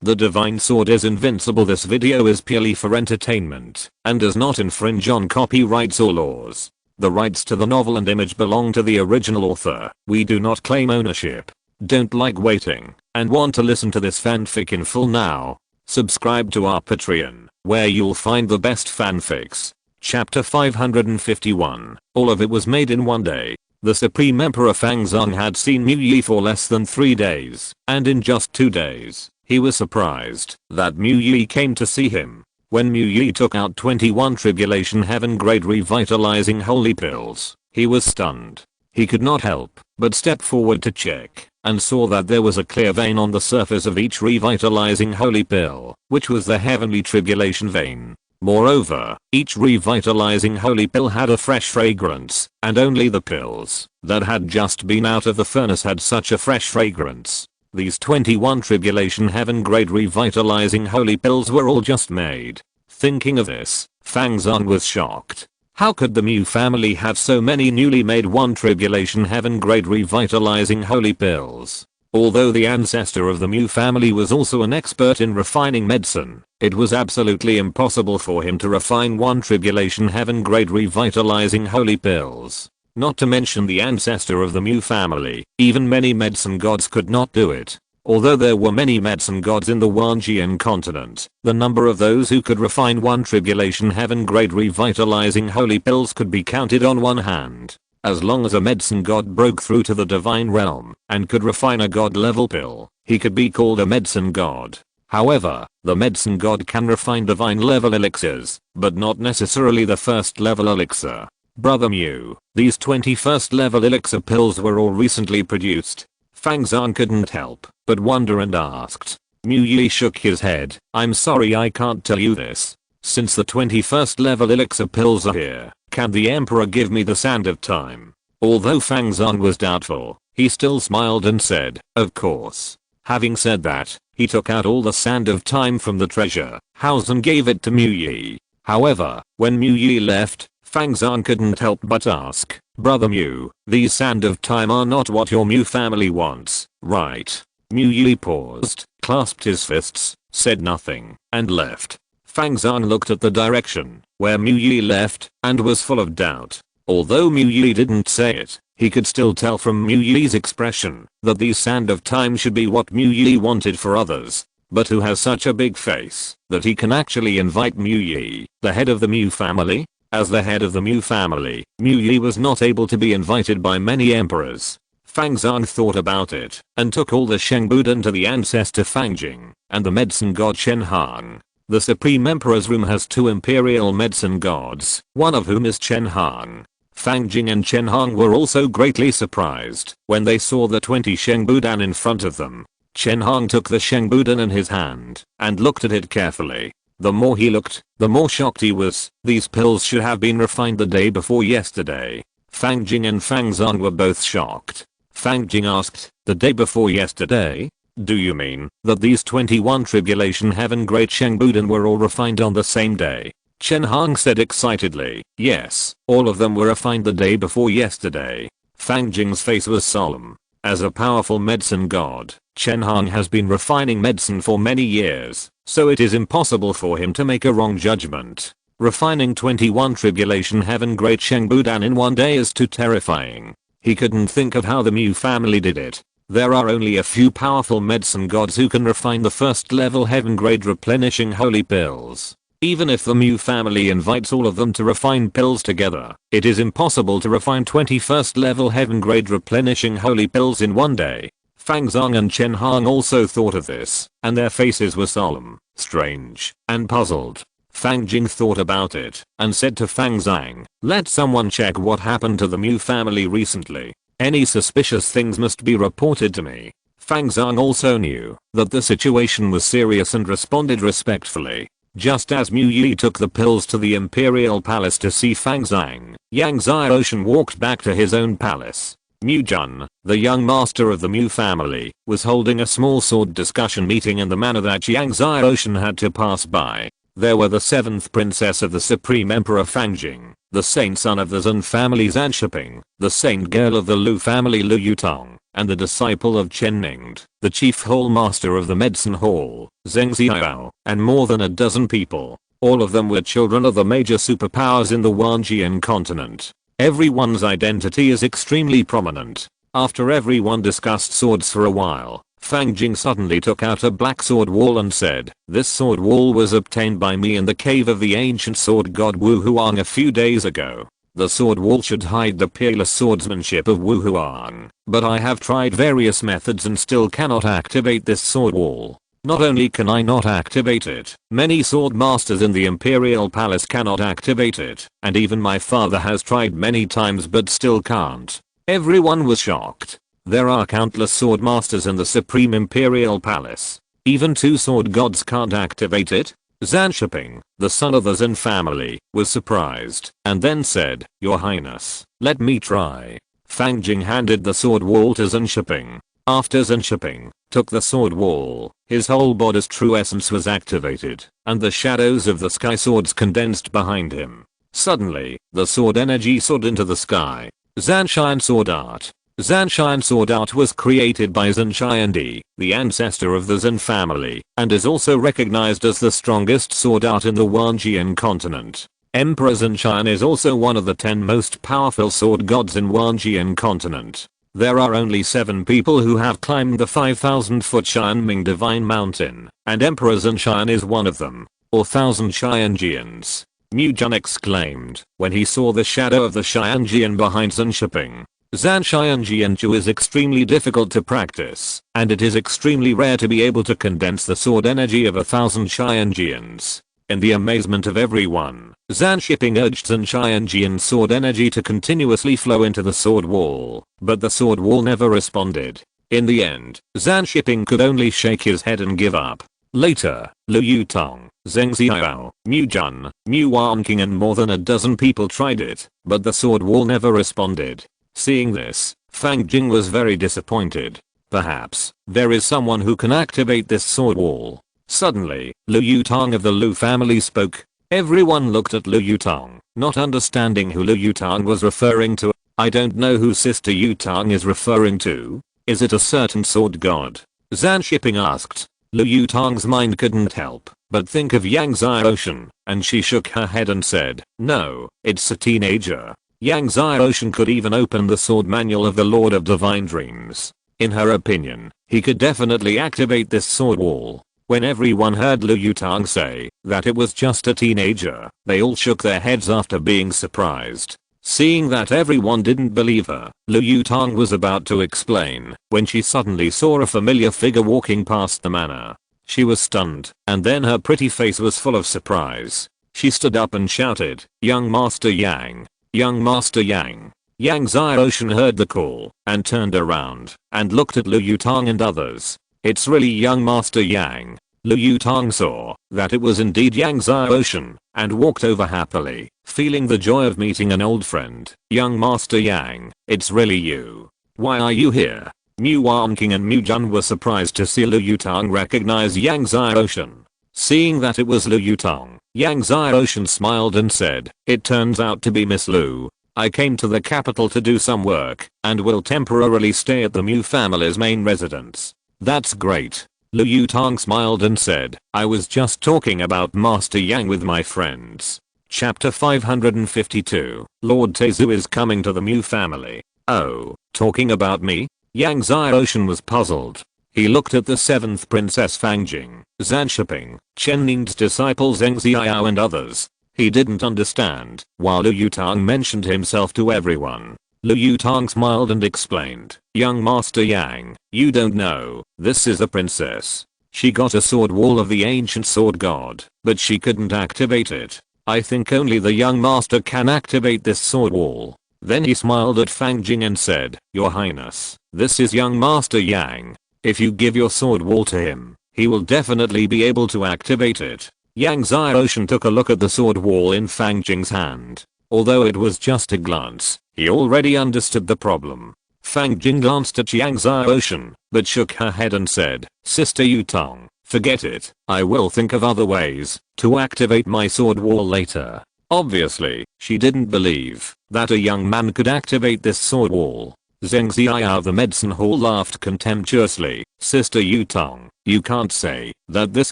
The divine sword is invincible. This video is purely for entertainment and does not infringe on copyrights or laws. The rights to the novel and image belong to the original author. We do not claim ownership. Don't like waiting and want to listen to this fanfic in full now? Subscribe to our Patreon, where you'll find the best fanfics. Chapter 551. All of it was made in one day. The Supreme Emperor Fang Zong had seen Mu Yi for less than 3 days, and in just 2 days, he was surprised that Mu Yi came to see him. When Mu Yi took out 21 Tribulation Heaven Grade Revitalizing Holy Pills, he was stunned. He could not help but step forward to check, and saw that there was a clear vein on the surface of each Revitalizing Holy Pill, which was the Heavenly Tribulation vein. Moreover, each Revitalizing Holy Pill had a fresh fragrance, and only the pills that had just been out of the furnace had such a fresh fragrance. These 21 Tribulation Heaven Grade Revitalizing Holy Pills were all just made. Thinking of this, Fang Zong was shocked. How could the Mu family have so many newly made 1 Tribulation Heaven Grade Revitalizing Holy Pills? Although the ancestor of the Mu family was also an expert in refining medicine, it was absolutely impossible for him to refine 1 Tribulation Heaven Grade Revitalizing Holy Pills. Not to mention the ancestor of the Mu family, even many medicine gods could not do it. Although there were many medicine gods in the Wanjian continent, the number of those who could refine 1 Tribulation Heaven Grade Revitalizing Holy Pills could be counted on one hand. As long as a medicine god broke through to the divine realm and could refine a god level pill, he could be called a medicine god. However, the medicine god can refine divine level elixirs, but not necessarily the first level elixir. Brother Mu, these 21st level elixir pills were all recently produced. Fang Zong couldn't help but wonder and asked. Mu Yi shook his head. I'm sorry, I can't tell you this. Since the 21st level elixir pills are here, can the emperor give me the sand of time? Although Fang Zong was doubtful, he still smiled and said, of course. Having said that, he took out all the sand of time from the treasure house and gave it to Mu Yi. However, when Mu Yi left, Fang Zong couldn't help but ask, Brother Mu, these sand of time are not what your Mu family wants, right? Mu Yi paused, clasped his fists, said nothing, and left. Fang Zong looked at the direction where Mu Yi left and was full of doubt. Although Mu Yi didn't say it, he could still tell from Mu Yi's expression that these sand of time should be what Mu Yi wanted for others. But who has such a big face that he can actually invite Mu Yi, the head of the Mu family? As the head of the Mu family, Mu Yi was not able to be invited by many emperors. Fang Zong thought about it and took all the Sheng Budan to the ancestor Fang Jing and the medicine god Chen Hang. The Supreme Emperor's room has 2 imperial medicine gods, one of whom is Chen Hang. Fang Jing and Chen Hang were also greatly surprised when they saw the 20 Sheng Budan in front of them. Chen Hang took the Sheng Budan in his hand and looked at it carefully. The more he looked, the more shocked he was. These pills should have been refined the day before yesterday. Fang Jing and Fang Zong were both shocked. Fang Jing asked, the day before yesterday? Do you mean that these 21 Tribulation Heaven Great Sheng Budan were all refined on the same day? Chen Hang said excitedly, yes, all of them were refined the day before yesterday. Fang Jing's face was solemn. As a powerful medicine god, Chen Hang has been refining medicine for many years, so it is impossible for him to make a wrong judgment. Refining 21 Tribulation Heaven Great Sheng Budan in one day is too terrifying. He couldn't think of how the Mu family did it. There are only a few powerful medicine gods who can refine the first level heaven grade replenishing holy pills. Even if the Mu family invites all of them to refine pills together, it is impossible to refine 21st level heaven grade replenishing holy pills in one day. Fang Zong and Chen Hang also thought of this, and their faces were solemn, strange, and puzzled. Fang Jing thought about it and said to Fang Zong, let someone check what happened to the Mu family recently. Any suspicious things must be reported to me. Fang Zong also knew that the situation was serious and responded respectfully. Just as Mu Yi took the pills to the Imperial Palace to see Fang Zong, Yang Xiaoshan walked back to his own palace. Mu Jun, the young master of the Mu family, was holding a small sword discussion meeting in the manner that Yang Xiaoshan had to pass by. There were the 7th princess of the Supreme Emperor Fang Jing, the saint son of the Zun family Zan Shiping, the saint girl of the Lu family Lu Yutong, and the disciple of Chen, the chief hall master of the medicine hall, Zheng Xiao, and more than a dozen people. All of them were children of the major superpowers in the Wanjian continent. Everyone's identity is extremely prominent. After everyone discussed swords for a while, Fang Jing suddenly took out a black sword wall and said, "This sword wall was obtained by me in the cave of the ancient sword god Wu Huang a few days ago. The sword wall should hide the peerless swordsmanship of Wu Huang, but I have tried various methods and still cannot activate this sword wall. Not only can I not activate it, many sword masters in the Imperial Palace cannot activate it, and even my father has tried many times but still can't." Everyone was shocked. There are countless sword masters in the Supreme Imperial Palace. Even two sword gods can't activate it? Zhan Shiping, the son of the Zhen family, was surprised and then said, "Your Highness, let me try." Fang Jing handed the sword wall to Zhan Shiping. After Zhan Shiping took the sword wall, his whole body's true essence was activated, and the shadows of the sky swords condensed behind him. Suddenly, the sword energy soared into the sky. Zanshan Sword Art. Zanshan Sword Art was created by Zanshan Di, the ancestor of the Zhen family, and is also recognized as the strongest sword art in the Wanjian continent. Emperor Zanshan is also one of the 10 most powerful sword gods in Wanjian continent. There are only 7 people who have climbed the 5,000-foot Xianming Divine Mountain, and Emperor Zanshan is one of them, or 1,000 Xianjians. Mu Jun exclaimed when he saw the shadow of the Xianjian behind Zhan Shiping. Zhan Xianjianju is extremely difficult to practice, and it is extremely rare to be able to condense the sword energy of 1,000 Xianjians. In the amazement of everyone, Zhan Shiping urged Zhan Xianjian's sword energy to continuously flow into the sword wall, but the sword wall never responded. In the end, Zhan Shiping could only shake his head and give up. Later, Lu Yutong, Zheng Xiao, Mu Jun, Mu Wanqing and more than a dozen people tried it, but the sword wall never responded. Seeing this, Fang Jing was very disappointed. Perhaps, there is someone who can activate this sword wall. Suddenly, Lu Yutong of the Lu family spoke. Everyone looked at Lu Yutong, not understanding who Lu Yutong was referring to. "I don't know who Sister Yutong is referring to. Is it a certain sword god?" Zhan Shiping asked. Lu Yutong's mind couldn't help but think of Yang Xiaoshan, and she shook her head and said, "No, it's a teenager." Yang Xiaoshan could even open the sword manual of the Lord of Divine Dreams. In her opinion, he could definitely activate this sword wall. When everyone heard Lu Yutong say that it was just a teenager, they all shook their heads after being surprised. Seeing that everyone didn't believe her, Lu Yutong was about to explain when she suddenly saw a familiar figure walking past the manor. She was stunned, and then her pretty face was full of surprise. She stood up and shouted, "Young Master Yang! Young Master Yang!" Yang Xiaoshan heard the call and turned around and looked at Lu Yutong and others. "It's really young Master Yang." Lu Yutong saw that it was indeed Yang Xiaoshan and walked over happily, feeling the joy of meeting an old friend. "Young Master Yang, it's really you. Why are you here?" Mu Wanqing and Mu Jun were surprised to see Lu Yutong recognize Yang Xiaoshan. Seeing that it was Lu Yutong, Yang Xiaoshan smiled and said, "It turns out to be Miss Lu. I came to the capital to do some work and will temporarily stay at the Mu family's main residence." "That's great." Lu Yutong smiled and said, "I was just talking about Master Yang with my friends." Chapter 552, Lord Tezu is coming to the Mu family. "Oh, talking about me?" Yang Xiaoshan was puzzled. He looked at the 7th Princess Fang Jing, Zhan Shiping, Chen Ning's disciple Zheng Xiao and others. He didn't understand, while Lu Yutong mentioned himself to everyone. Lu Yutong smiled and explained, "Young Master Yang, you don't know, this is a princess. She got a sword wall of the ancient sword god, but she couldn't activate it. I think only the young master can activate this sword wall." Then he smiled at Fang Jing and said, "Your Highness, this is young Master Yang. If you give your sword wall to him, he will definitely be able to activate it." Yang Xiaoshan took a look at the sword wall in Fang Jing's hand. Although it was just a glance, he already understood the problem. Fang Jing glanced at Yang Xiaoshan, but shook her head and said, "Sister Yutong, forget it. I will think of other ways to activate my sword wall later." Obviously, she didn't believe that a young man could activate this sword wall. Zheng Ziya of the medicine hall laughed contemptuously. Sister Yutong, you can't say that this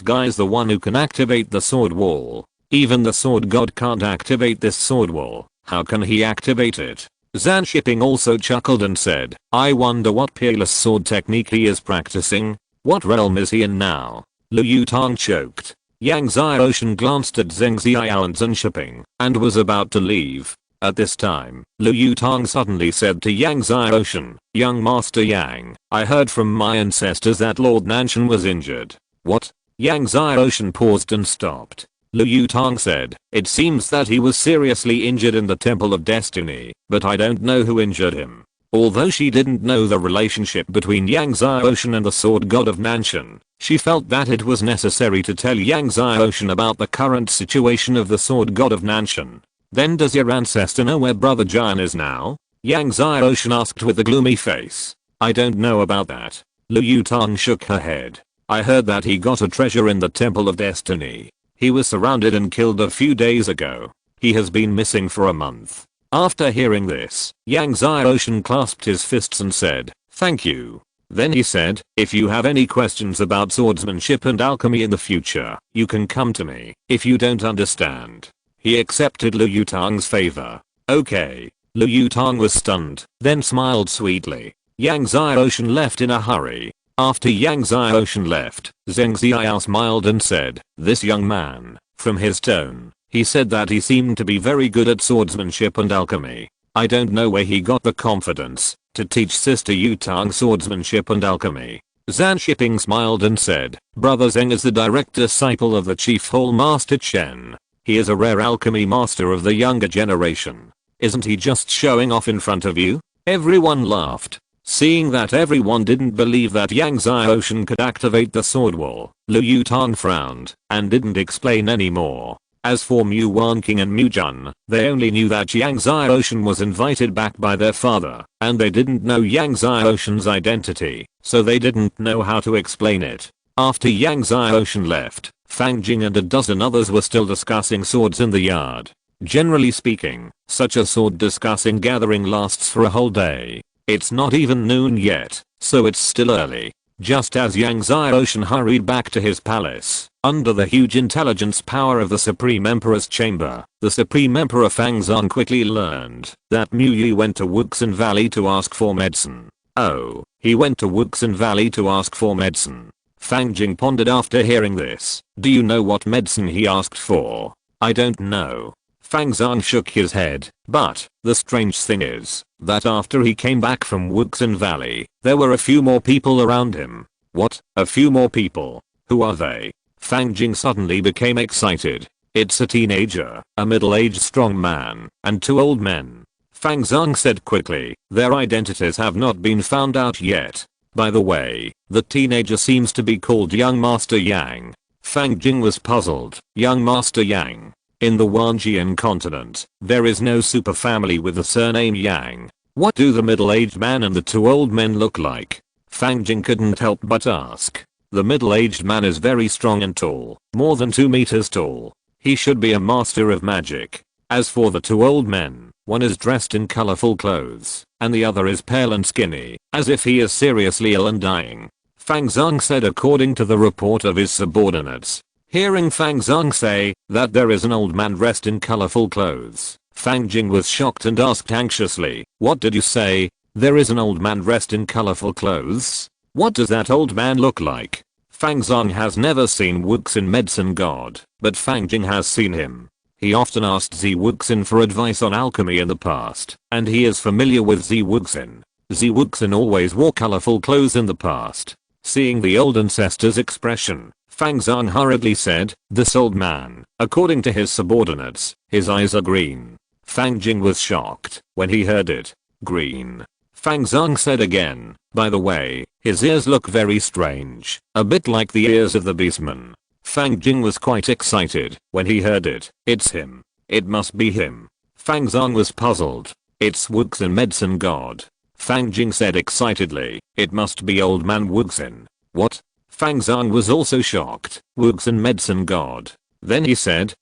guy's the one who can activate the sword wall. Even the sword god can't activate this sword wall. How can he activate it? Zan Shipping also chuckled and said, I wonder what peerless sword technique he is practicing. What realm is he in now? Lu Yutong choked. Yang Xiaoshan glanced at Zheng Ziya and Zan Shipping and was about to leave. At this time, Lu Yutong suddenly said to Yang Xiaoshan, young Master Yang, I heard from my ancestors that Lord Nanshan was injured. What? Yang Xiaoshan paused and stopped. Lu Yutong said, it seems that he was seriously injured in the Temple of Destiny, but I don't know who injured him. Although she didn't know the relationship between Yang Xiaoshan and the sword god of Nanshan, she felt that it was necessary to tell Yang Xiaoshan about the current situation of the sword god of Nanshan. Then does your ancestor know where Brother Jian is now? Yang Xiaoshan asked with a gloomy face. I don't know about that. Lu Yutong shook her head. I heard that he got a treasure in the Temple of Destiny. He was surrounded and killed a few days ago. He has been missing for a month. After hearing this, Yang Xiaoshan clasped his fists and said, thank you. Then he said, if you have any questions about swordsmanship and alchemy in the future, you can come to me. If you don't understand. He accepted Lu Yutong's favor. Okay. Lu Yutong was stunned, then smiled sweetly. Yang Xiaoshan left in a hurry. After Yang Xiaoshan left, Zheng Ziya smiled and said, this young man, from his tone, he said that he seemed to be very good at swordsmanship and alchemy. I don't know where he got the confidence to teach Sister Yutong swordsmanship and alchemy. Zan Shipping smiled and said, Brother Zheng is the direct disciple of the Chief Hall Master Chen. He is a rare alchemy master of the younger generation. Isn't he just showing off in front of you? Everyone laughed. Seeing that everyone didn't believe that Yang Xiaoshan could activate the sword wall, Lu Yutong frowned and didn't explain anymore. As for Mu Wanqing and Mu Jun, they only knew that Yang Xiaoshan was invited back by their father, and they didn't know Yang Xiaoshan's identity, so they didn't know how to explain it. After Yang Xiaoshan left, Fang Jing and a dozen others were still discussing swords in the yard. Generally speaking, such a sword discussing gathering lasts for a whole day. It's not even noon yet, so it's still early. Just as Yang Xiaoshan hurried back to his palace, under the huge intelligence power of the Supreme Emperor's chamber, the Supreme Emperor Fang Zong quickly learned that Mu Yi went to Wuxin Valley to ask for medicine. Oh, he went to Wuxin Valley to ask for medicine. Fang Jing pondered after hearing this. Do you know what medicine he asked for? I don't know. Fang Zong shook his head, but the strange thing is that after he came back from Wuxin Valley, there were a few more people around him. What? A few more people? Who are they? Fang Jing suddenly became excited. It's a teenager, a middle-aged strong man, and two old men. Fang Zong said quickly, their identities have not been found out yet. By the way, the teenager seems to be called Young Master Yang. Fang Jing was puzzled. Young Master Yang. In the Wanjian continent, there is no superfamily with the surname Yang. What do the middle-aged man and the two old men look like? Fang Jing couldn't help but ask. The middle-aged man is very strong and tall, more than 2 meters tall. He should be a master of magic. As for the two old men, one is dressed in colorful clothes, and the other is pale and skinny, as if he is seriously ill and dying. Fang Zong said according to the report of his subordinates. Hearing Fang Zong say that there is an old man dressed in colorful clothes, Fang Jing was shocked and asked anxiously, what did you say? There is an old man dressed in colorful clothes? What does that old man look like? Fang Zong has never seen Wuxin Medicine God, but Fang Jing has seen him. He often asked Zi Wuxin for advice on alchemy in the past, and he is familiar with Zi Wuxin. Zi Wuxin always wore colorful clothes in the past. Seeing the old ancestor's expression, Fang Zong hurriedly said, this old man, according to his subordinates, his eyes are green. Fang Jing was shocked when he heard it. Green. Fang Zong said again, by the way, his ears look very strange, a bit like the ears of the beastman. Fang Jing was quite excited when he heard it. It's him. It must be him. Fang Zong was puzzled. It's Wuxin Medicine God. Fang Jing said excitedly, it must be old man Wuxin. What? Fang Zong was also shocked. Wuxin Medicine God. Then he said,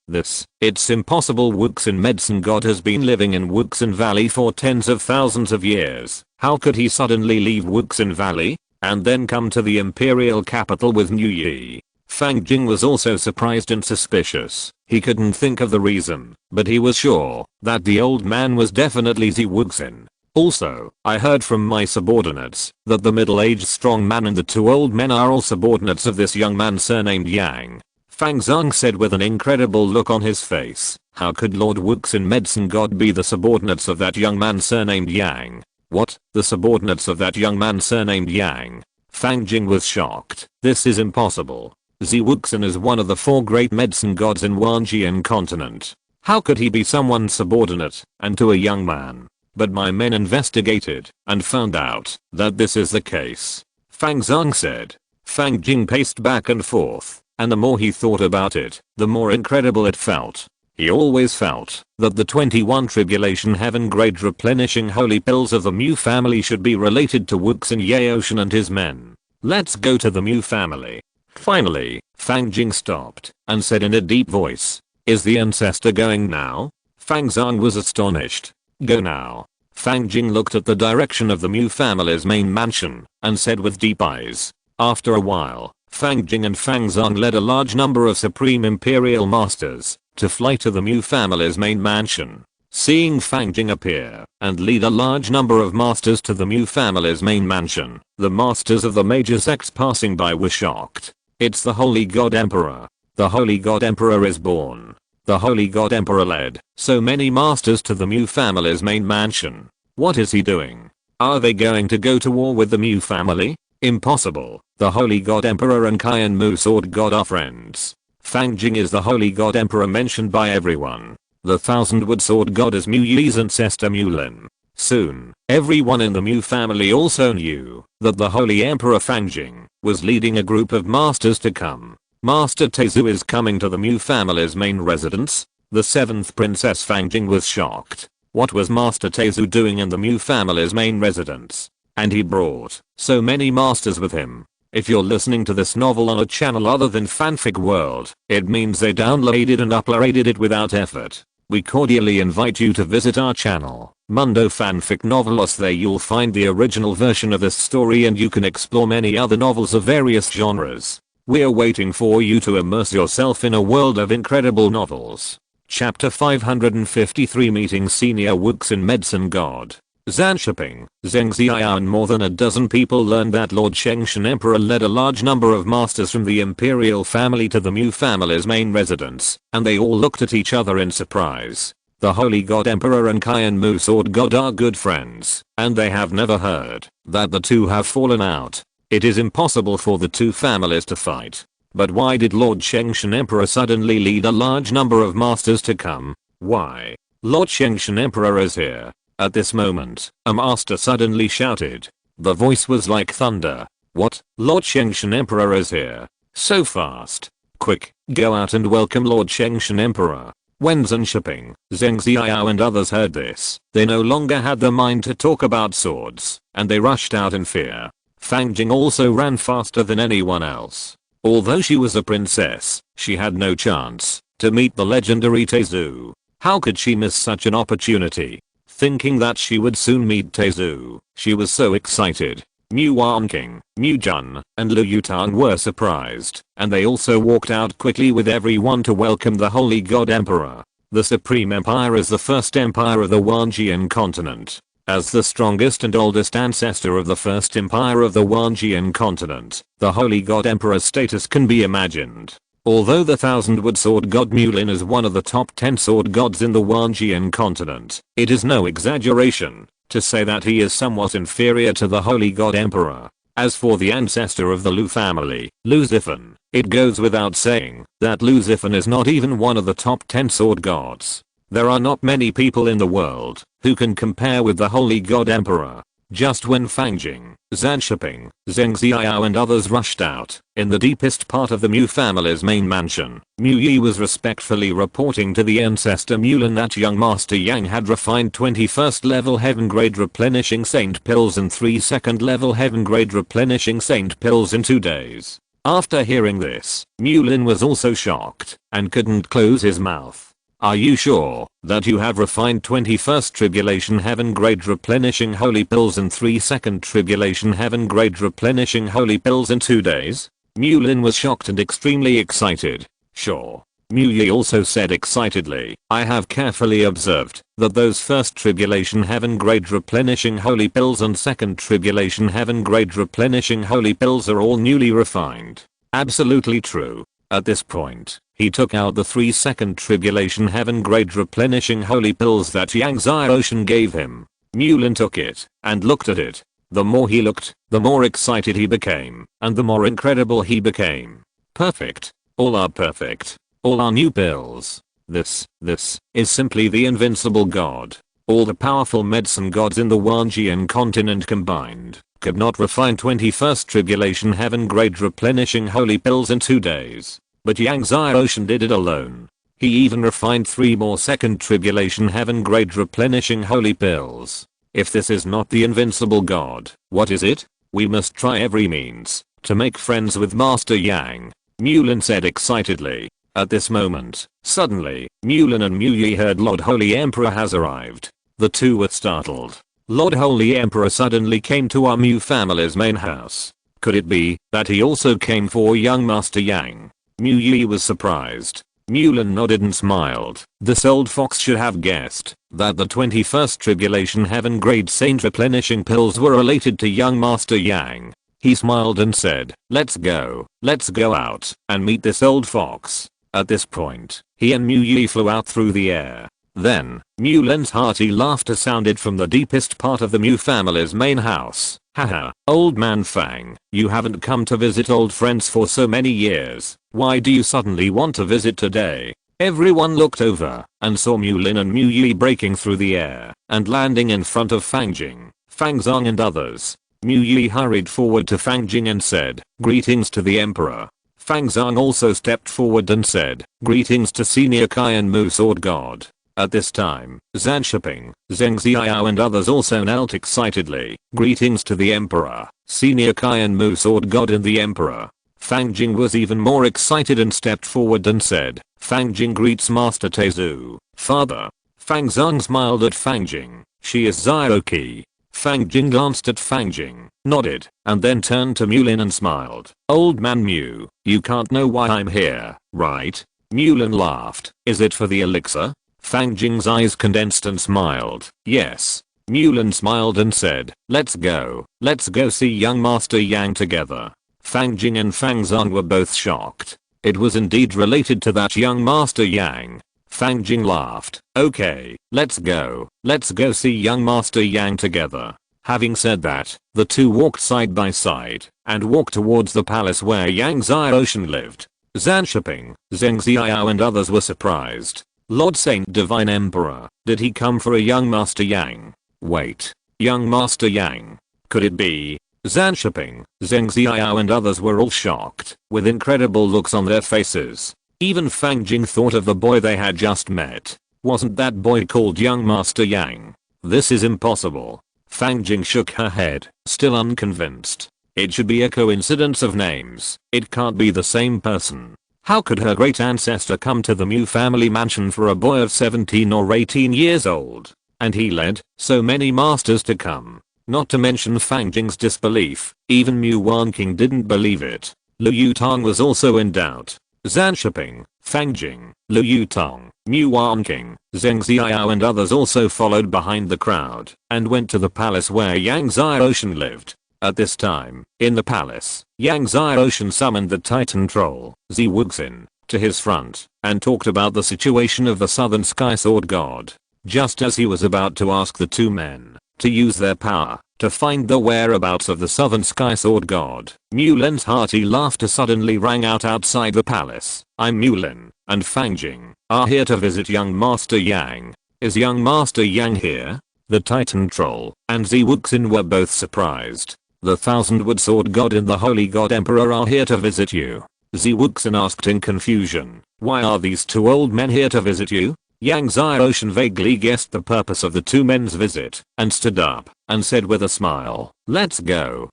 it's impossible. Wuxin medicine god has been living in Wuxin Valley for tens of thousands of years. How could he suddenly leave Wuxin Valley and then come to the imperial capital with Niu Yi? Fang Jing was also surprised and suspicious. He couldn't think of the reason, but he was sure that the old man was definitely Zi Wuxin. Also, I heard from my subordinates that the middle-aged strong man and the two old men are all subordinates of this young man surnamed Yang. Fang Zhang said with an incredible look on his face. How could Lord Wuxin medicine god be the subordinates of that young man surnamed Yang? What? The subordinates of that young man surnamed Yang? Fang Jing was shocked. This is impossible. Zi Wuxin is one of the 4 great medicine gods in Wanjian continent. How could he be someone's subordinate and to a young man? But my men investigated and found out that this is the case. Fang Zhang said. Fang Jing paced back and forth. And the more he thought about it, the more incredible it felt. He always felt that the 21 Tribulation Heaven grade replenishing holy pills of the Mu family should be related to Wuxin Yaoshan and his men. Let's go to the Mu family. Finally, Fang Jing stopped and said in a deep voice, is the ancestor going now? Fang Zhang was astonished. Go now. Fang Jing looked at the direction of the Mu family's main mansion and said with deep eyes. After a while, Fang Jing and Fang Zhang led a large number of Supreme Imperial Masters to fly to the Mu family's main mansion. Seeing Fang Jing appear and lead a large number of masters to the Mu family's main mansion, the masters of the major sects passing by were shocked. It's the Holy God Emperor. The Holy God Emperor is born. The Holy God Emperor led so many masters to the Mu family's main mansion. What is he doing? Are they going to go to war with the Mu family? Impossible. The Holy God Emperor and Qian Mu Sword God are friends. Fang Jing is the Holy God Emperor mentioned by everyone. The Thousand-Wood Sword God is Mu Yi's ancestor Mulin. Soon, everyone in the Mu family also knew that the Holy Emperor Fang Jing was leading a group of masters to come. Master Teizu is coming to the Mu family's main residence. The 7th Princess Fang Jing was shocked. What was Master Teizu doing in the Mu family's main residence? And he brought so many masters with him. If you're listening to this novel on a channel other than Fanfic World, it means they downloaded and uploaded it without effort. We cordially invite you to visit our channel, Mundo Fanfic Novelos. There you'll find the original version of this story and you can explore many other novels of various genres. We're waiting for you to immerse yourself in a world of incredible novels. Chapter 553 Meeting Senior Wuxin Medicine God. Zanshiping, Zheng Ziao and more than a dozen people learned that Lord Shengshan Emperor led a large number of masters from the imperial family to the Mu family's main residence, and they all looked at each other in surprise. The Holy God Emperor and Qian Mu Sword God are good friends, and they have never heard that the two have fallen out. It is impossible for the two families to fight. But why did Lord Shengshan Emperor suddenly lead a large number of masters to come? Why? Lord Shengshan Emperor is here. At this moment, a master suddenly shouted. The voice was like thunder. What? Lord Shengshan Emperor is here. So fast. Quick, go out and welcome Lord Shengshan Emperor. When Zanshiping, Zheng Ziao and others heard this, they no longer had the mind to talk about swords, and they rushed out in fear. Fang Jing also ran faster than anyone else. Although she was a princess, she had no chance to meet the legendary Teizu. How could she miss such an opportunity? Thinking that she would soon meet Teizu, she was so excited. Mu Wanking, Mu Jun, and Lu Yutang were surprised, and they also walked out quickly with everyone to welcome the Holy God Emperor. The Supreme Empire is the first empire of the Wanjian continent. As the strongest and oldest ancestor of the first empire of the Wanjian continent, the Holy God Emperor's status can be imagined. Although the Thousand-Wood Sword God Mulin is one of the top 10 sword gods in the Wanjian continent, it is no exaggeration to say that he is somewhat inferior to the Holy God Emperor. As for the ancestor of the Lu family, Lu Zifan, it goes without saying that Lu Zifan is not even one of the top 10 sword gods. There are not many people in the world who can compare with the Holy God Emperor. Just when Fang Jing, Zanshiping, Zheng Ziao and others rushed out, in the deepest part of the Mu family's main mansion, Mu Yi was respectfully reporting to the ancestor Mulin that young Master Yang had refined 21st level heaven grade replenishing saint pills and 3 second level heaven grade replenishing saint pills in 2 days. After hearing this, Mulin was also shocked and couldn't close his mouth. Are you sure that you have refined 21st Tribulation Heaven grade replenishing holy pills and 3 Tribulation Heaven grade replenishing holy pills in 2 days? Mulin was shocked and extremely excited. Sure. Muyi also said excitedly, I have carefully observed that those 1st Tribulation Heaven grade replenishing holy pills and 2nd Tribulation Heaven grade replenishing holy pills are all newly refined. Absolutely true. At this point, he took out the 2nd Tribulation Heaven grade replenishing holy pills that Yang Ocean gave him. Mulin took it and looked at it. The more he looked, the more excited he became, and the more incredible he became. Perfect. All are perfect. All are new pills. This is simply the invincible god. All the powerful medicine gods in the Wanjian continent combined could not refine 21st Tribulation Heaven grade replenishing holy pills in 2 days. But Yang Ocean did it alone. He even refined 3 more 2nd Tribulation Heaven grade replenishing holy pills. If this is not the invincible god, what is it? We must try every means to make friends with Master Yang, Mulin said excitedly. At this moment, suddenly, Mulin and Muyi heard Lord Holy Emperor has arrived. The two were startled. Lord Holy Emperor suddenly came to our Mu family's main house. Could it be that he also came for young Master Yang? Muyi was surprised. Mulin nodded and smiled. This old fox should have guessed that the 21st Tribulation Heaven grade saint replenishing pills were related to young Master Yang. He smiled and said, let's go out and meet this old fox. At this point, he and Muyi flew out through the air. Then, Mulin's hearty laughter sounded from the deepest part of the Mu family's main house. Haha, old man Fang, you haven't come to visit old friends for so many years. Why do you suddenly want to visit today? Everyone looked over and saw Mulin and Muyi breaking through the air and landing in front of Fangjing, Fangzong and others. Muyi hurried forward to Fangjing and said, greetings to the emperor. Fangzong also stepped forward and said, greetings to Senior Cunning Mu Sword God. At this time, Zhan Shiping, Zheng Xiao and others also knelt excitedly. Greetings to the emperor, Senior Cunning Mu Sword God and the emperor. Fangjing was even more excited and stepped forward and said, Fangjing greets Master Tezu, father. Fangzong smiled at Fangjing. She is Zioki. Fangjing glanced at Fangjing, nodded, and then turned to Mulin and smiled. Old man Mu, you can't know why I'm here, right? Mulin laughed. Is it for the elixir? Fangjing's eyes condensed and smiled. Yes. Mulin smiled and said, let's go see young Master Yang together. Fangjing and Fangzong were both shocked. It was indeed related to that young Master Yang. Fangjing laughed. Okay, let's go see young Master Yang together. Having said that, the two walked side by side and walked towards the palace where Yang Ocean lived. Zhan Shiping, Zheng Xiao and others were surprised. Lord Saint Divine Emperor, did he come for a young Master Yang? Wait, young Master Yang? Could it be? Zhan Shiping, Zheng Xiao and others were all shocked, with incredible looks on their faces. Even Fangjing thought of the boy they had just met. Wasn't that boy called young Master Yang? This is impossible. Fangjing shook her head, still unconvinced. It should be a coincidence of names. It can't be the same person. How could her great ancestor come to the Mu family mansion for a boy of 17 or 18 years old? And he led so many masters to come. Not to mention Fangjing's disbelief, even Mu Wanking didn't believe it. Lu Yutong was also in doubt. Zhan Shiping, Fangjing, Lu Yutong, Mu Wanking, Zheng Xiao and others also followed behind the crowd and went to the palace where Yang Ocean lived. At this time, in the palace, Yang Ocean summoned the Titan troll, Wuxin, to his front and talked about the situation of the Southern Sky Sword God. Just as he was about to ask the two men to use their power to find the whereabouts of the Southern Sky Sword God, Mulin's hearty laughter suddenly rang out outside the palace. I'm Mulin, and Fangjing are here to visit young Master Yang. Is young Master Yang here? The Titan troll and Wuxin were both surprised. The Thousand-Wood Sword God and the Holy God Emperor are here to visit you. Wuxin asked in confusion. Why are these two old men here to visit you? Yang Ocean vaguely guessed the purpose of the two men's visit and stood up and said with a smile, let's go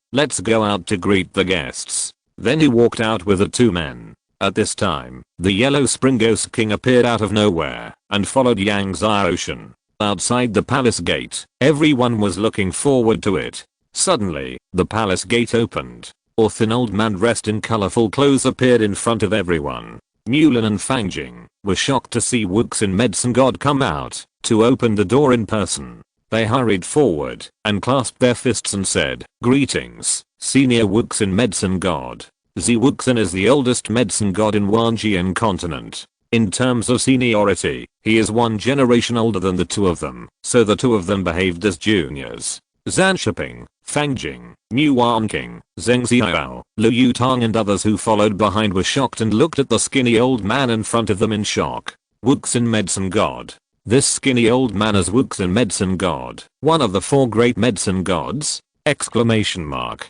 out to greet the guests. Then he walked out with the two men. At this time, the yellow spring ghost king appeared out of nowhere and followed Yang Ocean. Outside the palace gate, everyone was looking forward to it. Suddenly, the palace gate opened. A thin old man dressed in colorful clothes appeared in front of everyone. Mulan and Fangjing were shocked to see Wuxin Medicine God come out to open the door in person. They hurried forward and clasped their fists and said, "Greetings, Senior Wuxin Medicine God." Zi Wuxin is the oldest medicine god in Wanjian continent. In terms of seniority, he is one generation older than the two of them, so the two of them behaved as juniors. Zhan Shiping, Fangjing, Mu Wanqing, Zheng Xiao, Lu Yutang and others who followed behind were shocked and looked at the skinny old man in front of them in shock. Wuxin Medicine God. This skinny old man is Wuxin Medicine God, one of the four great medicine gods? Exclamation mark.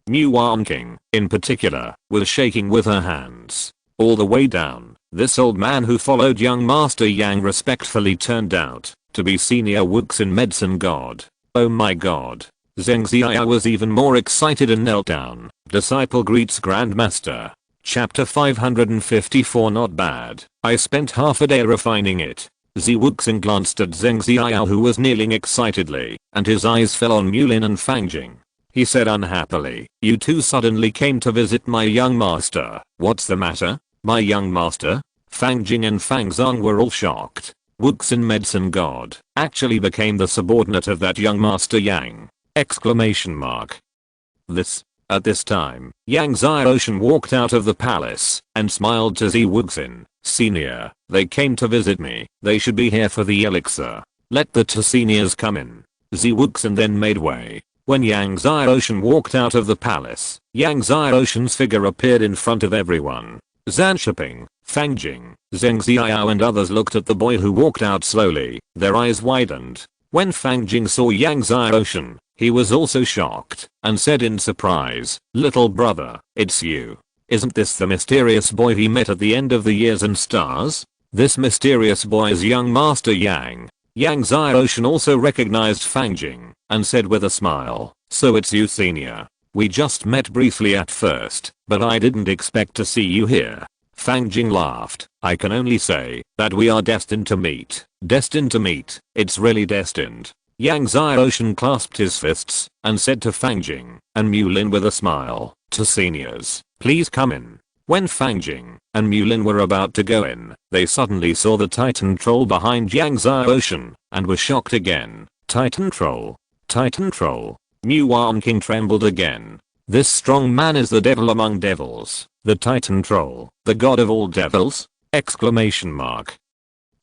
Mu Wanqing, in particular, was shaking with her hands. All the way down, this old man who followed young Master Yang respectfully turned out to be Senior Wuxin Medicine God. Oh my god. Zheng Xiao was even more excited and knelt down. Disciple greets Grandmaster. Chapter 554. Not bad. I spent half a day refining it. Zi Wuxin glanced at Zheng Xiao who was kneeling excitedly, and his eyes fell on Mulan and Fangjing. He said unhappily, "You two suddenly came to visit my young master. What's the matter? My young master?" Fangjing and Fangzong were all shocked. Wuxin Medicine God actually became the subordinate of that young Master Yang. Exclamation mark. At this time, Yang Ocean walked out of the palace and smiled to Zi Wuxin. "Senior, they came to visit me. They should be here for the elixir. Let the two seniors come in." Zi Wuxin then made way. When Yang Ocean walked out of the palace, Yang Ocean's figure appeared in front of everyone. Zhan Shiping, Fangjing, Zheng Xiao and others looked at the boy who walked out slowly. Their eyes widened. When Fangjing saw Yang Ocean, he was also shocked and said in surprise, "Little brother, it's you. Isn't this the mysterious boy he met at the end of the years and stars?" This mysterious boy is young Master Yang. Yang Ocean also recognized Fangjing and said with a smile, "So it's you, Senior. We just met briefly at first, but I didn't expect to see you here." Fangjing laughed. "I can only say that we are destined to meet. Destined to meet. It's really destined." Yang Ocean clasped his fists and said to Fangjing and Mulan with a smile, "To seniors, please come in." When Fangjing and Mulan were about to go in, they suddenly saw the Titan Troll behind Yang Ocean and were shocked again. Titan Troll. Titan Troll. Mu Wanqing trembled again. This strong man is the devil among devils. The Titan Troll, the god of all devils? Exclamation mark.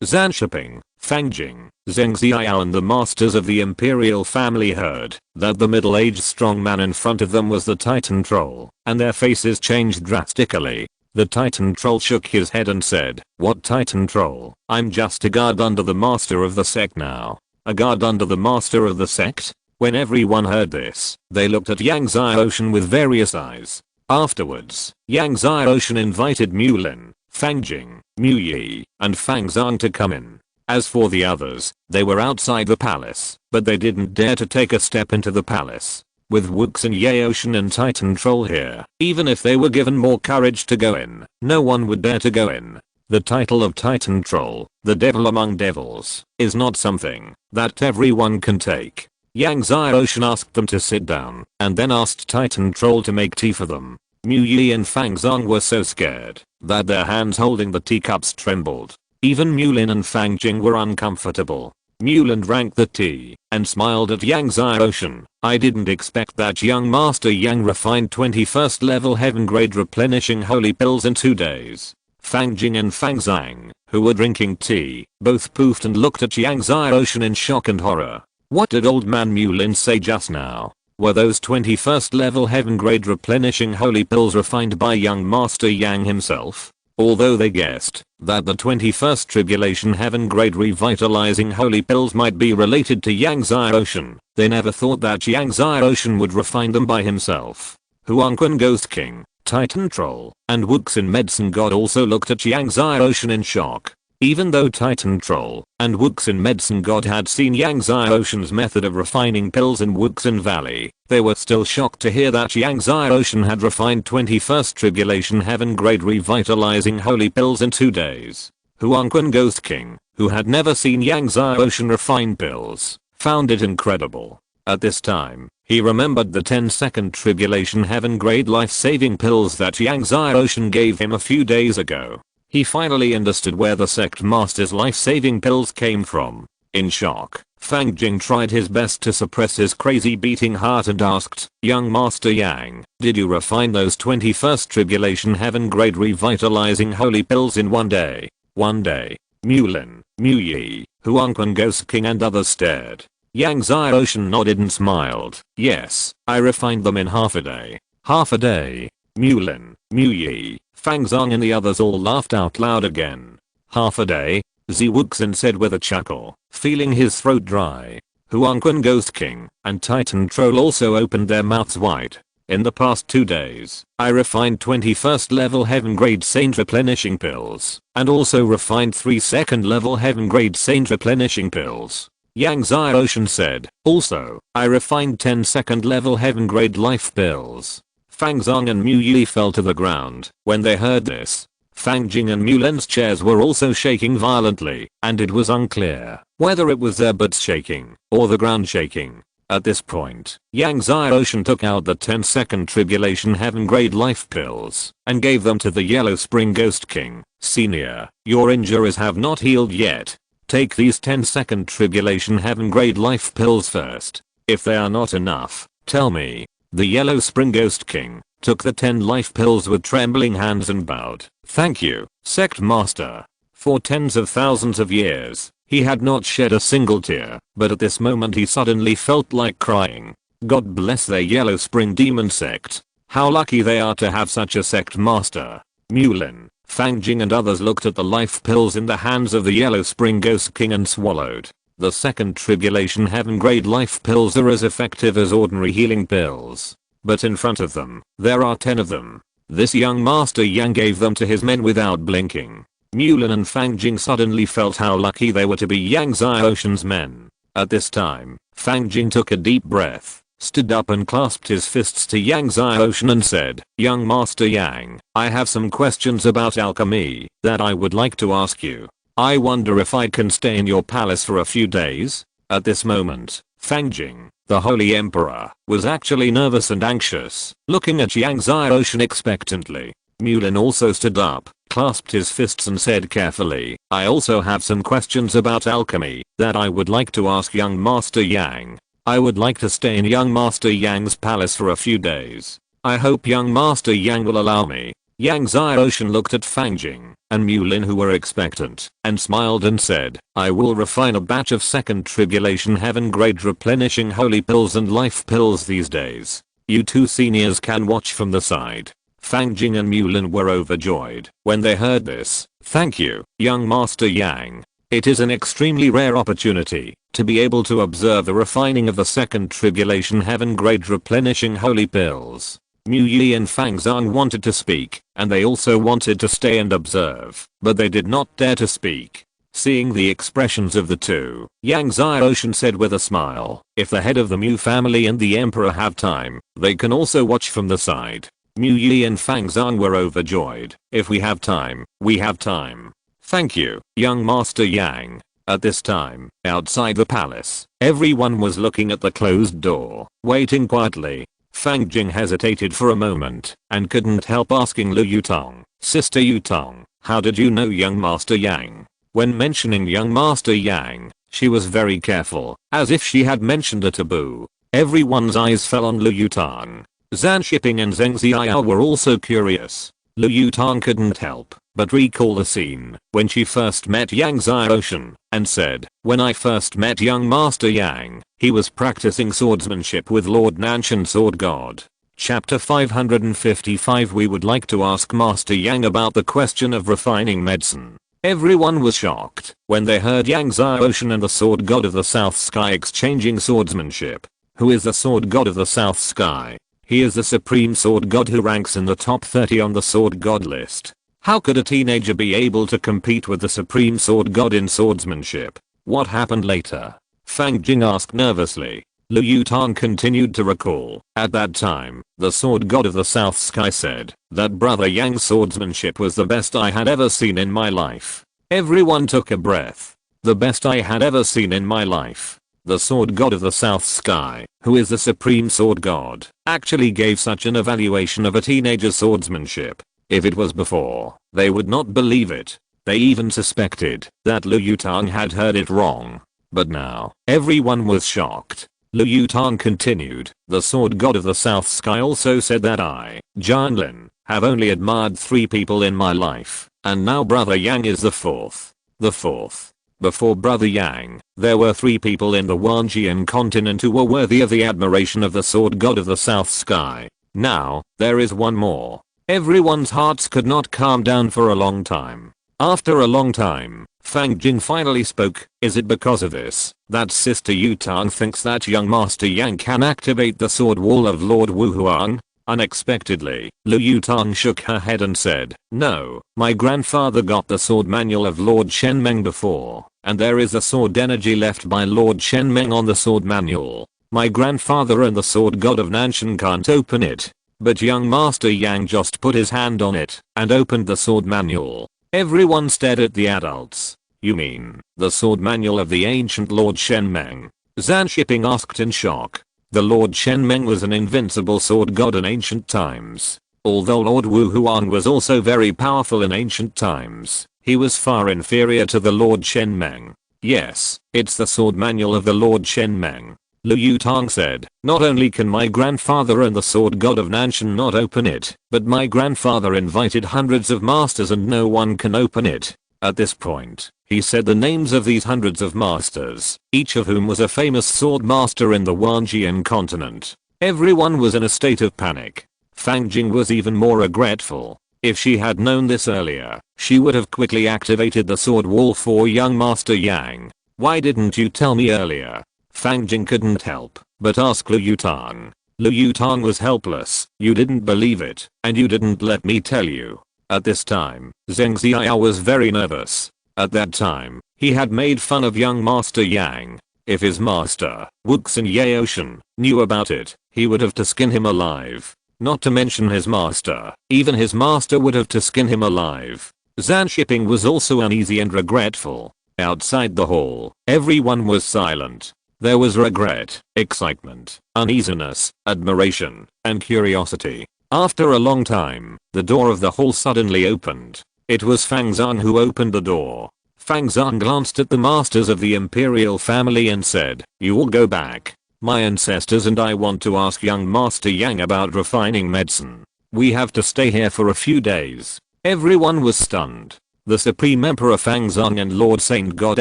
Zhan Shiping, Fangjing, Zheng Xiao and the masters of the imperial family heard that the middle-aged strong man in front of them was the Titan Troll, and their faces changed drastically. The Titan Troll shook his head and said, "What Titan Troll? I'm just a guard under the master of the sect now." A guard under the master of the sect? When everyone heard this, they looked at Yang Ocean with various eyes. Afterwards, Yang Ocean invited Mulan, Fangjing, Mu Yi, and Fangzong to come in. As for the others, they were outside the palace, but they didn't dare to take a step into the palace. With Wuxin Ocean and Titan Troll here, even if they were given more courage to go in, no one would dare to go in. The title of Titan Troll, the devil among devils, is not something that everyone can take. Yang Ocean asked them to sit down, and then asked Titan Troll to make tea for them. Mu Yi and Fangzong were so scared that their hands holding the teacups trembled. Even Mulan and Fangjing were uncomfortable. Mulan drank the tea and smiled at Yang Ocean. "I didn't expect that young Master Yang refined 21st level heaven grade replenishing holy pills in 2 days." Fangjing and Fangzang, who were drinking tea, both poofed and looked at Yang Ocean in shock and horror. What did old man Mulan say just now? Were those 21st level heaven grade replenishing holy pills refined by young Master Yang himself? Although they guessed that the 21st tribulation heaven grade revitalizing holy pills might be related to Yang Ocean, they never thought that Yang Ocean would refine them by himself. Huangquan Ghost King, Titan Troll, and Wuxin Medicine God also looked at Yang Ocean in shock. Even though Titan Troll and Wuxin Medicine God had seen Yang Ocean's method of refining pills in Wuxin Valley, they were still shocked to hear that Yang Ocean had refined 21st Tribulation Heaven grade revitalizing holy pills in 2 days. Huangquan Ghost King, who had never seen Yang Ocean refine pills, found it incredible. At this time, he remembered the 10-second Tribulation Heaven grade life-saving pills that Yang Ocean gave him a few days ago. He finally understood where the sect master's life-saving pills came from. In shock, Fang Jing tried his best to suppress his crazy beating heart and asked, "Young Master Yang, did you refine those 21st Tribulation Heaven grade revitalizing holy pills in 1 day?" 1 day. Mulin, Mu Yi, Huangquan Ghost King and others stared. Yang Ocean nodded and smiled. "Yes, I refined them in half a day." Half a day. Mulin, Mu Yi, Fang Zong and the others all laughed out loud again. Half a day? Zi Wuxin said with a chuckle, feeling his throat dry. Huangquan Ghost King and Titan Troll also opened their mouths wide. "In the past 2 days, I refined 21st level heaven grade saint replenishing pills, and also refined 3 second level heaven grade saint replenishing pills." Yang Ocean said, "Also, I refined 10 second level heaven grade life pills." Fang Zong and Mu Yi fell to the ground when they heard this. Fang Jing and Mulin's chairs were also shaking violently, and it was unclear whether it was their butts shaking or the ground shaking. At this point, Yang Ocean took out the 10-second Tribulation Heaven grade life pills and gave them to the Yellow Spring Ghost King. "Senior, your injuries have not healed yet. Take these 10-second Tribulation Heaven grade life pills first. If they are not enough, tell me." The Yellow Spring Ghost King took the 10 life pills with trembling hands and bowed. "Thank you, Sect Master." For tens of thousands of years, he had not shed a single tear, but at this moment he suddenly felt like crying. God bless their Yellow Spring Demon Sect. How lucky they are to have such a sect master. Mulin, Fang Jing and others looked at the life pills in the hands of the Yellow Spring Ghost King and swallowed. The second Tribulation Heaven grade life pills are as effective as ordinary healing pills. But in front of them, there are 10 of them. This young Master Yang gave them to his men without blinking. Mulin and Fang Jing suddenly felt how lucky they were to be Yang Ocean's men. At this time, Fang Jing took a deep breath, stood up and clasped his fists to Yang Ocean and said, "Young Master Yang, I have some questions about alchemy that I would like to ask you. I wonder if I can stay in your palace for a few days?" At this moment, Fang Jing, the Holy Emperor, was actually nervous and anxious, looking at Yang Ocean expectantly. Mulin also stood up, clasped his fists and said carefully, "I also have some questions about alchemy that I would like to ask young Master Yang. I would like to stay in young Master Yang's palace for a few days. I hope young Master Yang will allow me." Yang Ocean looked at Fang Jing and Mulin who were expectant and smiled and said, "I will refine a batch of second Tribulation Heaven grade replenishing holy pills and life pills these days. You two seniors can watch from the side." Fang Jing and Mulin were overjoyed when they heard this. "Thank you, young Master Yang. It is an extremely rare opportunity to be able to observe the refining of the second Tribulation Heaven grade replenishing holy pills." Mu Yi and Fang Zong wanted to speak, and they also wanted to stay and observe, but they did not dare to speak. Seeing the expressions of the two, Yang Ocean said with a smile, "If the head of the Mu family and the Emperor have time, they can also watch from the side." Mu Yi and Fang Zong were overjoyed. "If we have time, we have time. Thank you, young Master Yang." At this time, outside the palace, everyone was looking at the closed door, waiting quietly. Fang Jing hesitated for a moment and couldn't help asking Lu Yutong, "Sister Yutong, how did you know young Master Yang?" When mentioning young Master Yang, she was very careful, as if she had mentioned a taboo. Everyone's eyes fell on Lu Yutong. Zhan Shiping and Zheng Xiao were also curious. Lu Yutong couldn't help but recall the scene when she first met Yang Ocean and said, "When I first met young Master Yang, he was practicing swordsmanship with Lord Nanshan Sword God." Chapter 555. We would like to ask Master Yang about the question of refining medicine. Everyone was shocked when they heard Yang Ocean and the Sword God of the South Sky exchanging swordsmanship. Who is the Sword God of the South Sky? He is the supreme sword god who ranks in the top 30 on the sword god list. How could a teenager be able to compete with the supreme sword god in swordsmanship? What happened later? Fang Jing asked nervously. Lu Yutang continued to recall. At that time, the sword god of the South Sky said that Brother Yang's swordsmanship was the best I had ever seen in my life. Everyone took a breath. The best I had ever seen in my life. The sword god of the South Sky, who is the supreme sword god, actually gave such an evaluation of a teenager's swordsmanship. If it was before, they would not believe it. They even suspected that Lu Yutang had heard it wrong. But now, everyone was shocked. Lu Yutang continued, the sword god of the South Sky also said that I, Jianlin, have only admired 3 people in my life, and now Brother Yang is the 4th. The 4th. Before Brother Yang, there were 3 people in the Wanjian continent who were worthy of the admiration of the sword god of the South Sky. Now, there is one more. Everyone's hearts could not calm down for a long time. After a long time, Fang Jing finally spoke. Is it because of this that Sister Yutang thinks that young Master Yang can activate the sword wall of Lord Wu Huang? Unexpectedly, Lu Yutang shook her head and said, no, my grandfather got the sword manual of Lord Shenmeng before, and there is a sword energy left by Lord Shenmeng on the sword manual. My grandfather and the sword god of Nanshan can't open it. But young Master Yang just put his hand on it and opened the sword manual. Everyone stared at the adults. You mean, the sword manual of the ancient Lord Shenmeng? Zhan Shipping asked in shock. The Lord Shenmeng was an invincible sword god in ancient times. Although Lord Wu Huang was also very powerful in ancient times, he was far inferior to the Lord Shenmeng. Yes, it's the sword manual of the Lord Shenmeng. Lu Yutang said, not only can my grandfather and the sword god of Nanshan not open it, but my grandfather invited hundreds of masters and no one can open it. At this point, he said the names of these hundreds of masters, each of whom was a famous sword master in the Wanjian continent. Everyone was in a state of panic. Fang Jing was even more regretful. If she had known this earlier, she would have quickly activated the sword wall for young Master Yang. Why didn't you tell me earlier? Fang Jing couldn't help but ask Lu Yutang. Lu Yutang was helpless. You didn't believe it, and you didn't let me tell you. At this time, Zheng Xiao was very nervous. At that time, he had made fun of young Master Yang. If his master, Wuxin Yaoshan, knew about it, he would have to skin him alive. Not to mention his master. Even his master would have to skin him alive. Zhan Shipping was also uneasy and regretful. Outside the hall, everyone was silent. There was regret, excitement, uneasiness, admiration, and curiosity. After a long time, the door of the hall suddenly opened. It was Fang Zhang who opened the door. Fang Zhang glanced at the masters of the imperial family and said, you all go back. My ancestors and I want to ask young Master Yang about refining medicine. We have to stay here for a few days. Everyone was stunned. The Supreme Emperor Fang Zhang and Lord Saint God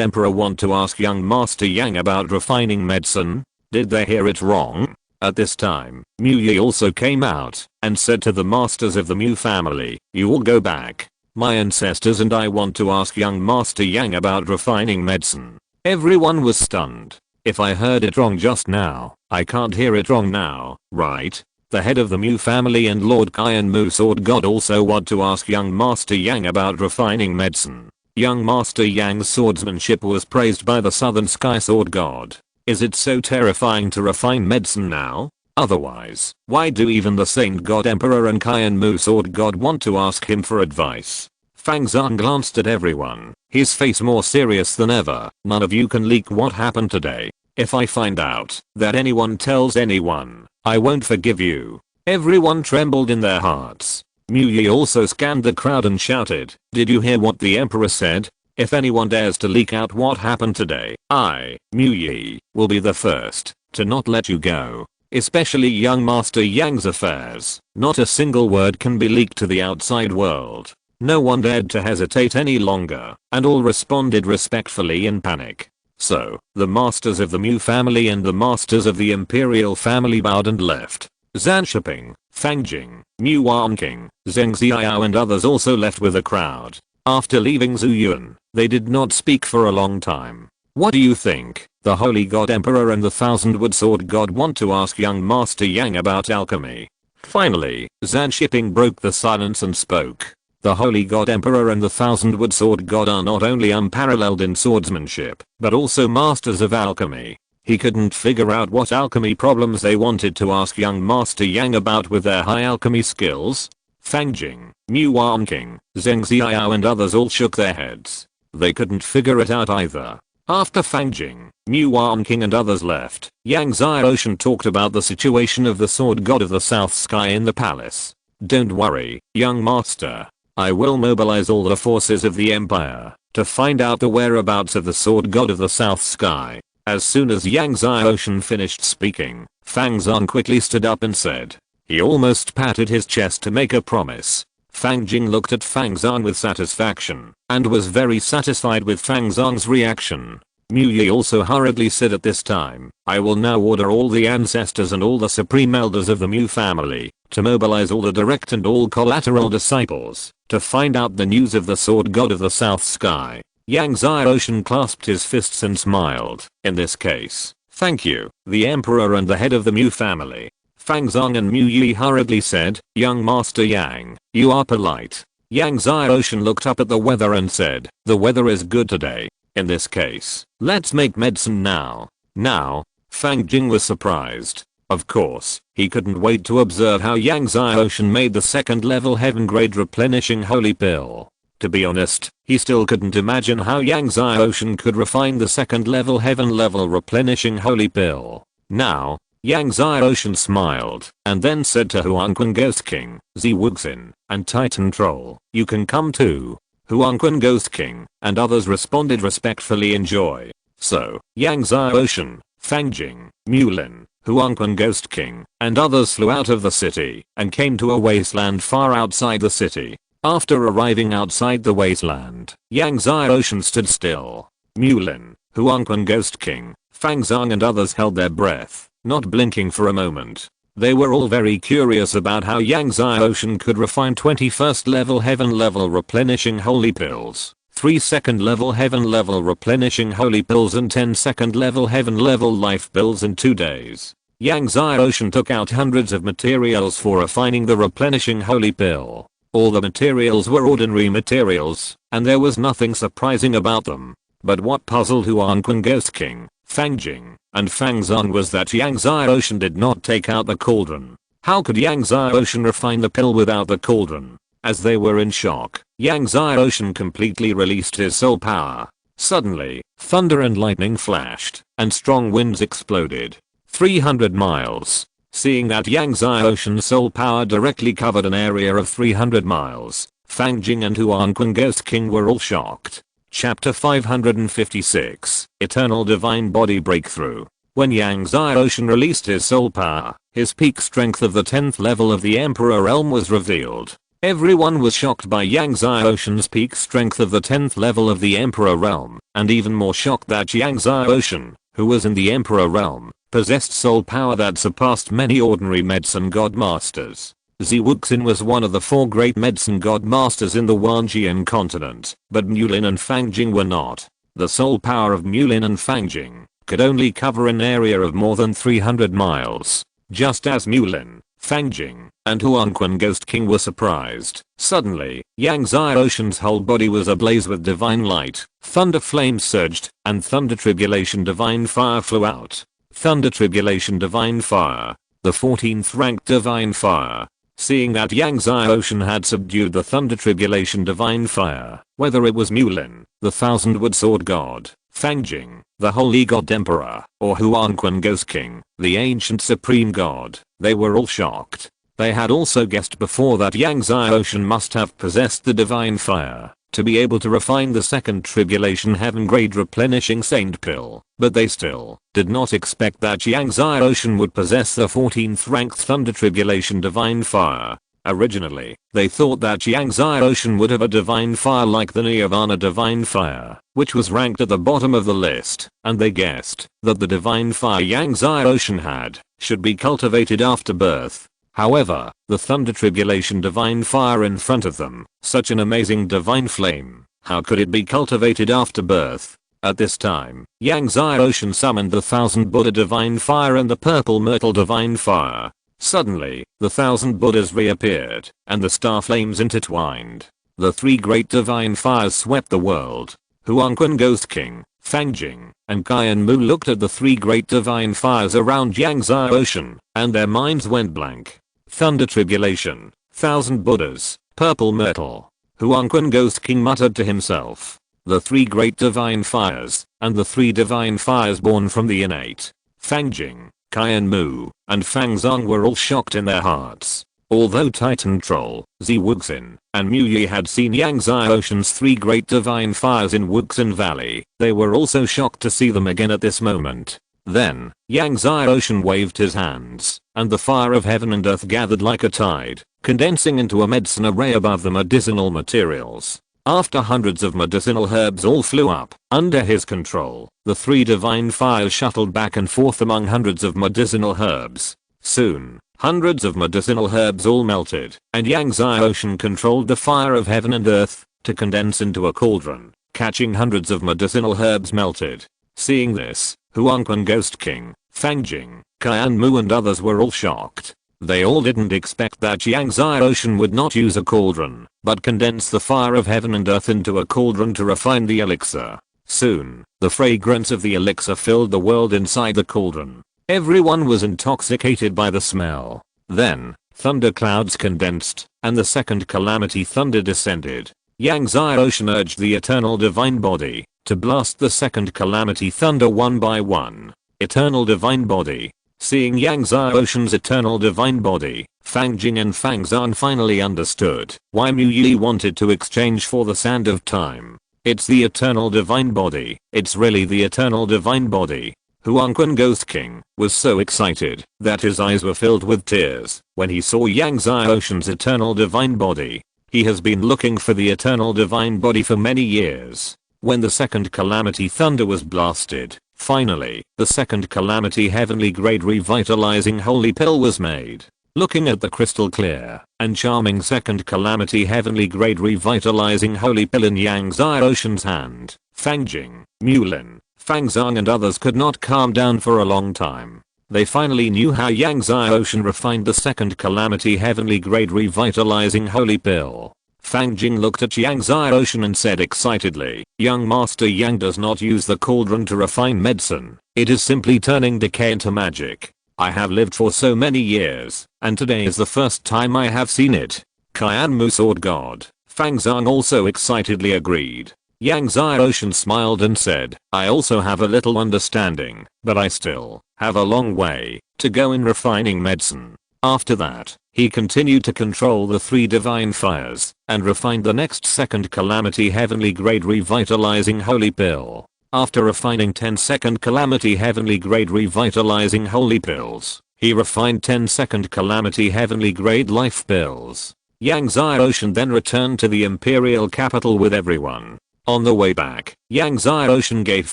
Emperor want to ask young Master Yang about refining medicine? Did they hear it wrong? At this time, Mu Yi also came out and said to the masters of the Mu family, you all go back. My ancestors and I want to ask young Master Yang about refining medicine. Everyone was stunned. If I heard it wrong just now, I can't hear it wrong now, right? The head of the Mu family and Lord Qian Mu Sword God also want to ask young Master Yang about refining medicine. Young Master Yang's swordsmanship was praised by the Southern Sky Sword God. Is it so terrifying to refine medicine now? Otherwise, why do even the Saint God Emperor and Qian Mu Sword God want to ask him for advice? Fang Zhang glanced at everyone, his face more serious than ever. None of you can leak what happened today. If I find out that anyone tells anyone, I won't forgive you. Everyone trembled in their hearts. Mu Yi also scanned the crowd and shouted, did you hear what the Emperor said? If anyone dares to leak out what happened today, I, Mu Yi, will be the first to not let you go. Especially young Master Yang's affairs. Not a single word can be leaked to the outside world. No one dared to hesitate any longer, and all responded respectfully in panic. So, the masters of the Mu family and the masters of the Imperial family bowed and left. Zhan Shiping, Fang Jing, Mu Wanqing, Zheng Xiao and others also left with the crowd. After leaving Zhu Yuan, they did not speak for a long time. What do you think? The Holy God Emperor and the Thousand-Wood Sword God want to ask young Master Yang about alchemy. Finally, Zhan Shipping broke the silence and spoke. The Holy God Emperor and the Thousand-Wood Sword God are not only unparalleled in swordsmanship, but also masters of alchemy. He couldn't figure out what alchemy problems they wanted to ask young Master Yang about with their high alchemy skills. Fang Jing, Mu Wanqing, Zheng Xiao and others all shook their heads. They couldn't figure it out either. After Fang Jing, Mu Wanqing and others left, Yang Xiaoshan talked about the situation of the sword god of the South Sky in the palace. Don't worry, young master. I will mobilize all the forces of the empire to find out the whereabouts of the sword god of the South Sky. As soon as Yang Xiaoshan finished speaking, Fang Zong quickly stood up and said. He almost patted his chest to make a promise. Fang Jing looked at Fang Zong with satisfaction and was very satisfied with Fang Zong's reaction. Mu Yi also hurriedly said at this time, I will now order all the ancestors and all the supreme elders of the Mu family to mobilize all the direct and all collateral disciples to find out the news of the sword god of the South Sky. Yang Xiaoshan clasped his fists and smiled. In this case, thank you, the emperor and the head of the Mu family. Fang Zong and Mu Yi hurriedly said, young Master Yang, you are polite. Yang Xiaoshan looked up at the weather and said, the weather is good today. In this case, let's make medicine now. Now, Fang Jing was surprised. Of course, he couldn't wait to observe how Yang Xiaoshan made the second level heaven grade replenishing holy pill. To be honest, he still couldn't imagine how Yang Xiaoshan could refine the second level heaven level replenishing holy pill. Now, Yang Xiaoshan smiled and then said to Huangquan Ghost King, Zi Wuxin, and Titan Troll, you can come too. Huangquan Ghost King and others responded respectfully in joy. So, Yang Xiaoshan, Fang Jing, Mulin, Huangquan Ghost King, and others flew out of the city and came to a wasteland far outside the city. After arriving outside the wasteland, Yang Xiaoshan stood still. Mulin, Huangquan Ghost King, Fang Zong and others held their breath, not blinking for a moment. They were all very curious about how Yang Xiaoshan could refine 21st level heaven level replenishing holy pills, 3 second level heaven level replenishing holy pills and 10 second level heaven level life pills in 2 days. Yang Xiaoshan took out hundreds of materials for refining the replenishing holy pill. All the materials were ordinary materials, and there was nothing surprising about them. But what puzzled Huangquan Ghost King, Fang Jing, and Fang Zong was that Yang Xiaoshan did not take out the cauldron. How could Yang Xiaoshan refine the pill without the cauldron? As they were in shock, Yang Xiaoshan completely released his soul power. Suddenly, thunder and lightning flashed, and strong winds exploded. 300 miles. Seeing that Yang Xiaoshan's soul power directly covered an area of 300 miles, Fang Jing and Huangquan Ghost King were all shocked. Chapter 556, Eternal Divine Body Breakthrough. When Yang Xiaoshan released his soul power, his peak strength of the 10th level of the Emperor Realm was revealed. Everyone was shocked by Yang Xiaoshan's peak strength of the 10th level of the Emperor Realm, and even more shocked that Yang Xiaoshan, who was in the Emperor Realm, possessed soul power that surpassed many ordinary medicine god masters. Zi Wuxin was one of the 4 great medicine god masters in the Wanjian continent, but Mulin and Fang Jing were not. The soul power of Mulin and Fang Jing could only cover an area of more than 300 miles. Just as Mulin, Fang Jing, and Huangquan Ghost King were surprised, suddenly, Yang Xiaoshan's whole body was ablaze with divine light, thunder flames surged, and thunder tribulation divine fire flew out. Thunder tribulation divine fire, the 14th ranked divine fire. Seeing that Yang Xiaoshan had subdued the thunder tribulation divine fire, whether it was Mulin, the thousand-wood sword god, Fang Jing, the holy god emperor, or Huangquan Ghost King, the ancient supreme god, they were all shocked. They had also guessed before that Yang Xiaoshan must have possessed the divine fire to be able to refine the second tribulation heaven grade replenishing saint pill, but they still did not expect that Yang Xiaoshan would possess the 14th ranked thunder tribulation divine fire. Originally, they thought that Yang Xiaoshan would have a divine fire like the Nirvana divine fire, which was ranked at the bottom of the list, and they guessed that the divine fire Yang Xiaoshan had should be cultivated after birth. However, the thunder tribulation divine fire in front of them, such an amazing divine flame, how could it be cultivated after birth? At this time, Yang Xiaoshan summoned the 1000 Buddha divine fire and the purple myrtle divine fire. Suddenly, the 1000 Buddhas reappeared, and the star flames intertwined. The three great divine fires swept the world. Huangquan Ghost King, Fangjing, and Qian Mu looked at the three great divine fires around Yangtze Ocean, and their minds went blank. Thunder Tribulation, Thousand Buddhas, Purple Myrtle. Huangquan Ghost King muttered to himself. The three great divine fires, and the three divine fires born from the innate. Fangjing, Qian Mu, and Fangzong were all shocked in their hearts. Although Titan Troll, Zi Wuxin, and Mu Yi had seen Yangtze Ocean's three great divine fires in Wuxin Valley, they were also shocked to see them again at this moment. Then, Yangtze Ocean waved his hands, and the fire of heaven and earth gathered like a tide, condensing into a medicine array above the medicinal materials. After hundreds of medicinal herbs all flew up, under his control, the three divine fires shuttled back and forth among hundreds of medicinal herbs. Soon, hundreds of medicinal herbs all melted, and Yangtze Ocean controlled the fire of heaven and earth to condense into a cauldron, catching hundreds of medicinal herbs melted. Seeing this, Huangquan Ghost King, Fangjing, Qian Mu and others were all shocked. They all didn't expect that Yangtze Ocean would not use a cauldron, but condense the fire of heaven and earth into a cauldron to refine the elixir. Soon, the fragrance of the elixir filled the world inside the cauldron. Everyone was intoxicated by the smell. Then, thunder clouds condensed, and the second calamity thunder descended. Yangtze Ocean urged the eternal divine body to blast the second calamity thunder one by one. Eternal divine body. Seeing Yangtze Ocean's eternal divine body, Fangjing and Fangzong finally understood why Mu Yi wanted to exchange for the sand of time. It's the eternal divine body. It's really the eternal divine body. Huangquan Ghost King was so excited that his eyes were filled with tears when he saw Yangtze Ocean's eternal divine body. He has been looking for the eternal divine body for many years. When the second calamity thunder was blasted, finally, the second calamity heavenly grade revitalizing holy pill was made. Looking at the crystal clear and charming second calamity heavenly grade revitalizing holy pill in Yangtze Ocean's hand, Fangjing, Mulin, Fangzong and others could not calm down for a long time. They finally knew how Yangtze Ocean refined the second calamity heavenly grade revitalizing holy pill. Fangjing looked at Yangtze Ocean and said excitedly, "Young Master Yang does not use the cauldron to refine medicine. It is simply turning decay into magic. I have lived for so many years, and today is the first time I have seen it." Qian Mu Sword God, Fangzong also excitedly agreed. Yangtze Ocean smiled and said, "I also have a little understanding, but I still have a long way to go in refining medicine." After that, he continued to control the three divine fires and refined the next second calamity heavenly grade revitalizing holy pill. After refining 10 second calamity heavenly grade revitalizing holy pills, he refined 10 second calamity heavenly grade life pills. Yangtze Ocean then returned to the imperial capital with everyone. On the way back, Yangtze Ocean gave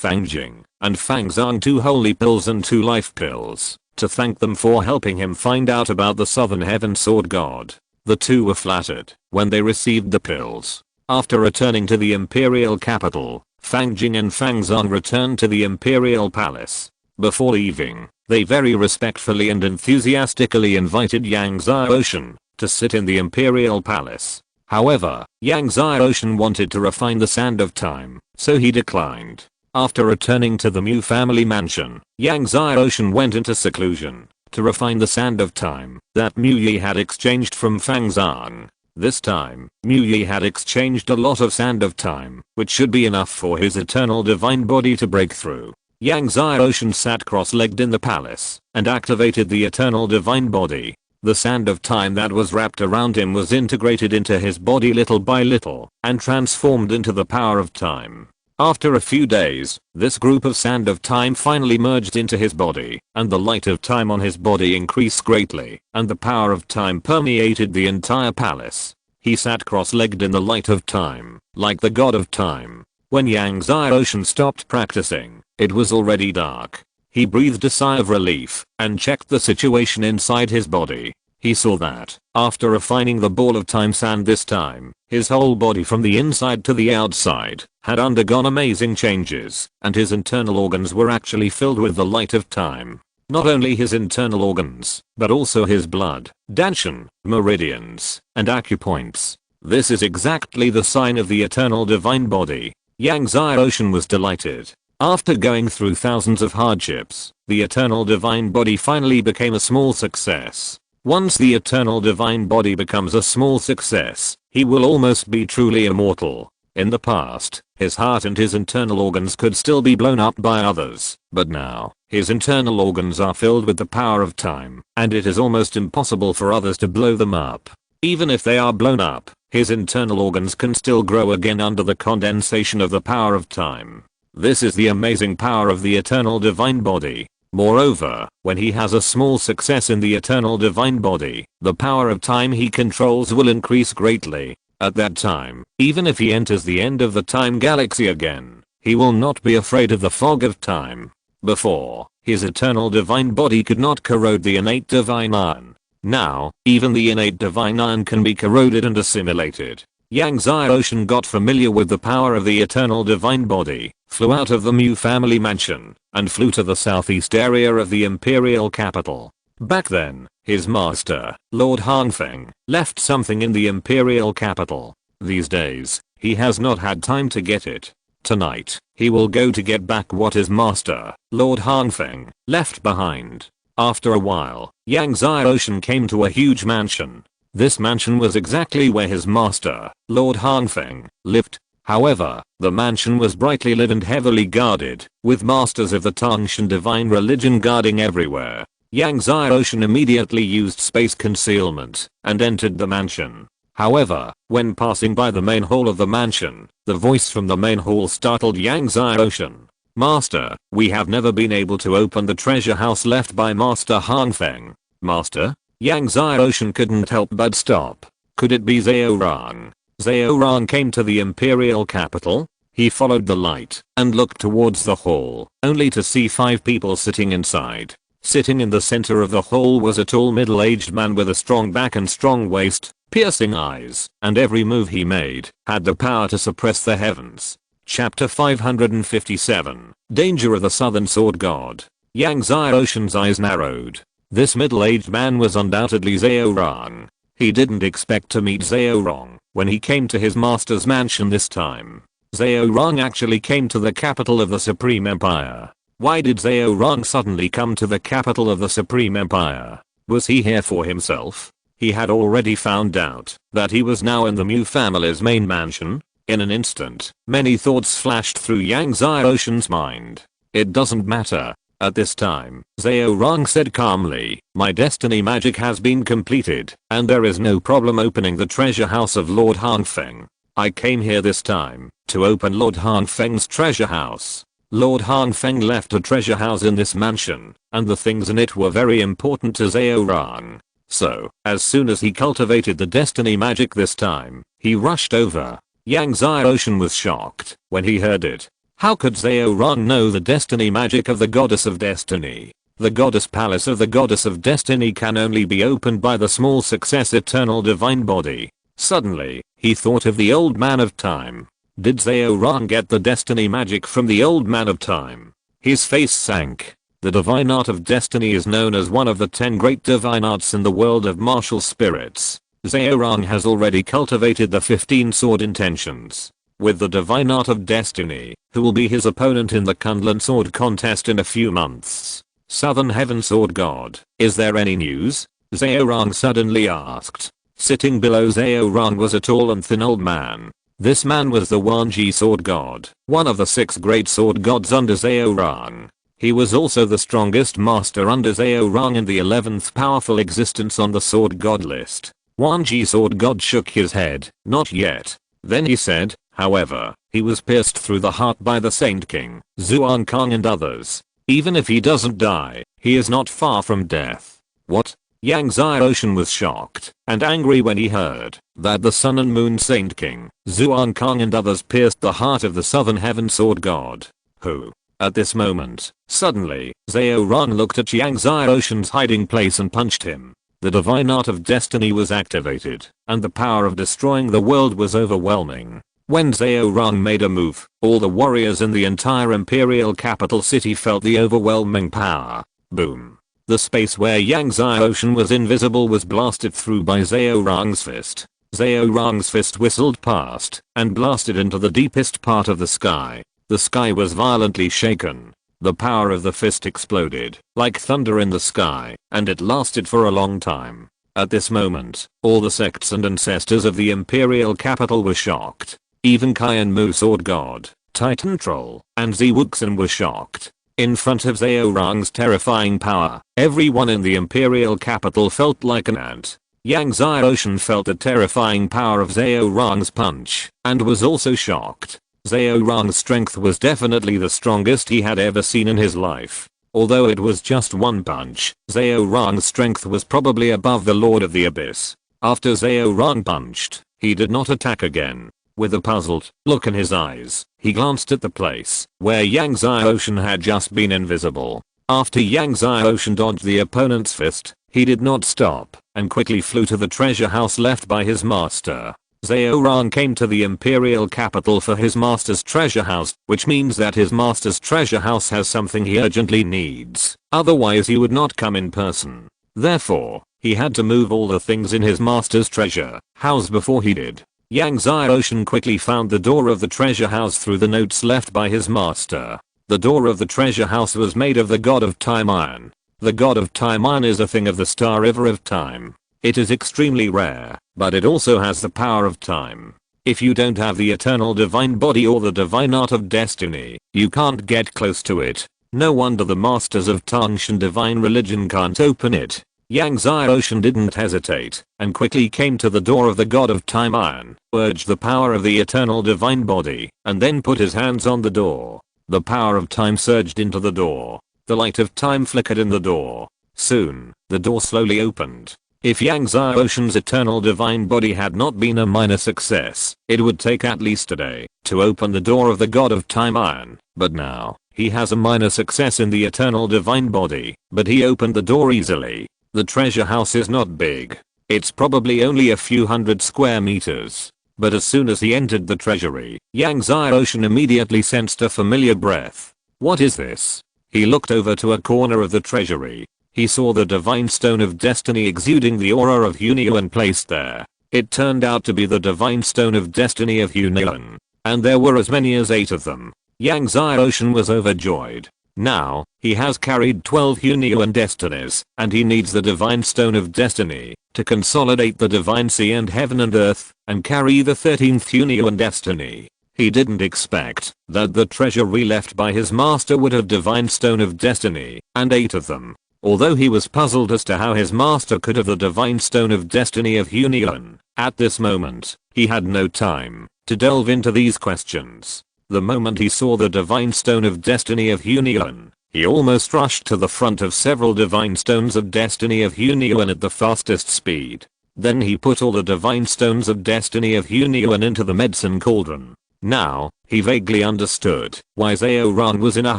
Fangjing and Fangzong 2 holy pills and 2 life pills to thank them for helping him find out about the Southern Heaven Sword God. The two were flattered when they received the pills. After returning to the imperial capital, Fangjing and Fangzong returned to the imperial palace. Before leaving, they very respectfully and enthusiastically invited Yangtze Ocean to sit in the imperial palace. However, Yangtze Ocean wanted to refine the sand of time, so he declined. After returning to the Mu family mansion, Yangtze Ocean went into seclusion to refine the sand of time that Mu Yi had exchanged from Fangzong. This time, Mu Yi had exchanged a lot of sand of time, which should be enough for his eternal divine body to break through. Yangtze Ocean sat cross-legged in the palace and activated the eternal divine body. The sand of time that was wrapped around him was integrated into his body little by little and transformed into the power of time. After a few days, this group of sand of time finally merged into his body, and the light of time on his body increased greatly, and the power of time permeated the entire palace. He sat cross-legged in the light of time, like the god of time. When Yangtze Ocean stopped practicing, it was already dark. He breathed a sigh of relief and checked the situation inside his body. He saw that, after refining the ball of time sand this time, his whole body from the inside to the outside had undergone amazing changes, and his internal organs were actually filled with the light of time. Not only his internal organs, but also his blood, danshan, meridians, and acupoints. This is exactly the sign of the eternal divine body. Yang Xiaoshan was delighted. After going through thousands of hardships, the eternal divine body finally became a small success. Once the eternal divine body becomes a small success, he will almost be truly immortal. In the past, his heart and his internal organs could still be blown up by others, but now, his internal organs are filled with the power of time, and it is almost impossible for others to blow them up. Even if they are blown up, his internal organs can still grow again under the condensation of the power of time. This is the amazing power of the eternal divine body. Moreover, when he has a small success in the eternal divine body, the power of time he controls will increase greatly. At that time, even if he enters the end of the time galaxy again, he will not be afraid of the fog of time. Before, his eternal divine body could not corrode the innate divine iron. Now, even the innate divine iron can be corroded and assimilated. Yang Xiaoshan got familiar with the power of the eternal divine body, flew out of the Mu family mansion, and flew to the southeast area of the imperial capital. Back then, his master, Lord Hangfeng, left something in the imperial capital. These days, he has not had time to get it. Tonight, he will go to get back what his master, Lord Hangfeng, left behind. After a while, Yang Xiaoshan came to a huge mansion. This mansion was exactly where his master, Lord Hangfeng, lived. However, the mansion was brightly lit and heavily guarded, with masters of the Tangshan divine religion guarding everywhere. Yang Xiaoshan immediately used space concealment and entered the mansion. However, when passing by the main hall of the mansion, the voice from the main hall startled Yang Xiaoshan. "Master, we have never been able to open the treasure house left by Master Hangfeng." "Master?" Yang Xiaoshan couldn't help but stop. Could it be Zhao Rang? Zhao Rang came to the imperial capital. He followed the light and looked towards the hall, only to see 5 people sitting inside. Sitting in the center of the hall was a tall middle-aged man with a strong back and strong waist, piercing eyes, and every move he made had the power to suppress the heavens. Chapter 557. Danger of the Southern Sword God. Yang Xiaoshan's eyes narrowed. This middle-aged man was undoubtedly Zhao Rang. He didn't expect to meet Zhao Rang when he came to his master's mansion this time. Zhao Rang actually came to the capital of the Supreme Empire. Why did Zhao Rang suddenly come to the capital of the Supreme Empire? Was he here for himself? He had already found out that he was now in the Mu family's main mansion. In an instant, many thoughts flashed through Yang Xiaoshan's mind. It doesn't matter. At this time, Zhao Rang said calmly, "My destiny magic has been completed, and there is no problem opening the treasure house of Lord Hangfeng. I came here this time to open Lord Hangfeng's treasure house." Lord Hangfeng left a treasure house in this mansion, and the things in it were very important to Zhao Rang. So, as soon as he cultivated the destiny magic this time, he rushed over. Yang Xiaoshan was shocked when he heard it. How could Zhao Rang know the destiny magic of the goddess of destiny? The goddess palace of the goddess of destiny can only be opened by the small success eternal divine body. Suddenly, he thought of the old man of time. Did Zhao Rang get the destiny magic from the old man of time? His face sank. The divine art of destiny is known as one of the 10 great divine arts in the world of martial spirits. Zhao Rang has already cultivated the 15 sword intentions. With the divine art of destiny, who will be his opponent in the Kunlun sword contest in a few months? Southern Heaven Sword God, is there any news? Zhao Rang suddenly asked. Sitting below Zhao Rang was a tall and thin old man. This man was the Wanji Sword God, one of the 6 great sword gods under Zhao Rang. He was also the strongest master under Zhao Rang and the 11th powerful existence on the sword god list. Wanji Sword God shook his head, "Not yet." Then he said, "However, he was pierced through the heart by the Saint King, Zuan Kong and others. Even if he doesn't die, he is not far from death." What? Yang Xiaoshan was shocked and angry when he heard that the Sun and Moon Saint King, Zuan Kong and others pierced the heart of the Southern Heaven Sword God. Who? At this moment, suddenly, Zhao Rang looked at Yang Xiaoshan's hiding place and punched him. The divine art of destiny was activated, and the power of destroying the world was overwhelming. When Zhao Rang made a move, all the warriors in the entire imperial capital city felt the overwhelming power. Boom. The space where Yang Xiaoshan was invisible was blasted through by Zhao Rang's fist. Zhao Rong's fist whistled past and blasted into the deepest part of the sky. The sky was violently shaken. The power of the fist exploded like thunder in the sky, and it lasted for a long time. At this moment, all the sects and ancestors of the imperial capital were shocked. Even Kai Mu Sword God, Titan Troll, and Wuxin were shocked. In front of Zhao Rong's terrifying power, everyone in the imperial capital felt like an ant. Yang Xiaoshan felt the terrifying power of Zhao Rong's punch and was also shocked. Zhao Rong's strength was definitely the strongest he had ever seen in his life. Although it was just one punch, Zhao Rong's strength was probably above the Lord of the Abyss. After Zhao Rong punched, he did not attack again. With a puzzled look in his eyes, he glanced at the place where Yang Xiaoshan had just been invisible. After Yang Xiaoshan dodged the opponent's fist, he did not stop and quickly flew to the treasure house left by his master. Zhao Rong came to the imperial capital for his master's treasure house, which means that his master's treasure house has something he urgently needs. Otherwise he would not come in person. Therefore, he had to move all the things in his master's treasure house before he did. Yang Xiaoshan quickly found the door of the treasure house through the notes left by his master. The door of the treasure house was made of the god of time iron. The god of time iron is a thing of the star river of time. It is extremely rare, but it also has the power of time. If you don't have the eternal divine body or the divine art of destiny, you can't get close to it. No wonder the masters of Tangshan divine religion can't open it. Yang Xiaoshan didn't hesitate and quickly came to the door of the god of time iron, urged the power of the eternal divine body, and then put his hands on the door. The power of time surged into the door. The light of time flickered in the door. Soon, the door slowly opened. If Yang Xiaoshan's eternal divine body had not been a minor success, it would take at least a day to open the door of the god of time iron. But now, he has a minor success in the eternal divine body, but he opened the door easily. The treasure house is not big. It's probably only a few hundred square meters. But as soon as he entered the treasury, Yang Xiaoshan immediately sensed a familiar breath. What is this? He looked over to a corner of the treasury. He saw the divine stone of destiny exuding the aura of Hunyuan placed there. It turned out to be the divine stone of destiny of Hunyuan. And there were as many as 8 of them. Yang Xiaoshan was overjoyed. Now, he has carried 12 Hunyuan destinies, and he needs the divine stone of destiny to consolidate the divine sea and heaven and earth, and carry the 13th Hunyuan destiny. He didn't expect that the treasury left by his master would have divine stone of destiny, and 8 of them. Although he was puzzled as to how his master could have the divine stone of destiny of Hunyuan, at this moment, he had no time to delve into these questions. The moment he saw the divine stone of destiny of Hunyuan, he almost rushed to the front of several divine stones of destiny of Hunyuan at the fastest speed. Then he put all the divine stones of destiny of Hunyuan into the medicine cauldron. Now, he vaguely understood why Zhao Rong was in a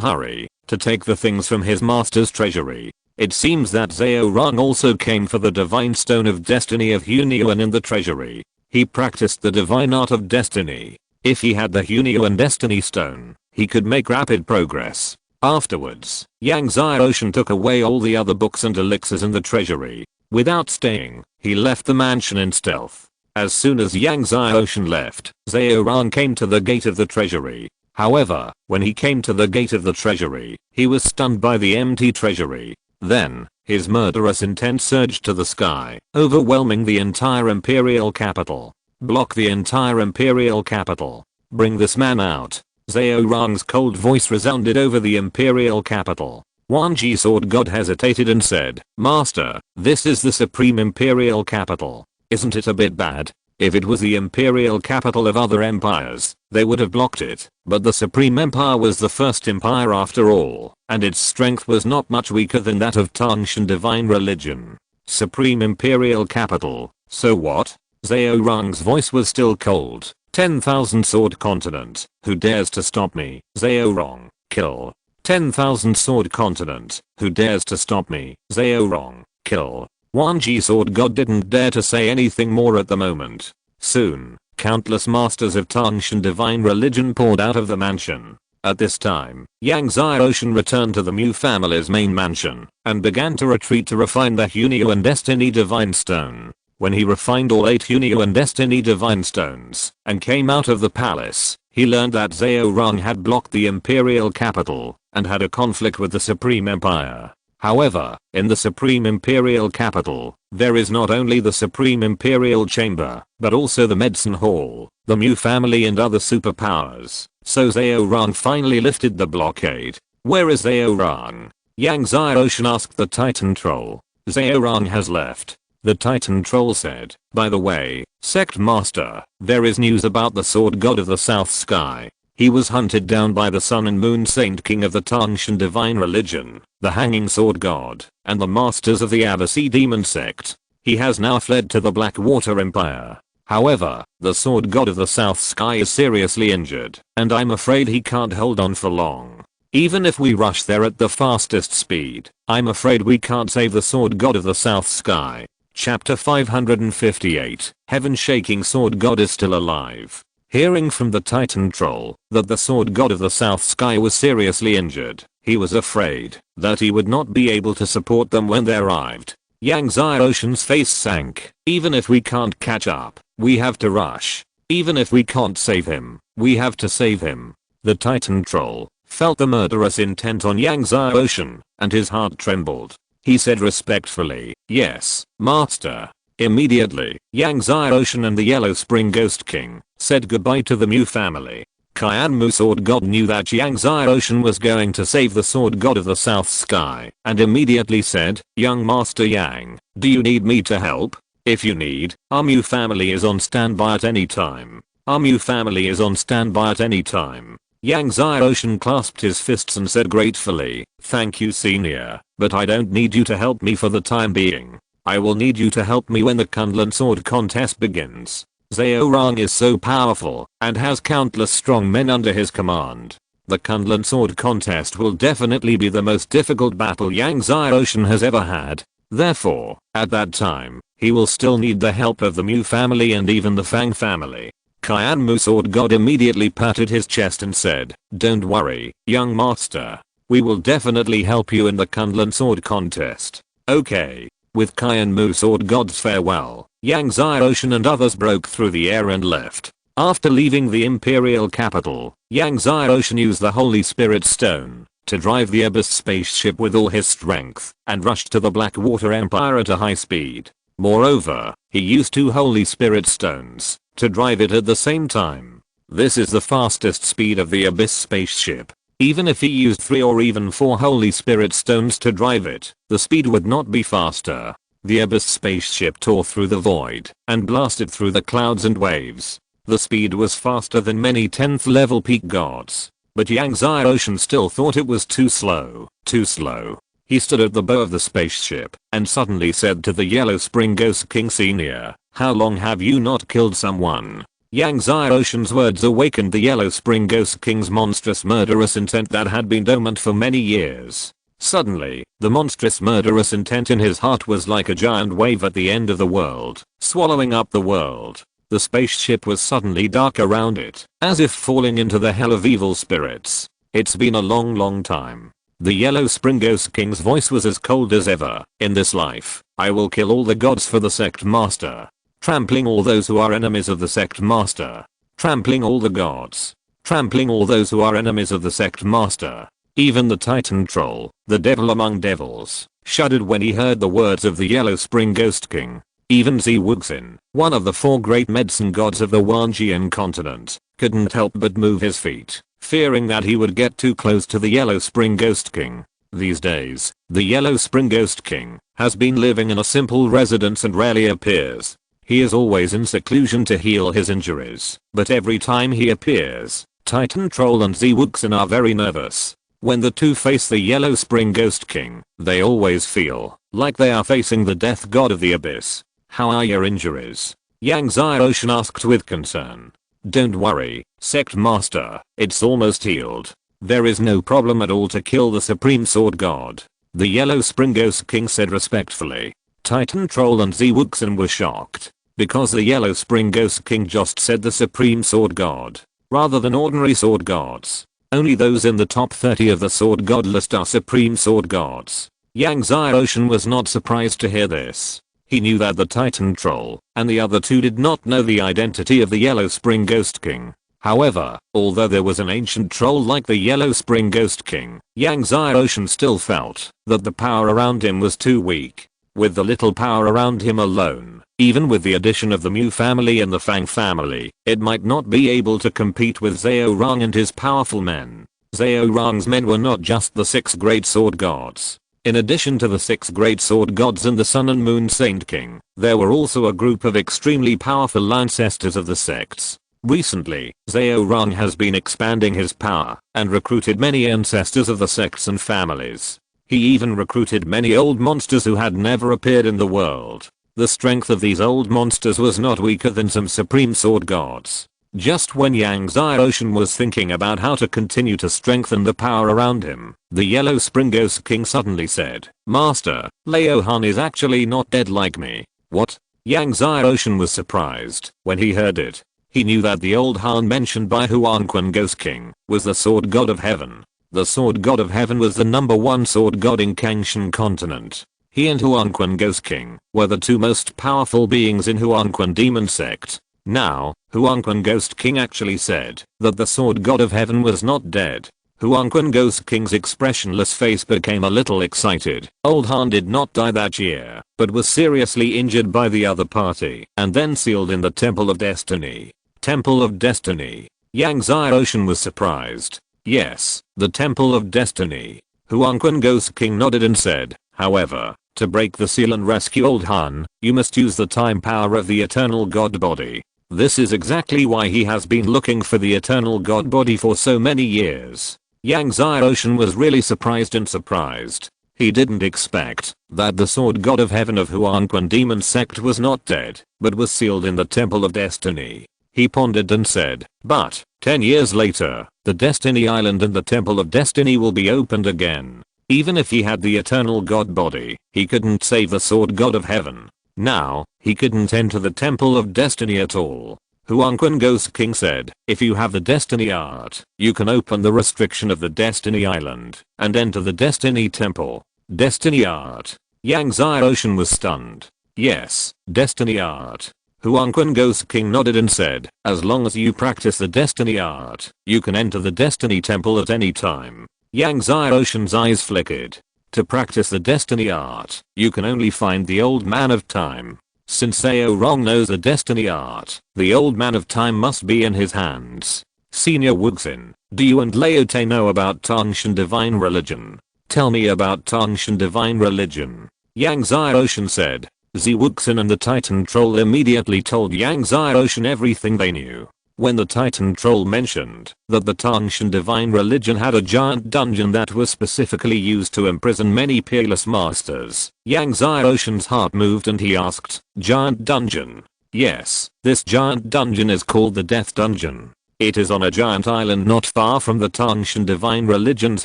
hurry to take the things from his master's treasury. It seems that Zhao Rong also came for the divine stone of destiny of Hunyuan in the treasury. He practiced the divine art of destiny. If he had the Hunyuan destiny stone, he could make rapid progress. Afterwards, Yang Xiaoshan took away all the other books and elixirs in the treasury. Without staying, he left the mansion in stealth. As soon as Yang Xiaoshan left, Zhao Rong came to the gate of the treasury. However, when he came to the gate of the treasury, he was stunned by the empty treasury. Then, his murderous intent surged to the sky, overwhelming the entire imperial capital. Block the entire imperial capital. Bring this man out. Zhao Rong's cold voice resounded over the imperial capital. Wanji Sword God hesitated and said, Master, this is the supreme imperial capital. Isn't it a bit bad? If it was the imperial capital of other empires, they would have blocked it. But the Supreme Empire was the first empire after all, and its strength was not much weaker than that of Tangshan divine religion. Supreme imperial capital, so what? Zhao Rong's voice was still cold. 10,000 sword continent, who dares to stop me? Zhao Rong, kill. 10,000 sword continent, who dares to stop me? Zhao Rong, kill. Wanji Sword God didn't dare to say anything more at the moment. Soon, countless masters of Tangshan divine religion poured out of the mansion. At this time, Yang Xiaoshan returned to the Mu family's main mansion and began to retreat to refine the Hunyuan Destiny Divine Stone. When he refined all 8 Unio and Destiny Divine Stones and came out of the palace, he learned that Zaorang had blocked the Imperial capital and had a conflict with the Supreme Empire. However, in the Supreme Imperial capital, there is not only the Supreme Imperial Chamber, but also the Medicine Hall, the Mu family and other superpowers. So Zaorang finally lifted the blockade. Where is Zaorang? Yang Xiaoshan asked the Titan Troll. Zaorang has left. The Titan Troll said. By the way, Sect Master, there is news about the Sword God of the South Sky. He was hunted down by the Sun and Moon Saint King of the Tangshan Divine Religion, the Hanging Sword God, and the Masters of the Abbasid Demon Sect. He has now fled to the Blackwater Empire. However, the Sword God of the South Sky is seriously injured, and I'm afraid he can't hold on for long. Even if we rush there at the fastest speed, I'm afraid we can't save the Sword God of the South Sky. Chapter 558, Heaven-Shaking Sword God is still alive. Hearing from the Titan Troll that the Sword God of the South Sky was seriously injured, he was afraid that he would not be able to support them when they arrived. Yang Xiaoshan's face sank. Even if we can't catch up, we have to rush. Even if we can't save him, we have to save him. The Titan Troll felt the murderous intent on Yang Xiaoshan, and his heart trembled. He said respectfully, "Yes, Master." Immediately, Yang Xiaoshan and the Yellow Spring Ghost King said goodbye to the Mu family. Qianmu Sword God knew that Yang Xiaoshan was going to save the Sword God of the South Sky and immediately said, "Young Master Yang, do you need me to help? If you need, our Mu family is on standby at any time. Our Mu family is on standby at any time." Yang Xiaoshan clasped his fists and said gratefully, "Thank you, Senior, but I don't need you to help me for the time being. I will need you to help me when the Kunlun Sword contest begins. Zaorang is so powerful and has countless strong men under his command. The Kunlun Sword contest will definitely be the most difficult battle Yang Xiaoshan has ever had. Therefore, at that time, he will still need the help of the Mu family and even the Fang family." Qianmu Sword God immediately patted his chest and said, "Don't worry, young master. We will definitely help you in the Kunlun Sword contest." Okay. With Qianmu Sword God's farewell, Yang Xiaoshan and others broke through the air and left. After leaving the Imperial capital, Yang Xiaoshan used the Holy Spirit Stone to drive the Abyss spaceship with all his strength and rushed to the Blackwater Empire at a high speed. Moreover, he used 2 Holy Spirit Stones to drive it at the same time. This is the fastest speed of the Abyss spaceship. Even if he used 3 or even 4 Holy Spirit Stones to drive it, the speed would not be faster. The Abyss spaceship tore through the void and blasted through the clouds and waves. The speed was faster than many 10th level peak gods. But Yang Xiaoshan still thought it was too slow. Too slow. He stood at the bow of the spaceship and suddenly said to the Yellow Spring Ghost King Senior, "How long have you not killed someone?" Yang Xiaoshan's words awakened the Yellow Spring Ghost King's monstrous murderous intent that had been dormant for many years. Suddenly, the monstrous murderous intent in his heart was like a giant wave at the end of the world, swallowing up the world. The spaceship was suddenly dark around it, as if falling into the hell of evil spirits. It's been a long time. The Yellow Spring Ghost King's voice was as cold as ever. "In this life, I will kill all the gods for the Sect Master. Trampling all those who are enemies of the Sect Master. Trampling all the gods. Trampling all those who are enemies of the Sect Master." Even the Titan Troll, the devil among devils, shuddered when he heard the words of the Yellow Spring Ghost King. Even Wuxin, one of the 4 great medicine gods of the Wanjian continent, couldn't help but move his feet, fearing that he would get too close to the Yellow Spring Ghost King. These days, the Yellow Spring Ghost King has been living in a simple residence and rarely appears. He is always in seclusion to heal his injuries, but every time he appears, Titan Troll and Wuxin are very nervous. When the two face the Yellow Spring Ghost King, they always feel like they are facing the death god of the abyss. "How are your injuries?" Yang Xiaoshan asked with concern. "Don't worry, Sect Master, it's almost healed. There is no problem at all to kill the Supreme Sword God," the Yellow Spring Ghost King said respectfully. Titan Troll and Wuxin were shocked, because the Yellow Spring Ghost King just said the Supreme Sword God, rather than ordinary sword gods. Only those in the top 30 of the Sword God list are Supreme Sword Gods. Yang Xiaoshan was not surprised to hear this. He knew that the Titan Troll and the other two did not know the identity of the Yellow Spring Ghost King. However, although there was an ancient troll like the Yellow Spring Ghost King, Yang Xiaoshan still felt that the power around him was too weak. With the little power around him alone, even with the addition of the Mu family and the Fang family, it might not be able to compete with Zhao Rong and his powerful men. Zhao Rong's men were not just the 6 great sword gods. In addition to the 6 great sword gods and the Sun and Moon Saint King, there were also a group of extremely powerful ancestors of the sects. Recently, Zhao Rong has been expanding his power and recruited many ancestors of the sects and families. He even recruited many old monsters who had never appeared in the world. The strength of these old monsters was not weaker than some supreme sword gods. Just when Yang Xiaoshan was thinking about how to continue to strengthen the power around him, the Yellow Spring Ghost King suddenly said, "Master, Lao Han is actually not dead like me." What? Yang Xiaoshan was surprised when he heard it. He knew that the old Han mentioned by Huanquan Ghost King was the Sword God of Heaven. The Sword God of Heaven was the #1 sword god in Kangshan continent. He and Huanquan Ghost King were the 2 most powerful beings in Huanquan demon sect. Now, Huanquan Ghost King actually said that the Sword God of Heaven was not dead. Huanquan Ghost King's expressionless face became a little excited. Old Han did not die that year, but was seriously injured by the other party and then sealed in the Temple of Destiny. Temple of Destiny. Yang Xiaoshan was surprised. Yes, the Temple of Destiny. Huanquan Ghost King nodded and said, however, to break the seal and rescue Old Han, you must use the time power of the Eternal God Body. This is exactly why he has been looking for the Eternal God Body for so many years. Yang Xiaoshan was really surprised. He didn't expect that the Sword God of Heaven of Huanquan Demon Sect was not dead, but was sealed in the Temple of Destiny. He pondered and said, but, 10 years later, the Destiny Island and the Temple of Destiny will be opened again. Even if he had the Eternal God Body, he couldn't save the Sword God of Heaven. Now, he couldn't enter the Temple of Destiny at all. Huanquan Ghost King said, if you have the Destiny Art, you can open the restriction of the Destiny Island and enter the Destiny Temple. Destiny Art. Yang Xiaoshan was stunned. Yes, Destiny Art. Huanquan Ghost King nodded and said, as long as you practice the Destiny Art, you can enter the Destiny Temple at any time. Yang Xiaoshan's eyes flickered. To practice the Destiny Art, you can only find the Old Man of Time. Since Zhao Rong knows the Destiny Art, the Old Man of Time must be in his hands. Senior Wuxin, do you and Laote know about Tangshan Divine Religion? Tell me about Tangshan Divine Religion. Yang Xiaoshan said. Zi Wuxin and the Titan Troll immediately told Yang Xiaoshan everything they knew. When the Titan Troll mentioned that the Tangshan Divine Religion had a giant dungeon that was specifically used to imprison many peerless masters, Yang Xiaoshan's heart moved and he asked, giant dungeon? Yes, this giant dungeon is called the Death Dungeon. It is on a giant island not far from the Tangshan Divine Religion's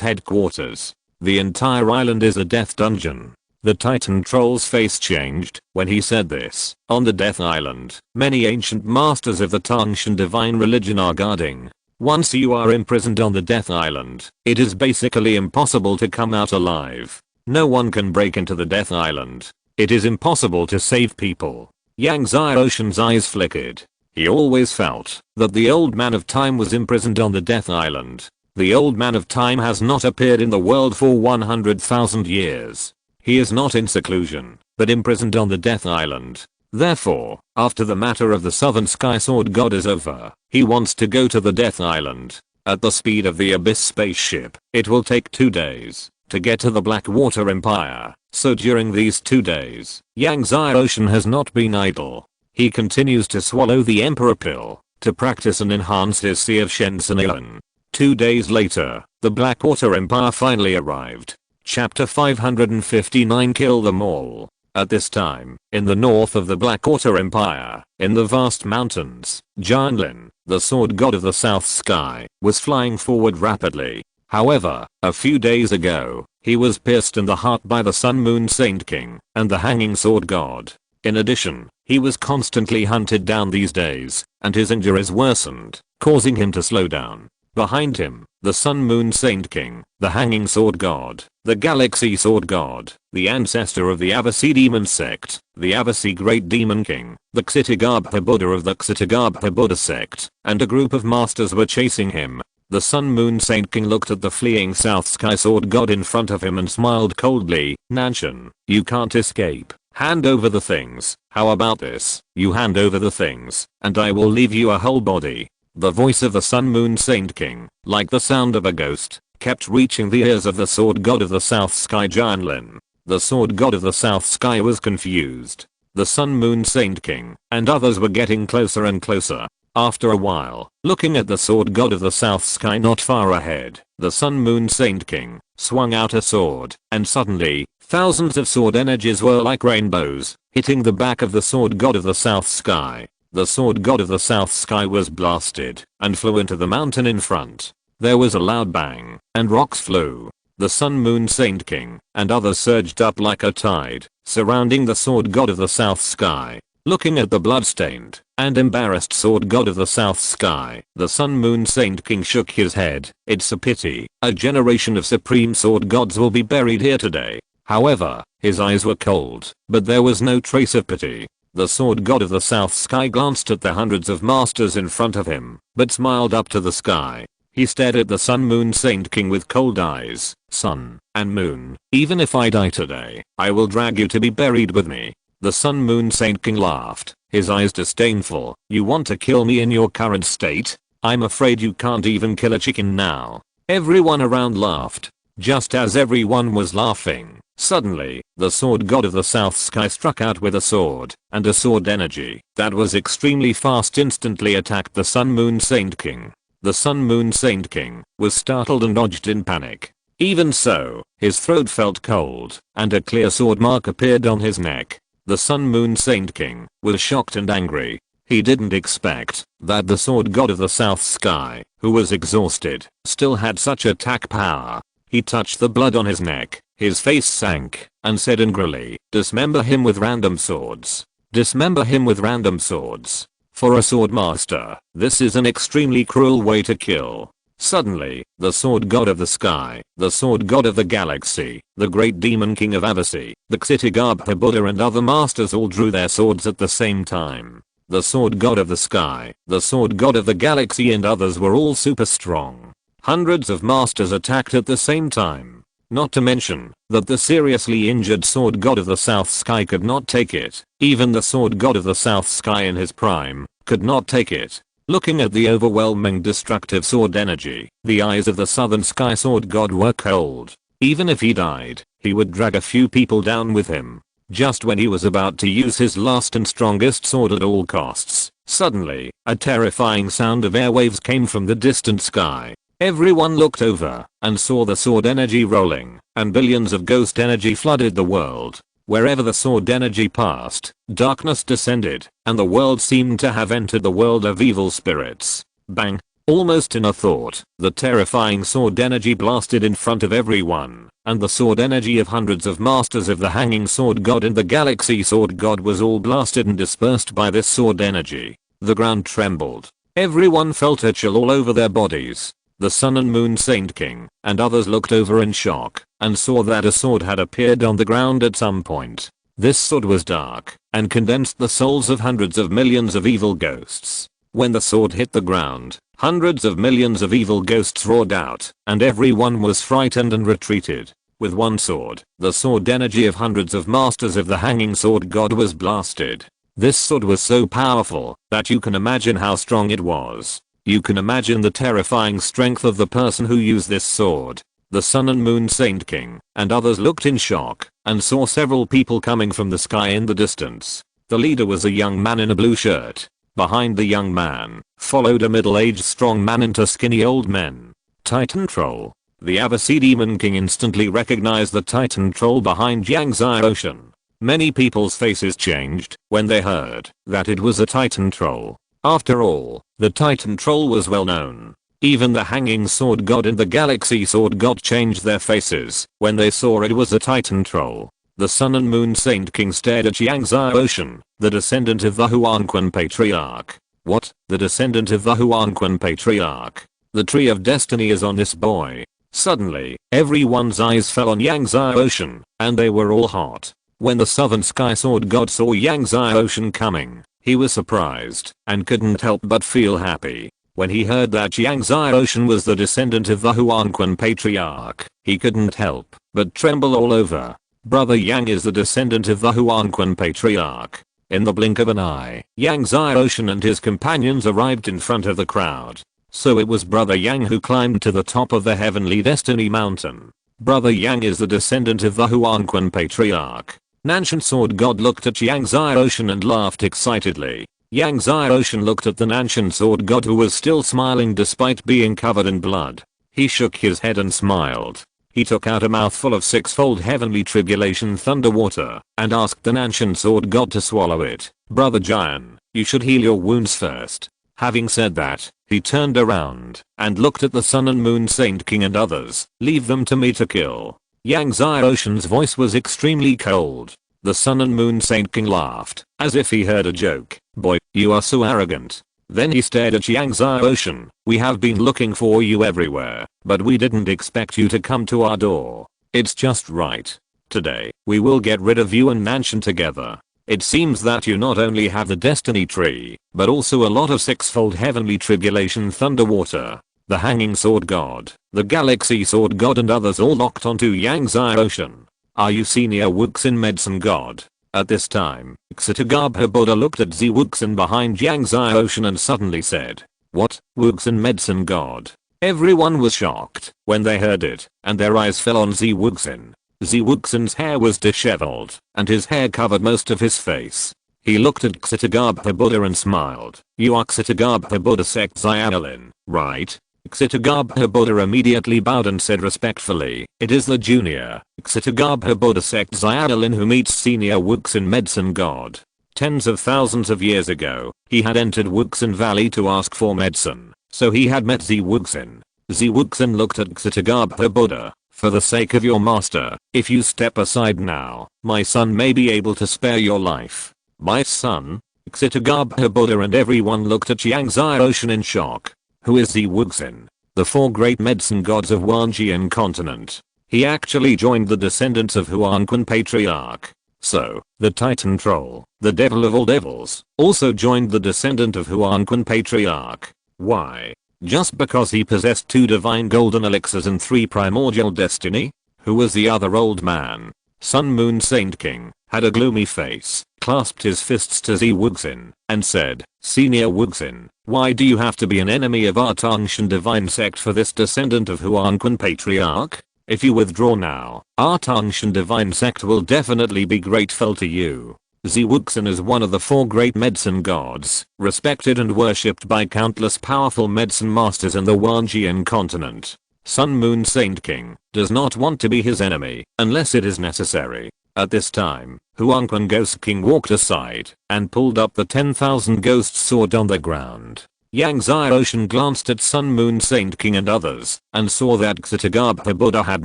headquarters. The entire island is a death dungeon. The Titan Troll's face changed when he said this. On the Death Island, many ancient masters of the Tangshan Divine Religion are guarding. Once you are imprisoned on the Death Island, it is basically impossible to come out alive. No one can break into the Death Island. It is impossible to save people. Yang Xiaoshan's eyes flickered. He always felt that the Old Man of Time was imprisoned on the Death Island. The Old Man of Time has not appeared in the world for 100,000 years. He is not in seclusion, but imprisoned on the Death Island. Therefore, after the matter of the Southern Sky Sword God is over, he wants to go to the Death Island. At the speed of the Abyss spaceship, it will take 2 days to get to the Blackwater Empire. So during these 2 days, Yang Xiaoshan has not been idle. He continues to swallow the Emperor Pill to practice and enhance his Sea of Shensenilin. 2 days later, the Blackwater Empire finally arrived. Chapter 559 Kill them all. At this time, in the north of the Blackwater Empire, in the vast mountains, Jianlin, the sword god of the south sky, was flying forward rapidly. However, a few days ago, he was pierced in the heart by the Sun Moon Saint King and the hanging sword god. In addition, he was constantly hunted down these days, and his injuries worsened, causing him to slow down. Behind him, the Sun Moon Saint King, the Hanging Sword God, the Galaxy Sword God, the ancestor of the Avasi Demon Sect, the Avasi Great Demon King, the Xitigarbha Buddha of the Xitigarbha Buddha Sect, and a group of masters were chasing him. The Sun Moon Saint King looked at the fleeing South Sky Sword God in front of him and smiled coldly. Nanshan, you can't escape. Hand over the things. How about this? You hand over the things, and I will leave you a whole body. The voice of the Sun Moon Saint King, like the sound of a ghost, kept reaching the ears of the Sword God of the South Sky Jianlin. The Sword God of the South Sky was confused. The Sun Moon Saint King and others were getting closer and closer. After a while, looking at the Sword God of the South Sky not far ahead, the Sun Moon Saint King swung out a sword, and suddenly, thousands of sword energies were like rainbows, hitting the back of the Sword God of the South Sky. The Sword God of the South Sky was blasted and flew into the mountain in front. There was a loud bang, and rocks flew. The Sun Moon Saint King and others surged up like a tide, surrounding the Sword God of the South Sky. Looking at the bloodstained and embarrassed Sword God of the South Sky, the Sun Moon Saint King shook his head. It's a pity, a generation of supreme sword gods will be buried here today. However, his eyes were cold, but there was no trace of pity. The Sword God of the South Sky glanced at the hundreds of masters in front of him, but smiled up to the sky. He stared at the Sun Moon Saint King with cold eyes. Sun and Moon, even if I die today, I will drag you to be buried with me. The Sun Moon Saint King laughed, his eyes disdainful. You want to kill me in your current state? I'm afraid you can't even kill a chicken now. Everyone around laughed. Just as everyone was laughing, suddenly, the Sword God of the South Sky struck out with a sword, and a sword energy that was extremely fast instantly attacked the Sun Moon Saint King. The Sun Moon Saint King was startled and dodged in panic. Even so, his throat felt cold, and a clear sword mark appeared on his neck. The Sun Moon Saint King was shocked and angry. He didn't expect that the Sword God of the South Sky, who was exhausted, still had such attack power. He touched the blood on his neck, his face sank, and said angrily, dismember him with random swords. Dismember him with random swords. For a sword master, this is an extremely cruel way to kill. Suddenly, the Sword God of the Sky, the Sword God of the Galaxy, the Great Demon King of Avasi, the Xitigarbha Buddha and other masters all drew their swords at the same time. The Sword God of the Sky, the Sword God of the Galaxy and others were all super strong. Hundreds of masters attacked at the same time. Not to mention that the seriously injured Sword God of the South Sky could not take it. Even the Sword God of the South Sky in his prime could not take it. Looking at the overwhelming destructive sword energy, the eyes of the Southern Sky Sword God were cold. Even if he died, he would drag a few people down with him. Just when he was about to use his last and strongest sword at all costs, suddenly, a terrifying sound of airwaves came from the distant sky. Everyone looked over and saw the sword energy rolling, and billions of ghost energy flooded the world. Wherever the sword energy passed, darkness descended, and the world seemed to have entered the world of evil spirits. Bang! Almost in a thought, the terrifying sword energy blasted in front of everyone, and the sword energy of hundreds of masters of the Hanging Sword God and the Galaxy Sword God was all blasted and dispersed by this sword energy. The ground trembled. Everyone felt a chill all over their bodies. The Sun and Moon Saint King and others looked over in shock and saw that a sword had appeared on the ground at some point. This sword was dark and condensed the souls of hundreds of millions of evil ghosts. When the sword hit the ground, hundreds of millions of evil ghosts roared out, and everyone was frightened and retreated. With one sword, the sword energy of hundreds of masters of the Hanging Sword God was blasted. This sword was so powerful that you can imagine how strong it was. You can imagine the terrifying strength of the person who used this sword. The Sun and Moon Saint King and others looked in shock and saw several people coming from the sky in the distance. The leader was a young man in a blue shirt. Behind the young man, followed a middle-aged strong man and two skinny old men. Titan Troll. The Avasi Demon King instantly recognized the Titan Troll behind Yangtze Ocean. Many people's faces changed when they heard that it was a Titan Troll. After all, the Titan Troll was well known. Even the Hanging Sword God and the Galaxy Sword God changed their faces when they saw it was a Titan Troll. The Sun and Moon Saint King stared at Yangtze Ocean, the descendant of the Huanquan Patriarch. What? The descendant of the Huanquan Patriarch? The tree of destiny is on this boy. Suddenly, everyone's eyes fell on Yang Zai Ocean, and they were all hot. When the Southern Sky Sword God saw Yang Zai Ocean coming, he was surprised, and couldn't help but feel happy. When he heard that Yang Zai Ocean was the descendant of the Huanquan Patriarch, he couldn't help but tremble all over. Brother Yang is the descendant of the Huanquan Patriarch. In the blink of an eye, Yang Zai Ocean and his companions arrived in front of the crowd. So it was Brother Yang who climbed to the top of the Heavenly Destiny Mountain. Brother Yang is the descendant of the Huanquan Patriarch. Nanshan Sword God looked at Yang Zai Ocean and laughed excitedly. Yang Zai Ocean looked at the Nanshan Sword God, who was still smiling despite being covered in blood. He shook his head and smiled. He took out a mouthful of sixfold heavenly tribulation thunder water and asked the Nanshan Sword God to swallow it. Brother Jian, you should heal your wounds first. Having said that, he turned around and looked at the Sun and Moon Saint King and others. Leave them to me to kill. Yang Zai Ocean's voice was extremely cold. The Sun and Moon Saint King laughed, as if he heard a joke. Boy, you are so arrogant. Then he stared at Yang Zai Ocean. We have been looking for you everywhere, but we didn't expect you to come to our door. It's just right. Today, we will get rid of you and Nanshan together. It seems that you not only have the destiny tree, but also a lot of sixfold heavenly tribulation thunder water. The Hanging Sword God, the Galaxy Sword God and others all locked onto Yang Zai Ocean. Are you Senior Wuxin Medicine God? At this time, Xitigabha Buddha looked at Zi Wuxin behind Yang Zai Ocean and suddenly said, "What, Wuxin Medicine God?" Everyone was shocked when they heard it, and their eyes fell on Zi Wuxin. Zi Wuxin's hair was disheveled, and his hair covered most of his face. He looked at Xitigabha Buddha and smiled. "You are Xitigabha Buddha sect Xiaolin, right?" Xitigabha Buddha immediately bowed and said respectfully, "It is the junior Xitigabha Buddha sect Xiaolin who meets Senior Wuxin Medicine God." Tens of thousands of years ago, he had entered Wuxin Valley to ask for medicine, so he had met Zi Wuxin. Zi Wuxin looked at Xitigabha Buddha. "For the sake of your master, if you step aside now, my son may be able to spare your life." "My son?" Xitigabha Buddha and everyone looked at Yang Zai Ocean in shock. Who is Zi Wuxin? The four great medicine gods of Wanjian continent. He actually joined the descendants of Huanquan Patriarch. So, the Titan Troll, the devil of all devils, also joined the descendant of Huanquan Patriarch. Why? Just because he possessed 2 divine golden elixirs and 3 primordial destiny? Who was the other old man? Sun Moon Saint King had a gloomy face, clasped his fists to Zi Wuxin, and said, "Senior Wuxin, why do you have to be an enemy of our Tangshan divine sect for this descendant of Huanquan Patriarch? If you withdraw now, our Tangshan divine sect will definitely be grateful to you." Zi Wuxin is one of the 4 great medicine gods, respected and worshipped by countless powerful medicine masters in the Wanjian continent. Sun Moon Saint King does not want to be his enemy unless it is necessary. At this time, Huanquan Ghost King walked aside and pulled up the 10,000 ghost sword on the ground. Yang Zai Ocean glanced at Sun Moon Saint King and others and saw that Xitigabha Buddha had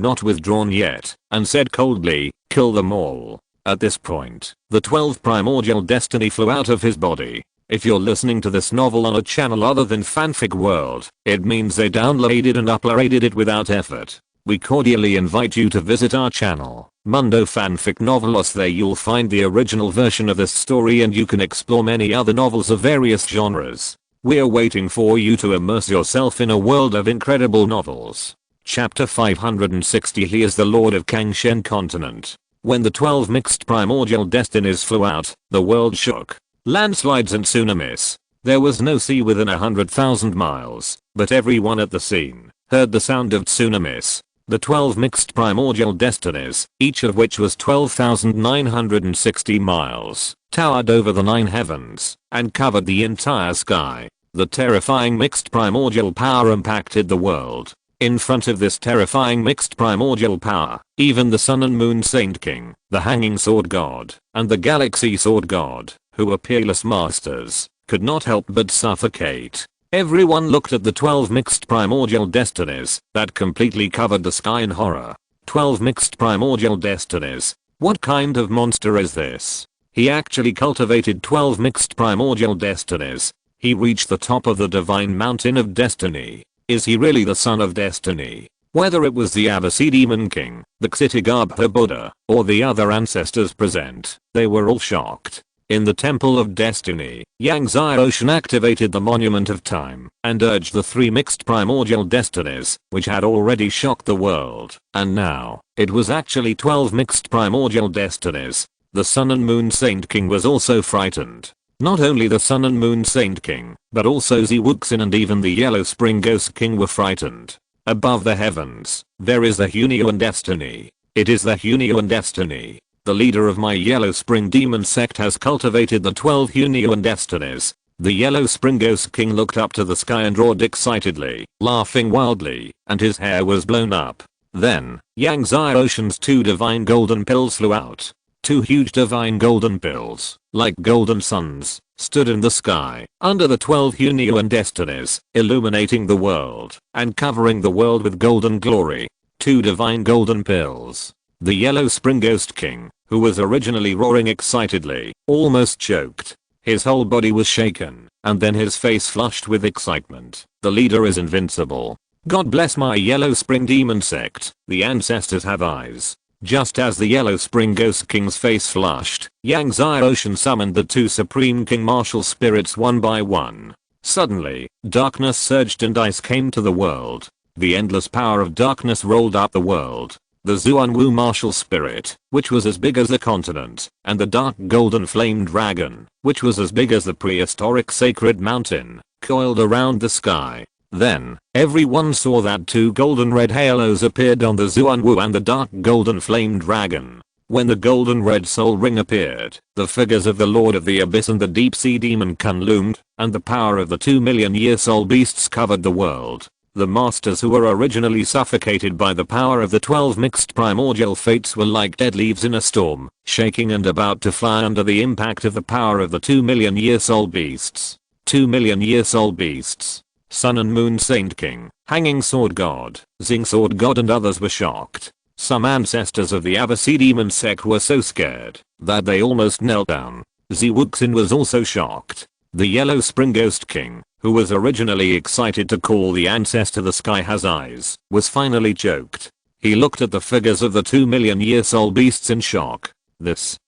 not withdrawn yet and said coldly, "Kill them all." At this point, the 12 primordial destiny flew out of his body. If you're listening to this novel on a channel other than Fanfic World, it means they downloaded and uploaded it without effort. We cordially invite you to visit our channel, Mundo Fanfic Novelos. There you'll find the original version of this story and you can explore many other novels of various genres. We're waiting for you to immerse yourself in a world of incredible novels. Chapter 560. He is the Lord of Kangshen Continent. When the 12 mixed primordial destinies flew out, the world shook. Landslides and tsunamis. There was no sea within 100,000 miles, but everyone at the scene heard the sound of tsunamis. The 12 mixed primordial destinies, each of which was 12,960 miles, towered over the 9 heavens and covered the entire sky. The terrifying mixed primordial power impacted the world. In front of this terrifying mixed primordial power, even the Sun and Moon Saint King, the Hanging Sword God, and the Galaxy Sword God, who were peerless masters, could not help but suffocate. Everyone looked at the 12 mixed primordial destinies that completely covered the sky in horror. 12 mixed primordial destinies. What kind of monster is this? He actually cultivated 12 mixed primordial destinies. He reached the top of the divine mountain of destiny. Is he really the son of destiny? Whether it was the Abasi Demon King, the Ksitigabha Buddha, or the other ancestors present, they were all shocked. In the Temple of Destiny, Yang Ocean activated the Monument of Time and urged the three mixed primordial destinies, which had already shocked the world, and now, it was actually 12 mixed primordial destinies. The Sun and Moon Saint King was also frightened. Not only the Sun and Moon Saint King, but also Zewuxin and even the Yellow Spring Ghost King were frightened. Above the heavens, there is the Hunyuan Destiny. It is the Hunyuan Destiny. The leader of my Yellow Spring Demon sect has cultivated the 12 Hunyuan Destinies. The Yellow Spring Ghost King looked up to the sky and roared excitedly, laughing wildly, and his hair was blown up. Then, Yang Ocean's 2 divine golden pills flew out. 2 huge divine golden pills, like golden suns, stood in the sky, under the 12 Hunyuan Destinies, illuminating the world, and covering the world with golden glory. 2 divine golden pills. The Yellow Spring Ghost King, who was originally roaring excitedly, almost choked. His whole body was shaken, and then his face flushed with excitement. The leader is invincible. God bless my Yellow Spring Demon sect, the ancestors have eyes. Just as the Yellow Spring Ghost King's face flushed, Yang Ocean summoned the 2 Supreme King Martial Spirits one by one. Suddenly, darkness surged and ice came to the world. The endless power of darkness rolled up the world. The Zuanwu Martial Spirit, which was as big as the continent, and the dark golden flame dragon, which was as big as the prehistoric sacred mountain, coiled around the sky. Then, everyone saw that 2 golden red halos appeared on the Zuanwu and the dark golden flame dragon. When the golden red soul ring appeared, the figures of the Lord of the Abyss and the deep sea demon Kun loomed, and the power of the 2 million-year soul beasts covered the world. The masters who were originally suffocated by the power of the 12 mixed primordial fates were like dead leaves in a storm, shaking and about to fly under the impact of the power of the 2 million-year soul beasts. 2 million-year soul beasts. Sun and Moon Saint King, Hanging Sword God, Zing Sword God and others were shocked. Some ancestors of the Abasi Demon sect were so scared that they almost knelt down. Zewuxin was also shocked. The Yellow Spring Ghost King, who was originally excited to call the ancestor the Sky Has Eyes, was finally choked. He looked at the figures of the 2 million-year soul beasts in shock. This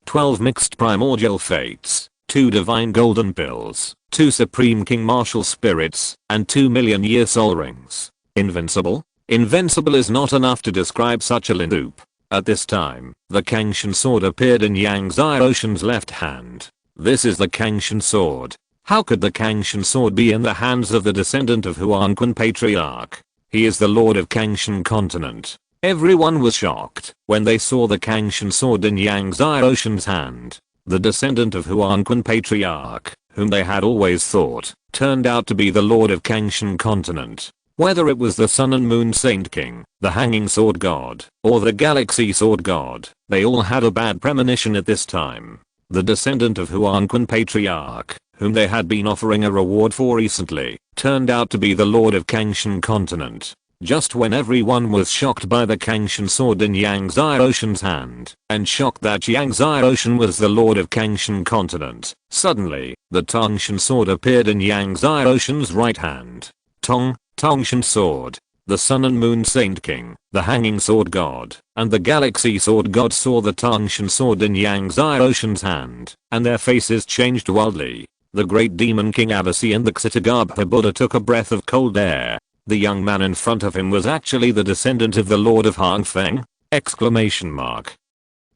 12 mixed primordial fates, 2 divine golden pills, 2 supreme king martial spirits, and 2 million-year soul rings. Invincible? Invincible is not enough to describe such a lindup. At this time, the Kangshan sword appeared in Yang Ocean's left hand. This is the Kangshan sword. How could the Kangshan sword be in the hands of the descendant of Huanquan Patriarch? He is the lord of Kangshan continent. Everyone was shocked when they saw the Kangshan sword in Yang Ocean's hand. The descendant of Huanquan Patriarch, whom they had always thought, turned out to be the lord of Kangshan continent. Whether it was the Sun and Moon Saint King, the Hanging Sword God, or the Galaxy Sword God, they all had a bad premonition at this time. The descendant of Huanquan Patriarch, whom they had been offering a reward for recently, turned out to be the lord of Kangshan continent. Just when everyone was shocked by the Kangshan sword in Yang Ocean's hand, and shocked that Yang Ocean was the lord of Kangshan continent, suddenly, the Tongshan sword appeared in Yang Ocean's right hand. Tongshan sword. The Sun and Moon Saint King, the Hanging Sword God, and the Galaxy Sword God saw the Tongshan sword in Yang Ocean's hand, and their faces changed wildly. The great demon King Abasi and the Ksitigabha Buddha took a breath of cold air. The young man in front of him was actually the descendant of the Lord of Hangfeng! Exclamation mark.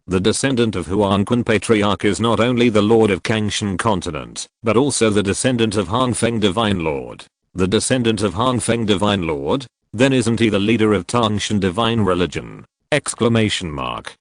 The descendant of Huanquan Patriarch is not only the Lord of Kangshan continent, but also the descendant of Hangfeng Divine Lord. The descendant of Hangfeng Divine Lord? Then isn't he the leader of Tongshan Divine Religion? Exclamation mark.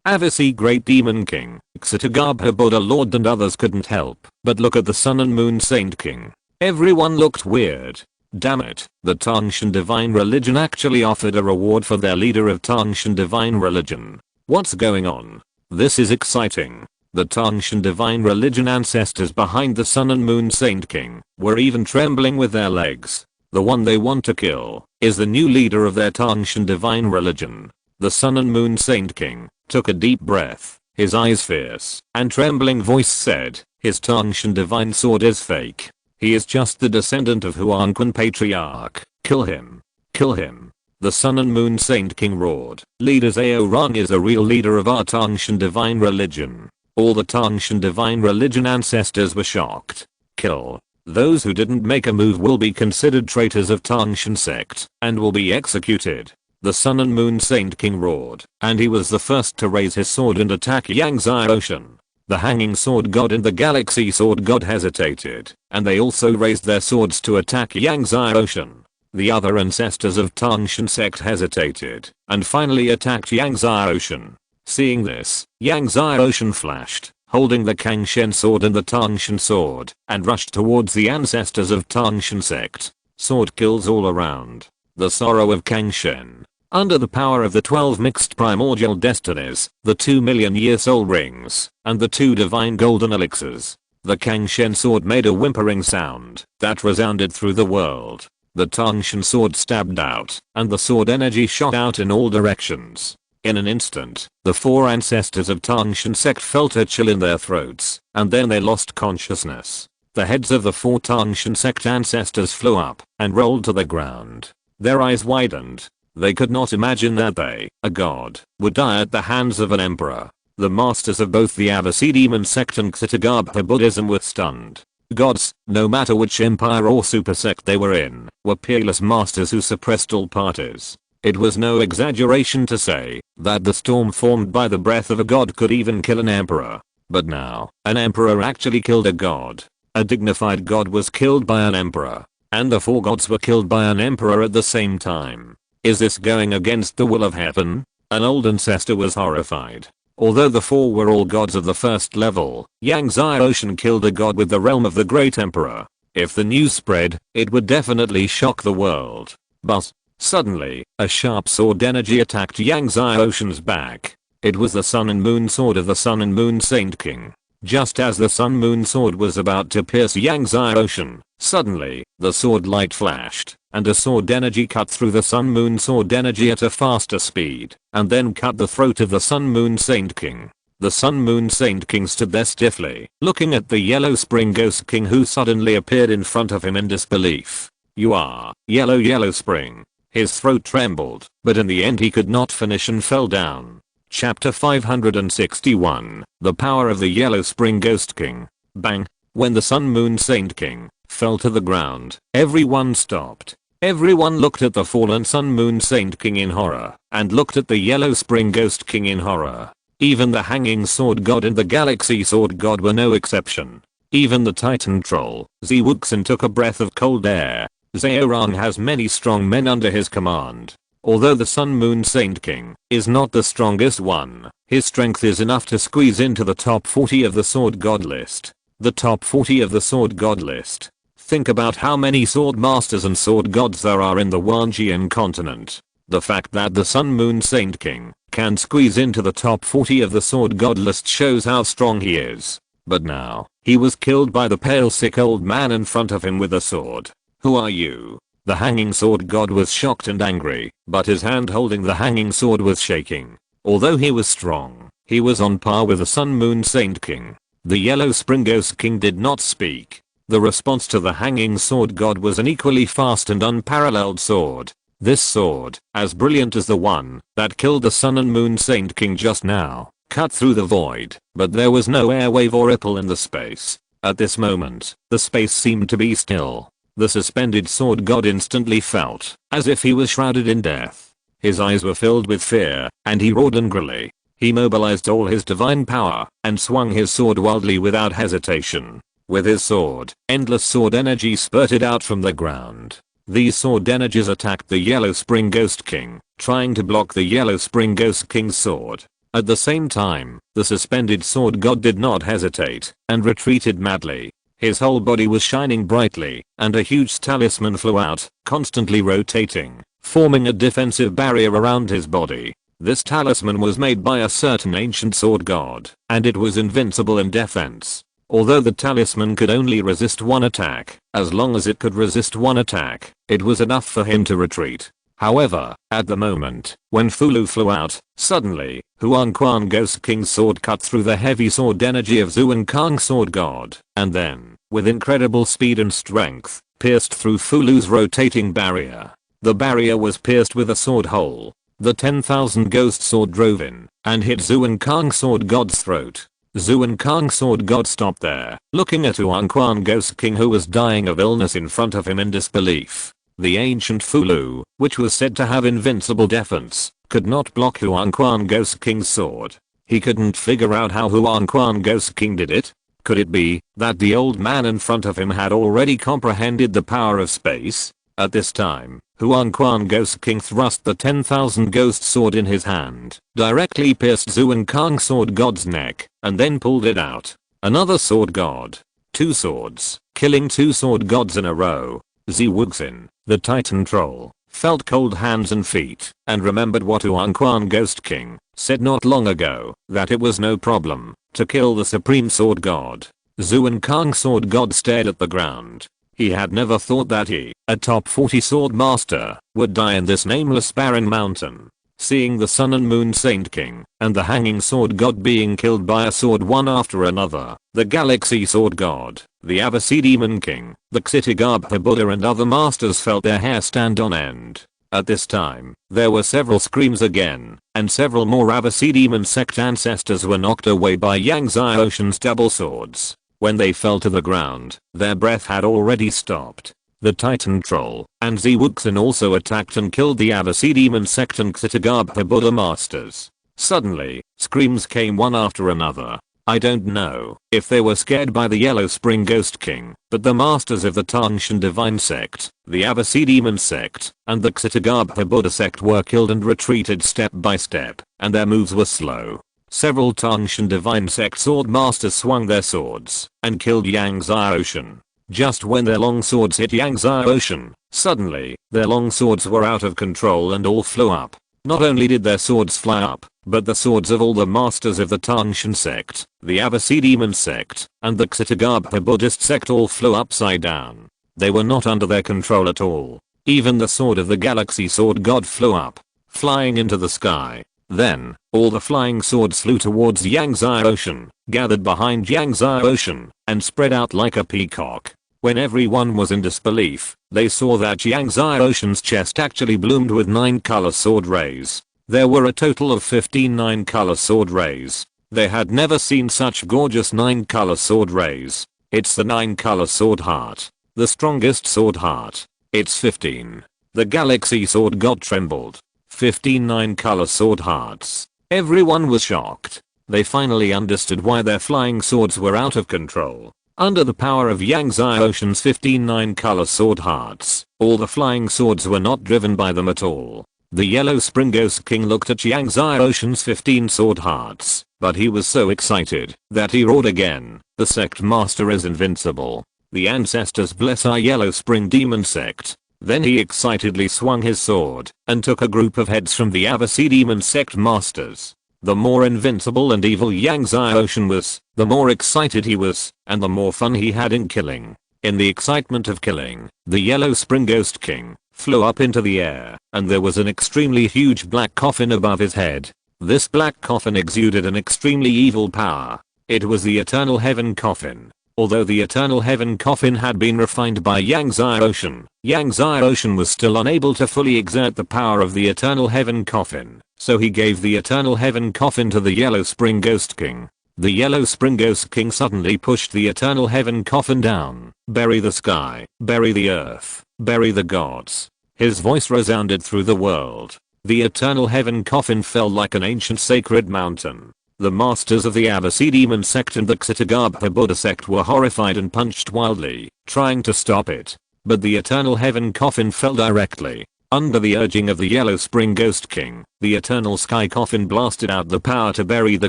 Avasi Great Demon King, Ksitigabha Buddha Lord and others couldn't help but look at the Sun and Moon Saint King. Everyone looked weird. Damn it, the Tongshan Divine Religion actually offered a reward for their leader of Tongshan Divine Religion. What's going on? This is exciting. The Tongshan Divine Religion ancestors behind the Sun and Moon Saint King were even trembling with their legs. The one they want to kill is the new leader of their Tongshan Divine Religion. The Sun and Moon Saint King took a deep breath, his eyes fierce, and trembling voice said, his Tongshan Divine sword is fake. He is just the descendant of Huan Quan Patriarch. Kill him. Kill him. The Sun and Moon Saint King roared. Leader Zhao Rong is a real leader of our Tangshan divine religion. All the Tangshan divine religion ancestors were shocked. Kill. Those who didn't make a move will be considered traitors of Tangshan sect and will be executed. The Sun and Moon Saint King roared, and he was the first to raise his sword and attack Yangzai Ocean. The Hanging Sword God and the Galaxy Sword God hesitated, and they also raised their swords to attack Yangzai Ocean. The other ancestors of Tangshan sect hesitated, and finally attacked Yangzai Ocean. Seeing this, Yangzai Ocean flashed, holding the Kangshen sword and the Tangshan sword, and rushed towards the ancestors of Tangshan sect. Sword kills all around. The sorrow of Kangshen. Under the power of the 12 mixed primordial destinies, the 2,000,000-year soul rings, and the 2 divine golden elixirs, the Kangshen sword made a whimpering sound that resounded through the world. The Tangshan sword stabbed out, and the sword energy shot out in all directions. In an instant, the 4 ancestors of Tangshan sect felt a chill in their throats, and then they lost consciousness. The heads of the 4 Tangshan sect ancestors flew up and rolled to the ground. Their eyes widened. They could not imagine that they, a god, would die at the hands of an emperor. The masters of both the Avasi demon sect and Ksatagarbha Buddhism were stunned. Gods, no matter which empire or super sect they were in, were peerless masters who suppressed all parties. It was no exaggeration to say that the storm formed by the breath of a god could even kill an emperor. But now, an emperor actually killed a god. A dignified god was killed by an emperor. And the 4 gods were killed by an emperor at the same time. Is this going against the will of heaven? An old ancestor was horrified. Although the 4 were all gods of the first level, Yangzai Ocean killed a god with the realm of the great emperor. If the news spread, it would definitely shock the world. But suddenly, a sharp sword energy attacked Yangzai Ocean's back. It was the Sun and Moon sword of the Sun and Moon Saint King. Just as the Sun Moon sword was about to pierce Yangzai Ocean, suddenly, the sword light flashed, and a sword energy cut through the Sun Moon sword energy at a faster speed, and then cut the throat of the Sun Moon Saint King. The Sun Moon Saint King stood there stiffly, looking at the Yellow Spring Ghost King who suddenly appeared in front of him in disbelief. You are Yellow Spring. His throat trembled, but in the end he could not finish and fell down. Chapter 561, The Power of the Yellow Spring Ghost King. Bang! When the Sun Moon Saint King fell to the ground, everyone stopped. Everyone looked at the fallen Sun Moon Saint King in horror, and looked at the Yellow Spring Ghost King in horror. Even the Hanging Sword God and the Galaxy Sword God were no exception. Even the Titan Troll, Wuxin, took a breath of cold air. Zhao Rong has many strong men under his command. Although the Sun Moon Saint King is not the strongest one, his strength is enough to squeeze into the top 40 of the Sword God list. The top 40 of the Sword God list. Think about how many sword masters and sword gods there are in the Wanjian continent. The fact that the Sun Moon Saint King can squeeze into the top 40 of the Sword God list shows how strong he is. But now, he was killed by the pale sick old man in front of him with a sword. Who are you? The Hanging Sword God was shocked and angry, but his hand holding the Hanging Sword was shaking. Although he was strong, he was on par with the Sun Moon Saint King. The Yellow Spring Ghost King did not speak. The response to the Hanging Sword God was an equally fast and unparalleled sword. This sword, as brilliant as the one that killed the Sun and Moon Saint King just now, cut through the void, but there was no airwave or ripple in the space. At this moment, the space seemed to be still. The suspended sword god instantly felt as if he was shrouded in death. His eyes were filled with fear, and he roared angrily. He mobilized all his divine power and swung his sword wildly without hesitation. With his sword, endless sword energy spurted out from the ground. These sword energies attacked the Yellow Spring Ghost King, trying to block the Yellow Spring Ghost King's sword. At the same time, the suspended sword god did not hesitate and retreated madly. His whole body was shining brightly, and a huge talisman flew out, constantly rotating, forming a defensive barrier around his body. This talisman was made by a certain ancient sword god, and it was invincible in defense. Although the talisman could only resist one attack, as long as it could resist one attack, it was enough for him to retreat. However, at the moment, when Fulu flew out, suddenly, Huan Quan Ghost King's sword cut through the heavy sword energy of Zuan Kang Sword God, and then, with incredible speed and strength, pierced through Fulu's rotating barrier. The barrier was pierced with a sword hole. The 10,000 ghost sword drove in and hit Zuan Kang Sword God's throat. Zuan Kang Sword God stopped there, looking at Huang Quan Ghost King, who was dying of illness in front of him, in disbelief. The ancient Fulu, which was said to have invincible defense, could not block Huang Quan Ghost King's sword. He couldn't figure out how Huang Quan Ghost King did it. Could it be that the old man in front of him had already comprehended the power of space? At this time, Huang Quan Ghost King thrust the 10,000 ghost sword in his hand, directly pierced Zuan Kang Sword God's neck, and then pulled it out. Another sword god. 2 swords, killing 2 sword gods in a row. Wuxin, the Titan troll, felt cold hands and feet, and remembered what Huang Quan Ghost King said not long ago, that it was no problem to kill the supreme sword god. Zuan Kang Sword God stared at the ground. He had never thought that he, a top 40 sword master, would die in this nameless barren mountain. Seeing the Sun and Moon Saint King and the Hanging Sword God being killed by a sword one after another, the Galaxy Sword God, the Avasi Demon King, the Xitigabha Buddha and other masters felt their hair stand on end. At this time, there were several screams again, and several more Avasi Demon sect ancestors were knocked away by Yang Xiaoshan's double swords. When they fell to the ground, their breath had already stopped. The Titan Troll and Wuxin also attacked and killed the Avasi Demon sect and Xitigabha Buddha masters. Suddenly, screams came one after another. I don't know if they were scared by the Yellow Spring Ghost King, but the masters of the Tangshan Divine Sect, the Avasi Demon Sect, and the Xitigabha Buddha Sect were killed and retreated step by step, and their moves were slow. Several Tangshan Divine Sect sword masters swung their swords and killed Yang Xiaoshan. Just when their long swords hit Yang Xiaoshan, suddenly, their long swords were out of control and all flew up. Not only did their swords fly up, but the swords of all the masters of the Tangshan sect, the Avasi Demon sect, and the Xitigabha Buddhist sect all flew upside down. They were not under their control at all. Even the sword of the Galaxy Sword God flew up, flying into the sky. Then, all the flying swords flew towards Yang Xiaoshan, gathered behind Yang Xiaoshan, and spread out like a peacock. When everyone was in disbelief, they saw that Yang Xiaoshan's chest actually bloomed with 9 color sword rays. There were a total of 15 9-color sword rays. They had never seen such gorgeous 9-color sword rays. It's the 9-color sword heart. The strongest sword heart. It's 15. The Galaxy Sword God trembled. 15 9-color sword hearts. Everyone was shocked. They finally understood why their flying swords were out of control. Under the power of Yang Xiaoshan's 15 9-color sword hearts, all the flying swords were not driven by them at all. The Yellow Spring Ghost King looked at Yang Xiaoshan's 15 sword hearts, but he was so excited that he roared again, "The sect master is invincible. The ancestors bless our Yellow Spring Demon sect." Then he excitedly swung his sword and took a group of heads from the Avasi Demon sect masters. The more invincible and evil Yang Xiaoshan was, the more excited he was, and the more fun he had in killing. In the excitement of killing, the Yellow Spring Ghost King flew up into the air, and there was an extremely huge black coffin above his head. This black coffin exuded an extremely evil power. It was the Eternal Heaven Coffin. Although the Eternal Heaven Coffin had been refined by Yang Xiaoshan was still unable to fully exert the power of the Eternal Heaven Coffin, so he gave the Eternal Heaven Coffin to the Yellow Spring Ghost King. The Yellow Spring Ghost King suddenly pushed the Eternal Heaven Coffin down. "Bury the sky, bury the earth, bury the gods." His voice resounded through the world. The Eternal Heaven Coffin fell like an ancient sacred mountain. The masters of the Avasi Demon sect and the Xitigabha Buddha sect were horrified and punched wildly, trying to stop it. But the Eternal Heaven Coffin fell directly. Under the urging of the Yellow Spring Ghost King, the Eternal Sky Coffin blasted out the power to bury the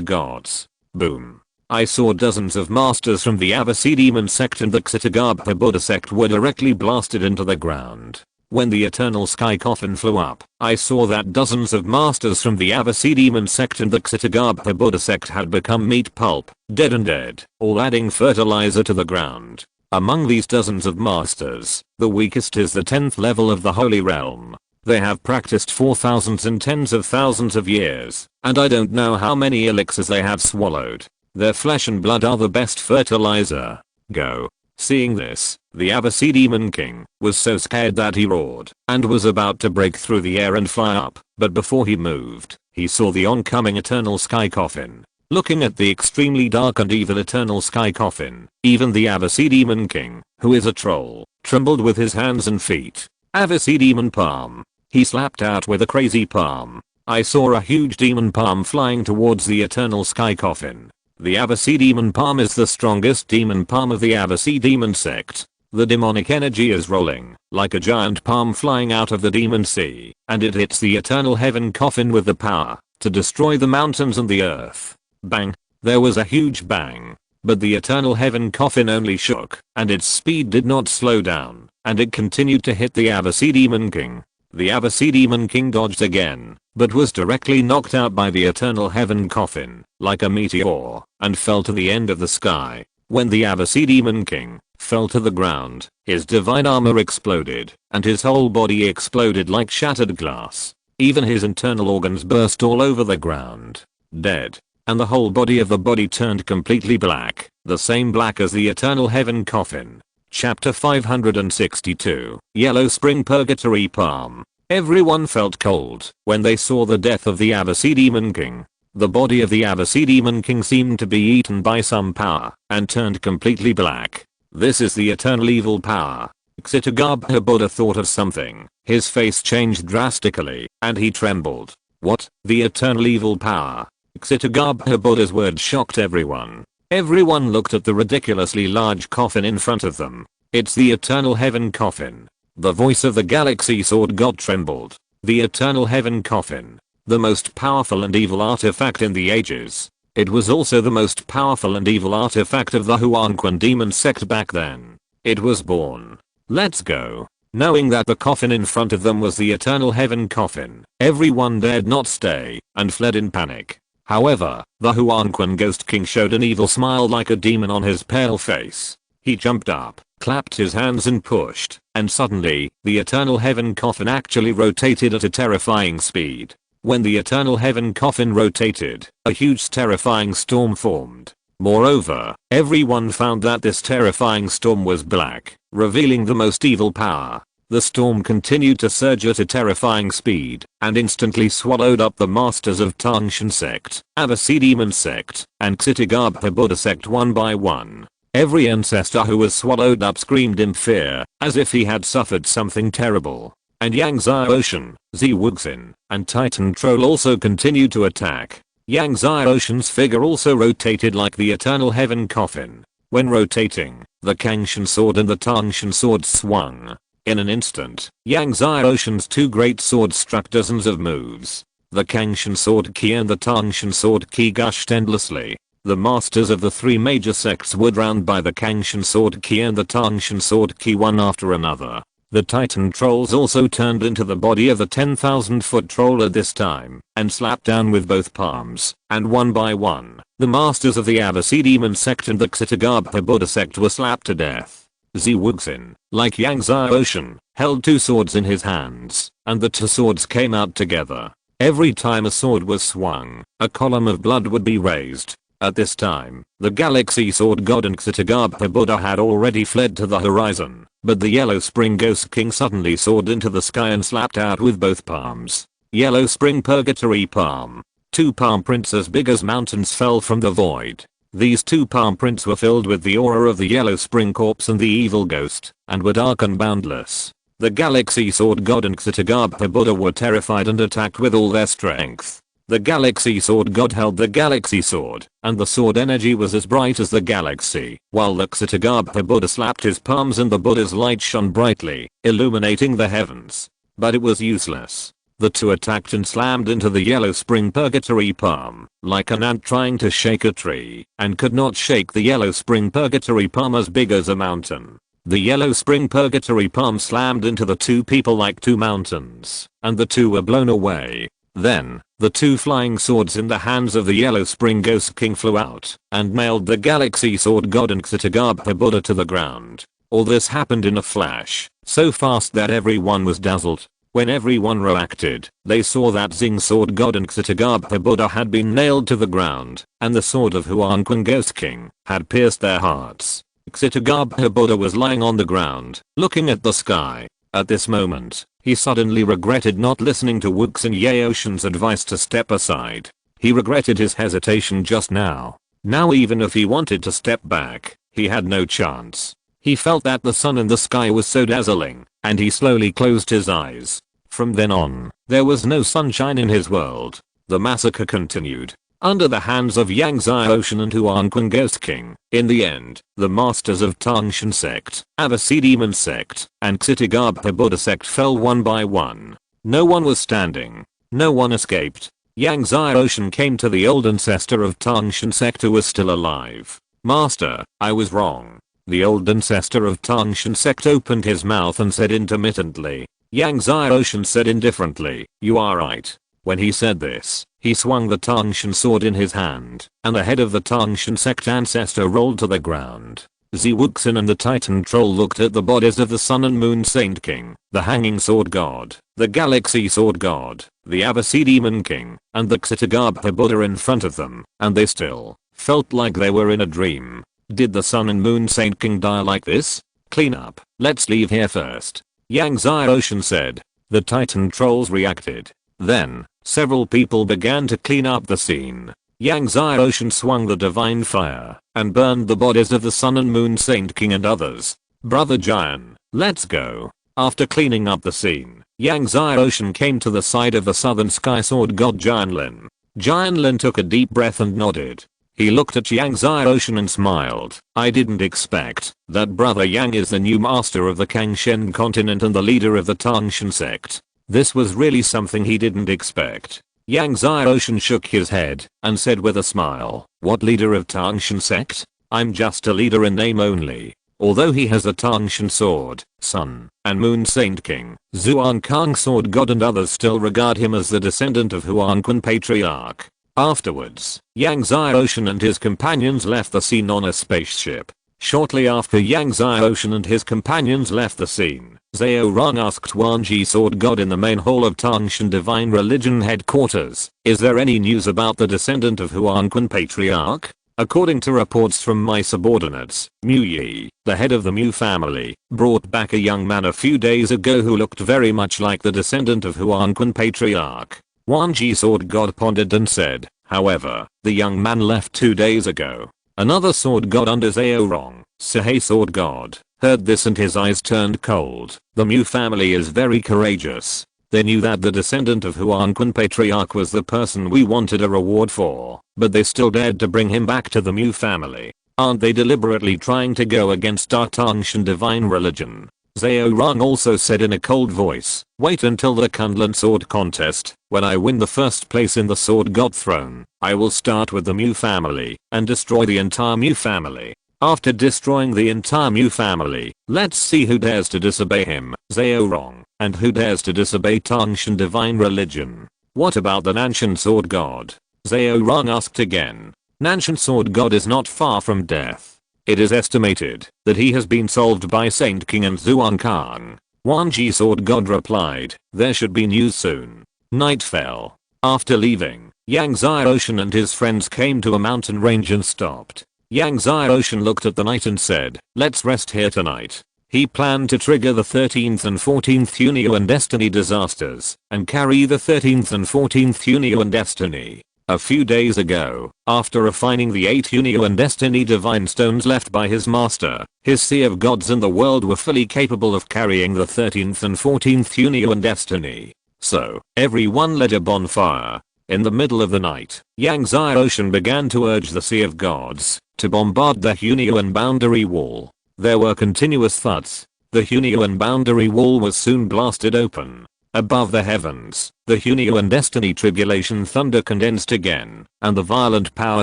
gods. Boom. I saw dozens of masters from the Avasi Demon sect and the Xitigabha Buddha sect were directly blasted into the ground. When the Eternal Sky Coffin flew up, I saw that dozens of masters from the Avasi Demon sect and the Xitigabha Buddha sect had become meat pulp, dead and dead, all adding fertilizer to the ground. Among these dozens of masters, the weakest is the 10th level of the Holy Realm. They have practiced for thousands and tens of thousands of years, and I don't know how many elixirs they have swallowed. Their flesh and blood are the best fertilizer. Go. Seeing this, the Abasi Demon King was so scared that he roared and was about to break through the air and fly up, but before he moved, he saw the oncoming Eternal Sky Coffin. Looking at the extremely dark and evil Eternal Sky Coffin, even the Abasi Demon King, who is a troll, trembled with his hands and feet. Abasi Demon Palm. He slapped out with a crazy palm. I saw a huge demon palm flying towards the Eternal Sky Coffin. The Abasi Demon Palm is the strongest demon palm of the Abasi Demon sect. The demonic energy is rolling, like a giant palm flying out of the demon sea, and it hits the Eternal Heaven Coffin with the power to destroy the mountains and the earth. Bang! There was a huge bang. But the Eternal Heaven Coffin only shook, and its speed did not slow down, and it continued to hit the Abasi Demon King. The Abasi Demon King dodged again, but was directly knocked out by the Eternal Heaven Coffin, like a meteor, and fell to the end of the sky. When the Abasi Demon King fell to the ground, his divine armor exploded, and his whole body exploded like shattered glass. Even his internal organs burst all over the ground. Dead. And the whole body of the body turned completely black, the same black as the Eternal Heaven Coffin. Chapter 562, Yellow Spring Purgatory Palm. Everyone felt cold when they saw the death of the Abasi Demon King. The body of the Abasi Demon King seemed to be eaten by some power and turned completely black. This is the eternal evil power. Xitigabha Buddha thought of something. His face changed drastically and he trembled. What? The eternal evil power? Xitigabha Buddha's words shocked everyone. Everyone looked at the ridiculously large coffin in front of them. It's the Eternal Heaven Coffin. The voice of the Galaxy Sword God trembled. The Eternal Heaven Coffin. The most powerful and evil artifact in the ages. It was also the most powerful and evil artifact of the Huanquan demon sect back then. It was born. Let's go. Knowing that the coffin in front of them was the Eternal Heaven Coffin, everyone dared not stay and fled in panic. However, the Huanquan Ghost King showed an evil smile like a demon on his pale face. He jumped up, clapped his hands and pushed, and suddenly, the Eternal Heaven Coffin actually rotated at a terrifying speed. When the Eternal Heaven Coffin rotated, a huge terrifying storm formed. Moreover, everyone found that this terrifying storm was black, revealing the most evil power. The storm continued to surge at a terrifying speed, and instantly swallowed up the masters of Tangshan sect, Abasi Demon sect, and Xitigabha Buddha sect one by one. Every ancestor who was swallowed up screamed in fear, as if he had suffered something terrible. And Yangzai Ocean, Wuxin, and Titan Troll also continued to attack. Yangzai Ocean's figure also rotated like the Eternal Heaven Coffin. When rotating, the Kangshan sword and the Tangshan sword swung. In an instant, Yangzai Ocean's two great swords struck dozens of moves. The Kangshan sword ki and the Tangshan sword ki gushed endlessly. The masters of the three major sects were drowned by the Kangshan sword ki and the Tangshan sword ki one after another. The Titan trolls also turned into the body of the 10,000-foot troll at this time and slapped down with both palms, and one by one, the masters of the Abasi Demon sect and the Xitigabha Buddha sect were slapped to death. Wuxin, like Yangzai Ocean, held two swords in his hands, and the two swords came out together. Every time a sword was swung, a column of blood would be raised. At this time, the Galaxy Sword God and Xitigabha Buddha had already fled to the horizon, but the Yellow Spring Ghost King suddenly soared into the sky and slapped out with both palms. Yellow Spring Purgatory Palm. Two palm prints as big as mountains fell from the void. These two palm prints were filled with the aura of the Yellow Spring Corpse and the Evil Ghost, and were dark and boundless. The Galaxy Sword God and Xitigabha Buddha were terrified and attacked with all their strength. The Galaxy Sword God held the Galaxy Sword, and the sword energy was as bright as the galaxy, while the Xitigabha Buddha slapped his palms and the Buddha's light shone brightly, illuminating the heavens. But it was useless. The two attacked and slammed into the Yellow Spring Purgatory Palm, like an ant trying to shake a tree, and could not shake the Yellow Spring Purgatory Palm as big as a mountain. The Yellow Spring Purgatory Palm slammed into the two people like two mountains, and the two were blown away. Then, the two flying swords in the hands of the Yellow Spring Ghost King flew out, and nailed the Galaxy Sword God and Xitigabha Buddha to the ground. All this happened in a flash, so fast that everyone was dazzled. When everyone reacted, they saw that Xing Sword God and Xitigabha Buddha had been nailed to the ground, and the sword of Huanquan Ghost King had pierced their hearts. Xitigabha Buddha was lying on the ground, looking at the sky. At this moment, he suddenly regretted not listening to Wuxin Yaoshan's advice to step aside. He regretted his hesitation just now. Now even if he wanted to step back, he had no chance. He felt that the sun in the sky was so dazzling, and he slowly closed his eyes. From then on, there was no sunshine in his world. The massacre continued. Under the hands of Yang Xiaoshan and Huanquan Ghost King. In the end, the masters of Tangshan sect, Avasi Demon sect, and Xitigabha Buddha sect fell one by one. No one was standing. No one escaped. Yang Xiaoshan came to the old ancestor of Tangshan sect who was still alive. Master, I was wrong. The old ancestor of Tangshan sect opened his mouth and said intermittently. Yang Xiaoshan said indifferently, you are right. When he said this, he swung the Tangshan sword in his hand, and the head of the Tangshan sect ancestor rolled to the ground. Wuxin and the Titan Troll looked at the bodies of the Sun and Moon Saint King, the Hanging Sword God, the Galaxy Sword God, the Avasi Demon King, and the Xitigabha Buddha in front of them, and they still felt like they were in a dream. Did the Sun and Moon Saint King die like this? Clean up, let's leave here first. Yang Xiaoshan said. The Titan Trolls reacted. Then, several people began to clean up the scene. Yang Xiaoshan swung the divine fire and burned the bodies of the Sun and Moon Saint King and others. Brother Jian, let's go. After cleaning up the scene, Yang Xiaoshan came to the side of the Southern Sky Sword God Jianlin. Jianlin took a deep breath and nodded. He looked at Yang Xiaoshan and smiled. I didn't expect that Brother Yang is the new master of the Kangshen continent and the leader of the Tangshan sect. This was really something he didn't expect. Yang Xiaoshan shook his head and said with a smile, what leader of Tangshan sect? I'm just a leader in name only. Although he has a Tangshan sword, Sun and Moon Saint King, Xuankang Sword God and others still regard him as the descendant of Huanquan Patriarch. Afterwards, Yang Xiaoshan and his companions left the scene on a spaceship. Shortly after Yang Xiaoshan and his companions left the scene, Zhao Rong asked Huanji Sword God in the main hall of Tangshan Divine Religion headquarters, is there any news about the descendant of Huanquan Patriarch? According to reports from my subordinates, Mu Yi, the head of the Mu family, brought back a young man a few days ago who looked very much like the descendant of Huanquan Patriarch. Huanji Sword God pondered and said, however, the young man left 2 days ago. Another sword god under Zhao Rong, Sihei Sword God, heard this and his eyes turned cold. The Mu family is very courageous. They knew that the descendant of Huanquan Patriarch was the person we wanted a reward for, but they still dared to bring him back to the Mu family. Aren't they deliberately trying to go against our Tangshan divine religion? Zhao Rong also said in a cold voice, wait until the Kunlun sword contest. When I win the first place in the sword god throne, I will start with the Mu family and destroy the entire Mu family. After destroying the entire Mu family, let's see who dares to disobey him, Zhao Rong, and who dares to disobey Tangshan divine religion. What about the Nanshan sword god? Zhao Rong asked again. Nanshan sword god is not far from death. It is estimated that he has been solved by Saint King and Xuankang. Huanji Sword God replied, there should be news soon. Night fell. After leaving, Yang Xiaoshan and his friends came to a mountain range and stopped. Yang Xiaoshan looked at the night and said, let's rest here tonight. He planned to trigger the 13th and 14th Unio and Destiny disasters and carry the 13th and 14th Unio and Destiny. A few days ago, after refining the 8 Unio and Destiny divine stones left by his master, his sea of gods in the world were fully capable of carrying the 13th and 14th Unio and Destiny. So, everyone lit a bonfire. In the middle of the night, Yang Xiaoshan began to urge the sea of gods to bombard the Unio and boundary wall. There were continuous thuds. The Unio and boundary wall was soon blasted open. Above the heavens, the Unio and Destiny tribulation thunder condensed again, and the violent power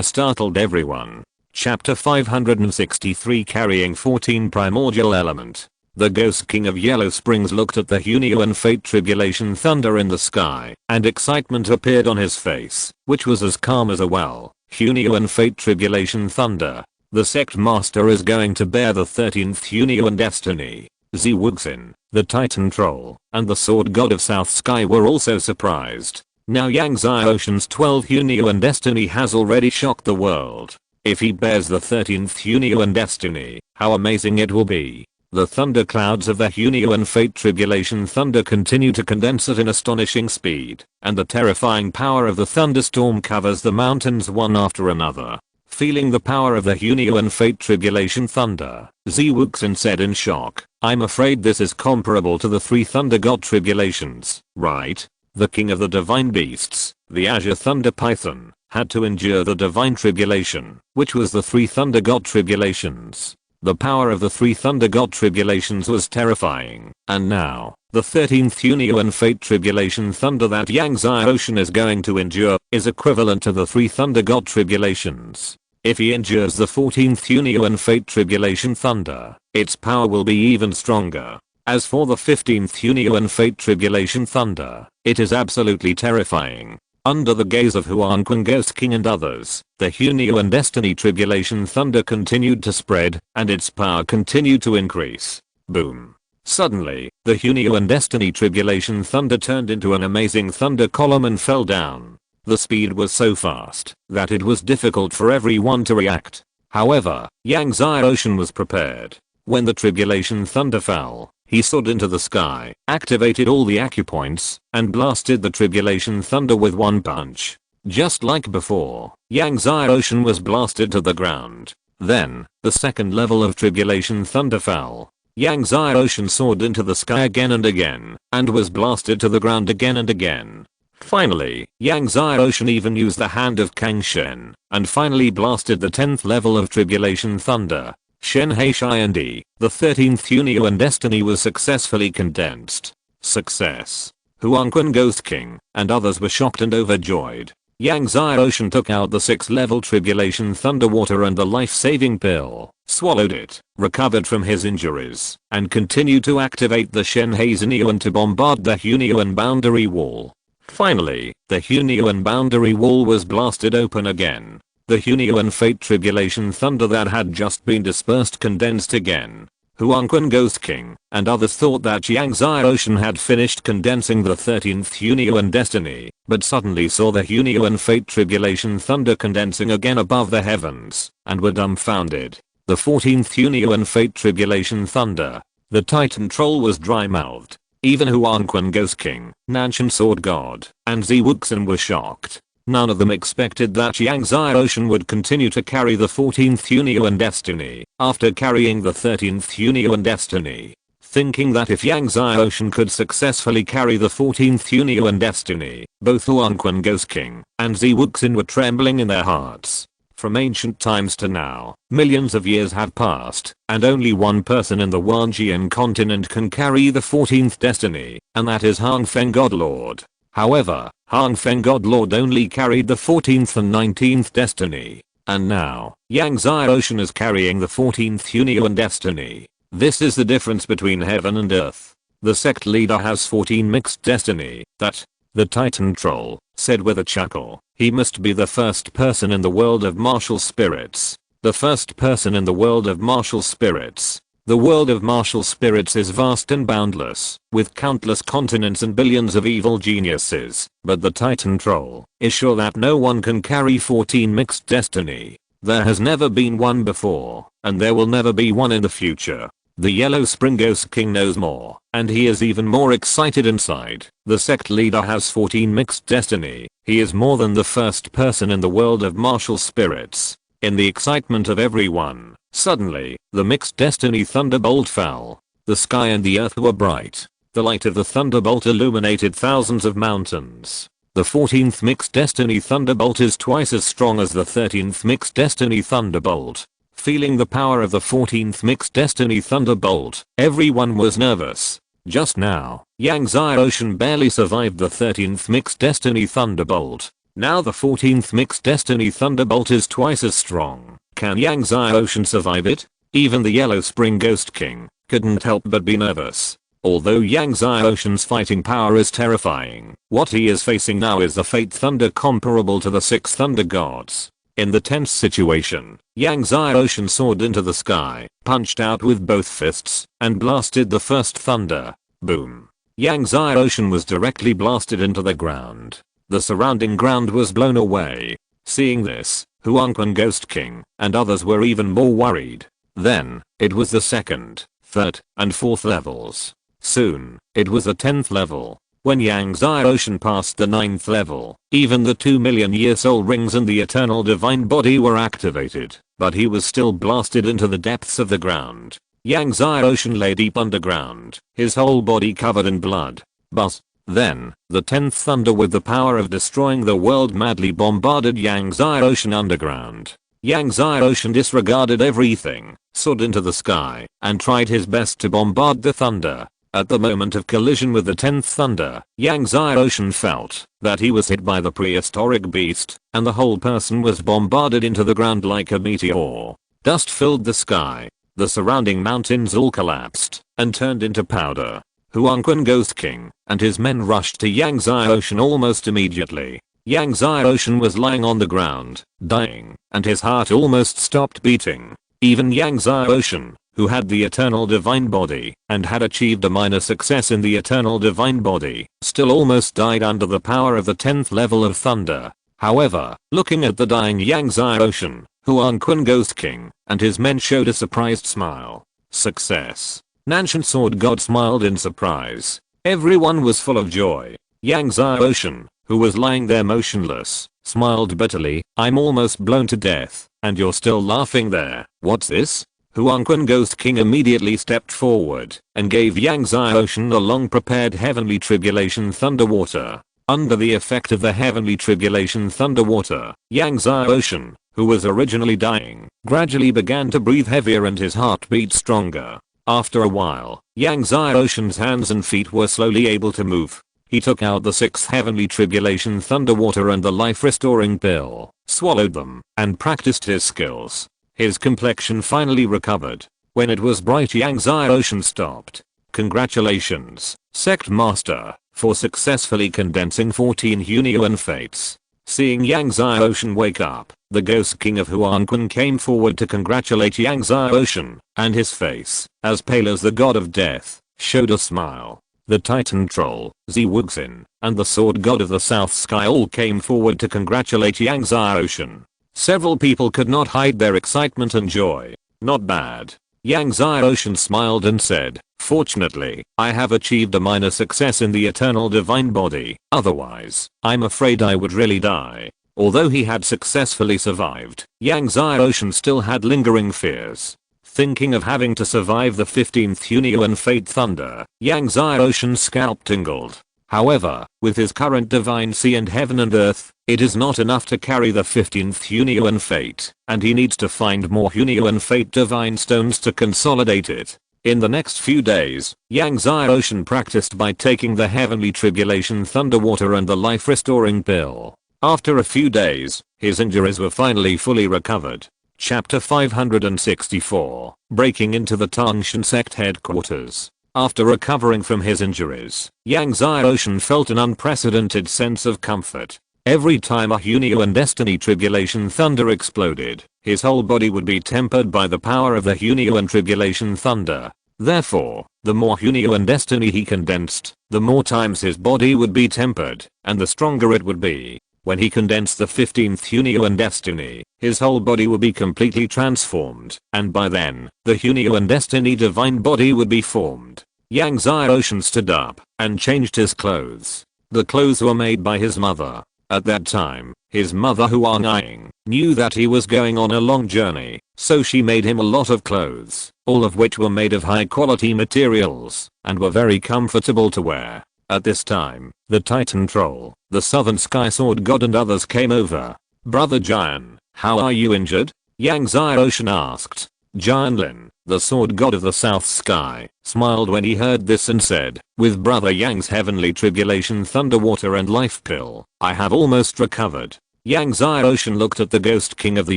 startled everyone. Chapter 563 Carrying 14 Primordial Element. The Ghost King of Yellow Springs looked at the Unio and Fate tribulation thunder in the sky, and excitement appeared on his face, which was as calm as a well. Unio and Fate tribulation thunder. The sect master is going to bear the 13th Unio and Destiny. Wuxin, the Titan Troll, and the Sword God of South Sky were also surprised. Now Yang Xiaoshan's 12th Unio and Destiny has already shocked the world. If he bears the 13th Hunyuan destiny, how amazing it will be. The thunderclouds of the Hunyuan Fate Tribulation Thunder continue to condense at an astonishing speed, and the terrifying power of the thunderstorm covers the mountains one after another. Feeling the power of the Hunyuan Fate Tribulation Thunder, Wuxin said in shock, "I'm afraid this is comparable to the 3 Thunder God Tribulations, right? The king of the divine beasts, the Azure Thunder Python, had to endure the divine tribulation, which was the 3 Thunder God Tribulations. The power of the 3 Thunder God Tribulations was terrifying, and now, the 13th Hunyuan Fate Tribulation Thunder that Yang Zai Ocean is going to endure, is equivalent to the 3 Thunder God Tribulations. If he endures the 14th Hunyuan Fate Tribulation Thunder, its power will be even stronger. As for the 15th Hunyuan Fate Tribulation Thunder, it is absolutely terrifying." Under the gaze of Huangquan Ghost King and others, the Hunyuan Destiny Tribulation Thunder continued to spread, and its power continued to increase. Boom. Suddenly, the Hunyuan Destiny Tribulation Thunder turned into an amazing thunder column and fell down. The speed was so fast that it was difficult for everyone to react. However, Yang Zai Ocean was prepared. When the Tribulation Thunder fell, he soared into the sky, activated all the acupoints, and blasted the Tribulation Thunder with one punch. Just like before, Yang Zai Ocean was blasted to the ground. Then, the second level of Tribulation Thunder fell. Yang Zai Ocean soared into the sky again and again, and was blasted to the ground again and again. Finally, Yang Zai Ocean even used the hand of Kang Shen, and finally blasted the 10th level of Tribulation Thunder. Shen Hei Shindi, the 13th Hunyuan Destiny was successfully condensed. Success. Huangquan Ghost King and others were shocked and overjoyed. Yang Zai Ocean took out the 6th level Tribulation Thunder water and the life-saving pill, swallowed it, recovered from his injuries, and continued to activate the Shen Hei Zinyuan to bombard the Hunyuan boundary wall. Finally, the Hunyuan boundary wall was blasted open again. The Hunyuan Fate Tribulation Thunder that had just been dispersed condensed again. Huangquan Ghost King and others thought that Yang Zai Ocean had finished condensing the 13th Hunyuan Destiny, but suddenly saw the Hunyuan Fate Tribulation Thunder condensing again above the heavens, and were dumbfounded. The 14th Hunyuan Fate Tribulation Thunder. The Titan Troll was dry-mouthed. Even Huangquan Ghost King, Nanshan Sword God, and Wuxin were shocked. None of them expected that Yang Zai Ocean would continue to carry the 14th Hunyuan Destiny, after carrying the 13th Hunyuan Destiny. Thinking that if Yang Zai Ocean could successfully carry the 14th Hunyuan Destiny, both Huangquan Ghost King and Wuxin were trembling in their hearts. From ancient times to now, millions of years have passed, and only one person in the Wanjian continent can carry the 14th Destiny, and that is Hang Feng Godlord. However, Hang Feng Godlord only carried the 14th and 19th Destiny, and now, Yang Zai Ocean is carrying the 14th Hunyuan Destiny. This is the difference between heaven and earth. The sect leader has 14 mixed destiny, that, the Titan Troll, said with a chuckle. He must be the first person in the world of martial spirits. The first person in the world of martial spirits. The world of martial spirits is vast and boundless, with countless continents and billions of evil geniuses, but the Titan Troll is sure that no one can carry 14 mixed destiny. There has never been one before, and there will never be one in the future. The Yellow Spring Ghost King knows more, and he is even more excited inside. The sect leader has 14 mixed destiny. He is more than the first person in the world of martial spirits. In the excitement of everyone, suddenly, the mixed destiny thunderbolt fell. The sky and the earth were bright. The light of the thunderbolt illuminated thousands of mountains. The 14th mixed destiny thunderbolt is twice as strong as the 13th mixed destiny thunderbolt. Feeling the power of the 14th mixed destiny thunderbolt, everyone was nervous. Just now, Yang Zai Ocean barely survived the 13th mixed destiny thunderbolt. Now the 14th mixed destiny thunderbolt is twice as strong. Can Yang Zai Ocean survive it? Even the Yellow Spring Ghost King couldn't help but be nervous. Although Yang Zai Ocean's fighting power is terrifying, what he is facing now is the Fate Thunder comparable to the 6 Thunder Gods. In the tense situation, Yang Zai Ocean soared into the sky, punched out with both fists, and blasted the first thunder. Boom. Yang Zai Ocean was directly blasted into the ground. The surrounding ground was blown away. Seeing this, Huangquan Ghost King, and others were even more worried. Then, it was the second, third, and fourth levels. Soon, it was the 10th level. When Yang Zai Ocean passed the 9th level, even the 2 million-year soul rings and the eternal divine body were activated, but he was still blasted into the depths of the ground. Yang Zai Ocean lay deep underground, his whole body covered in blood. But then, the 10th thunder with the power of destroying the world madly bombarded Yang Zai Ocean underground. Yang Zai Ocean disregarded everything, soared into the sky, and tried his best to bombard the thunder. At the moment of collision with the 10th thunder, Yang Zai Ocean felt that he was hit by the prehistoric beast, and the whole person was bombarded into the ground like a meteor. Dust filled the sky. The surrounding mountains all collapsed and turned into powder. Huangquan Ghost King and his men rushed to Yang Zai Ocean almost immediately. Yang Zai Ocean was lying on the ground, dying, and his heart almost stopped beating. Even Yang Zai Ocean, who had the eternal divine body and had achieved a minor success in the eternal divine body, still almost died under the power of the 10th level of thunder. However, looking at the dying Yang Zai Ocean, Huangquan Ghost King and his men showed a surprised smile. Success. Nanshan Sword God smiled in surprise. Everyone was full of joy. Yang Zai Ocean, who was lying there motionless, smiled bitterly. I'm almost blown to death, and you're still laughing there. What's this? Huangquan Ghost King immediately stepped forward and gave Yang Zai Ocean the long prepared heavenly tribulation thunder water. Under the effect of the heavenly tribulation thunder water, Yang Zai Ocean, who was originally dying, gradually began to breathe heavier and his heart beat stronger. After a while, Yang Zai Ocean's hands and feet were slowly able to move. He took out the 6th heavenly tribulation thunder water and the life restoring pill, swallowed them, and practiced his skills. His complexion finally recovered. When it was bright, Yang Zai Ocean stopped. Congratulations, Sect Master, for successfully condensing 14 Hunyuan fates. Seeing Yang Zai Ocean wake up, the Ghost King of Huangquan came forward to congratulate Yang Zai Ocean, and his face, as pale as the god of death, showed a smile. The Titan Troll, Wuxin, and the Sword God of the South Sky all came forward to congratulate Yang Zai Ocean. Several people could not hide their excitement and joy. Not bad. Yang Zai Ocean smiled and said, fortunately, I have achieved a minor success in the eternal divine body, otherwise, I'm afraid I would really die. Although he had successfully survived, Yang Zai Ocean still had lingering fears. Thinking of having to survive the 15th Hunyuan Fate Thunder, Yang Zai Ocean's scalp tingled. However, with his current divine sea and heaven and earth, it is not enough to carry the 15th Hunyuan Fate, and he needs to find more Hunyuan Fate divine stones to consolidate it. In the next few days, Yang Zai Ocean practiced by taking the heavenly tribulation thunder water and the life restoring pill. After a few days, his injuries were finally fully recovered. Chapter 564, Breaking into the Tangshan Sect Headquarters. After recovering from his injuries, Yang Zai Ocean felt an unprecedented sense of comfort. Every time a Hunyuan Destiny Tribulation Thunder exploded, his whole body would be tempered by the power of the Hunyuan Tribulation Thunder. Therefore, the more Hunyuan Destiny he condensed, the more times his body would be tempered, and the stronger it would be. When he condensed the 15th Hunyuan Destiny, his whole body would be completely transformed, and by then, the Hunyuan Destiny Divine Body would be formed. Yang Zai Ocean stood up and changed his clothes. The clothes were made by his mother. At that time, his mother Huang Ying knew that he was going on a long journey, so she made him a lot of clothes, all of which were made of high quality materials, and were very comfortable to wear. At this time, the Titan Troll, the Southern Sky Sword God and others came over. Brother Jian, how are you injured? Yang Zai Ocean asked. Jian Lin, the Sword God of the South Sky, smiled when he heard this and said, with Brother Yang's heavenly tribulation thunder water and life pill, I have almost recovered. Yang Zai Ocean looked at the Ghost King of the